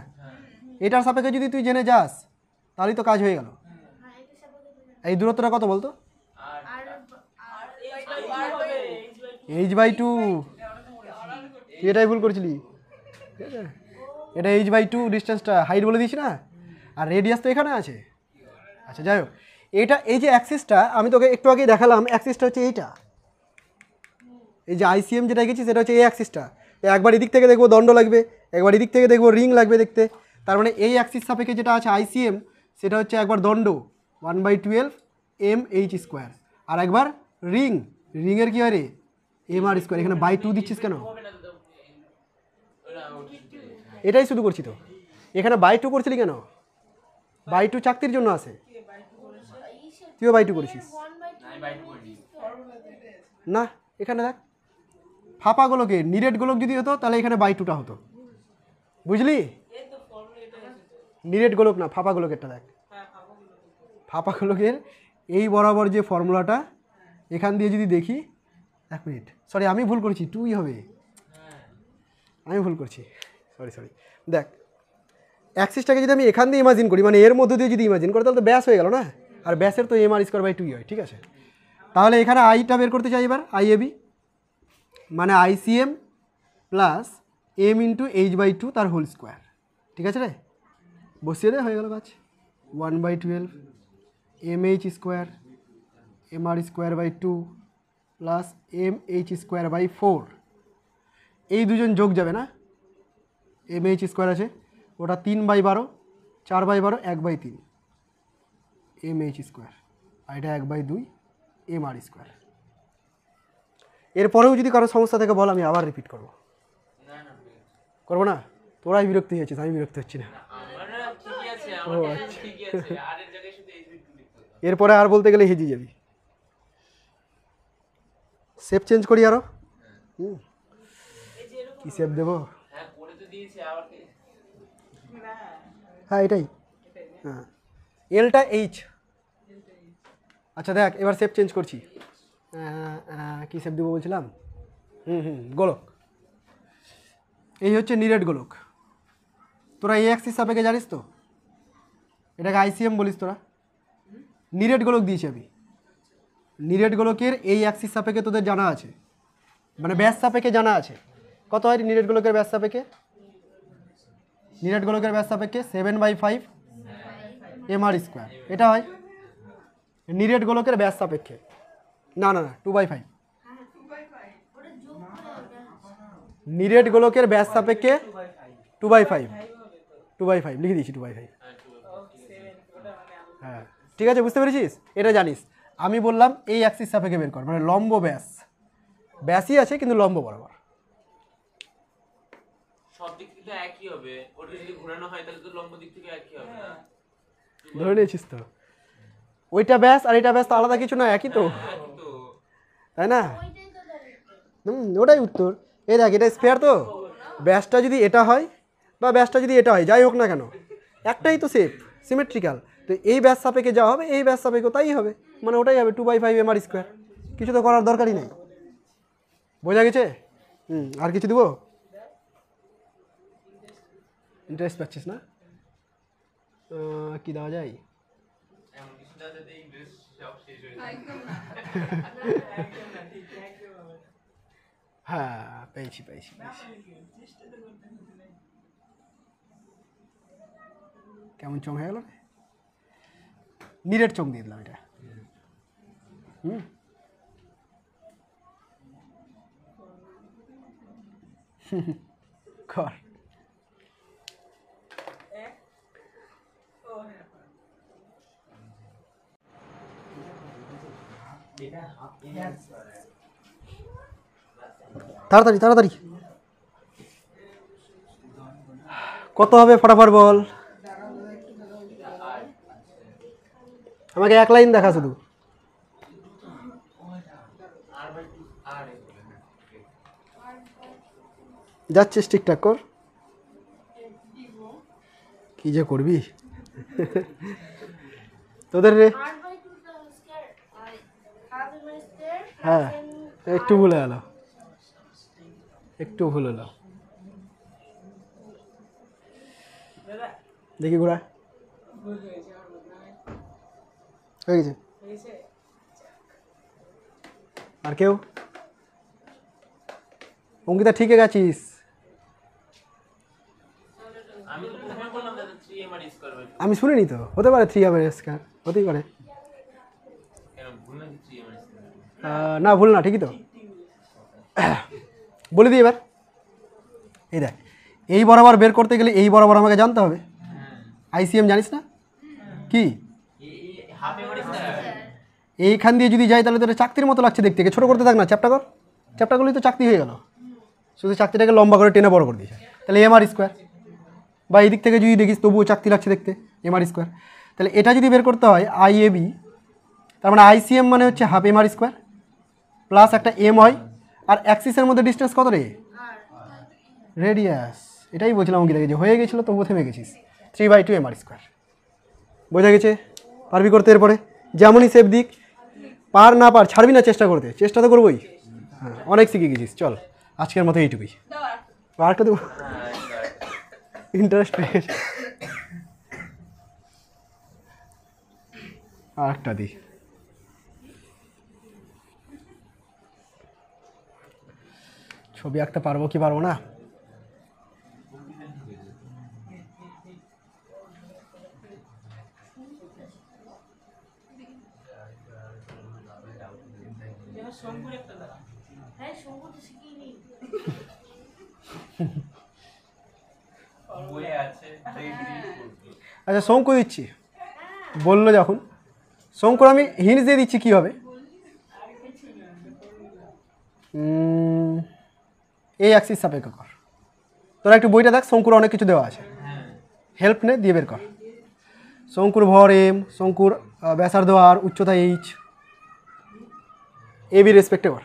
[SPEAKER 1] এটার সাপেক্ষে যদি তুই জেনে যাস তাহলেই তো কাজ হয়ে গেল। এই দূরত্বটা কত বলতো? h/2। তুই এটাই ভুল করেছিলি, ঠিক আছে? এটা h/2 ডিস্টেন্সটা হাইট বলে দিয়েছি না, আর রেডিয়াস তো এখানে আছে। আচ্ছা যাই হোক, এটা এই যে অ্যাক্সিসটা আমি তোকে একটু আগেই দেখালাম, অ্যাক্সিসটা হচ্ছে এইটা, এই যে ICM যেটা এঁকেছি সেটা হচ্ছে এই অ্যাক্সিসটা। একবার এদিক থেকে দেখবো দণ্ড লাগবে, একবার এদিক থেকে দেখবো রিং লাগবে দেখতে। তার মানে এই অ্যাক্সিস সাপেক্ষে যেটা আছে ICM সেটা হচ্ছে একবার দণ্ড 1/12 mh², আর একবার রিং, রিংয়ের কী হয় রে, mr²। এখানে বাই 2 দিচ্ছিস কেন? এটাই শুধু করছি তো, এখানে বাই 2 করছিলি কেন? বাই 2 চাকতির জন্য আছে, তুইও বাই 2 করেছিস না। এখানে দেখ, ফাঁপা গোলকে নিরেট গোলক যদি হতো তাহলে এখানে বাই 2টা হতো, বুঝলি? নিরেট গোলক না, ফাঁপা গোলকেরটা দেখ। ফাঁপা গোলকের এই বরাবর যে ফর্মুলাটা, এখান দিয়ে যদি দেখি, এক মিনিট, সরি আমি ভুল করেছি, টুই হবে, আমি ভুল করছি, সরি সরি। দেখ অ্যাক্সিসটাকে যদি আমি এখান দিয়ে ইমাজিন করি, মানে এর মধ্যে দিয়ে যদি ইমাজিন করি, তাহলে তো ব্যাস হয়ে গেল না, আর ব্যাসের তো mr²/2 হয়, ঠিক আছে? তাহলে এখানে আইটা বের করতে চাই এবার, IAB মানে ICM প্লাস m × h/2 তার হোল স্কোয়ার, ঠিক আছে রে? বসিয়ে দে, হয়ে গেল কাজ। 1/12 mh² mr²/2 প্লাস mh²/4, এই দুজন যোগ যাবে না, mh² আছে ওটা 3/12, 4/12, 1/3 mh², আর এটা 1/2 mr²। এরপরেও যদি কারো সমস্যা থেকে বল, আমি আবার রিপিট করবো। করবো না? তোরাই বিরক্তি হয়েছিস, আমি বিরক্তি হচ্ছি না। এরপরে আর বলতে গেলে হেজি যাবি। শেপ চেঞ্জ করি আরো, কি শেপ দেবো? হ্যাঁ এটাই, হ্যাঁ এলটা H। আচ্ছা দেখ এবার শেপ চেঞ্জ করছি, কী শেপ দেবো বলছিলাম? গোলক। এই হচ্ছে নিরেট গোলক। তোরা এই অ্যাক্সিস সাপেক্ষে জানিস তো, এটাকে ICM বলিস তোরা। নিরেট গোলক দিয়েছি আমি, নিরেট গোলকের এই অ্যাক্সিস সাপেক্ষে তোদের জানা আছে, মানে ব্যাস সাপেক্ষে জানা আছে। কত হয় নিরেট গোলকের ব্যাস সাপেক্ষে? নিরেট গোলকের ব্যাস সাপেক্ষে 7/5 mr², এটা হয় নিরেট গোলকের ব্যাস সাপেক্ষে। না না না, 2/5, নিরেট গোলকের ব্যাস সাপেক্ষে 2/5 লিখে দিয়েছি, 2/5। হ্যাঁ ঠিক আছে, বুঝতে পেরেছিস? এটা জানিস। আমি বললাম এই অ্যাক্সিস সাপেক্ষে বের কর, মানে লম্ব ব্যাস, ব্যাসই আছে কিন্তু লম্ব বরাবর।
[SPEAKER 3] সব দিক থেকে একই হবে, ওটা যদি ঘোরানো হয় তাহলে তো লম্ব দিক থেকে একই হবে না?
[SPEAKER 1] ধরে নিয়েছিস তো? ওইটা ব্যাস আর এটা ব্যাস তো আলাদা কিছু না, একই তো, তাই না? ওটাই উত্তর। এই দেখ এটা স্পেয়ার তো, ব্যাসটা যদি এটা হয় বা ব্যাসটা যদি এটা হয়, যাই হোক না কেন একটাই তো শেপ, সিমেট্রিক্যাল। তো এই ব্যাস সাপেক্ষে যা হবে এই ব্যাস সাপেক্ষে তাই হবে, মানে ওটাই হবে 2/5 mr²। কিছু তো করার দরকারই নেই। বোঝা গেছে? আর কিছু দিব? ইন্টারেস্ট পাচ্ছিস না? কি দেওয়া যায়?
[SPEAKER 3] এমন কিছু না যাতে ইংলিশ সব শেষ হয়ে যায়।
[SPEAKER 2] একদম না।
[SPEAKER 1] হ্যাঁ, পেয়েছি। কেমন চং হয়ে গেল? নিরেট চং দিয়ে দিলাম এটা। কর। তাড়াতাড়ি কত হবে ফটাফট বল। আমাকে এক লাইন দেখা শুধু। যাচ্ছিস ঠিকঠাক কর। কি যে করবি তোদের রে। হ্যাঁ, একটু ভুল হলো। দেখি ঘোরা হয়ে গেছে। আর কেউ? অঙ্কিতা ঠিকই গেছিস।
[SPEAKER 3] আমি তো প্রথমে বললাম দাদা 3mr স্কয়ার বাই 2।
[SPEAKER 1] আমি শুনিনি তো, হতে পারে 3mr স্কয়ার, হতেই পারে।
[SPEAKER 3] কেন ভুল নাকি 3mr স্কয়ার?
[SPEAKER 1] না ভুল না, ঠিকই তো। বলে দিই এবার। এই দেখ, এই বরাবর বের করতে গেলে এই বরাবর আমাকে জানতে হবে। আইসিএম জানিস না কি?
[SPEAKER 3] Half mr square.
[SPEAKER 1] এইখান দিয়ে যদি যাই তাহলে তো এটা চাকতির মতো লাগছে দেখতে। ছোটো করতে থাক না, চ্যাপ্টা করলেই তো চাকতি হয়ে গেল। শুধু চাকতিটাকে লম্বা করে টেনে বড় করে দিয়েছে, তাহলে এমআর স্কোয়ার। বা এই দিক থেকে যদি দেখিস তবুও চাকতি লাগছে দেখতে, এমআর স্কোয়ার। তাহলে এটা যদি বের করতে হয় আইএবি, তার মানে আইসিএম মানে হচ্ছে হাফ এমআর স্কোয়ার প্লাস একটা এম হয়। আর অ্যাক্সিসের মধ্যে ডিস্টেন্স কত রে? রেডিয়াস। এটাই বলছিলাম অঙ্কিতাকে যে হয়ে গেছিলো তবুও থেমে গেছিস। 3/2 এমআর স্কোয়ার। বোঝা গেছে? পারবি করতে এরপরে? যেমনই সেফ দিক, পার না পার ছাড়বি না চেষ্টা করতে। চেষ্টা তো করবোই। হ্যাঁ, অনেক শিখে গেছিস। চল আজকের মতো এইটুকুই। আরেকটা দেবো? ইন্টারেস্ট পেয়ে গেছে। আরেকটা দিই। ছবি আঁকতে পারবো কি পারবো না? আচ্ছা, শঙ্কু দিচ্ছি বললো যখন, শঙ্কুর আমি হিন্টস দিয়ে দিচ্ছি কী হবে। এই অ্যাক্সিস সাপেক্ষ কর। তোরা একটু বইটা দেখ, শঙ্কুর অনেক কিছু দেওয়া আছে, হেল্প নে, দিয়ে বের কর। শঙ্কুর ভর এম, শঙ্কুর ব্যাসার্ধ আর, উচ্চতা এইচ, এ বি রেসপেক্টে কর।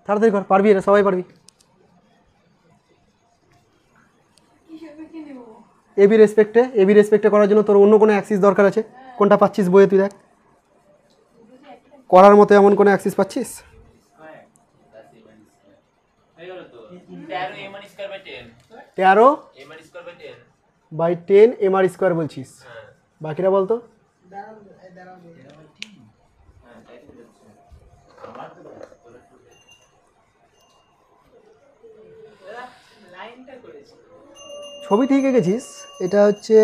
[SPEAKER 1] তাড়াতাড়ি কর, পারবি, এটা সবাই পারবি। এবি রেসপেক্টে করার জন্য তোর অন্য কোনো অ্যাক্সিস দরকার আছে? কোনটা পাচ্ছিস বইয়ে তুই দেখ। করার মতো এমন কোনো অ্যাক্সিস পাচ্ছিস? 13/10 এমআর স্কোয়ার বলছিস। বাকিরা বলতো? ছবি ঠিক এঁকেছিস। এটা হচ্ছে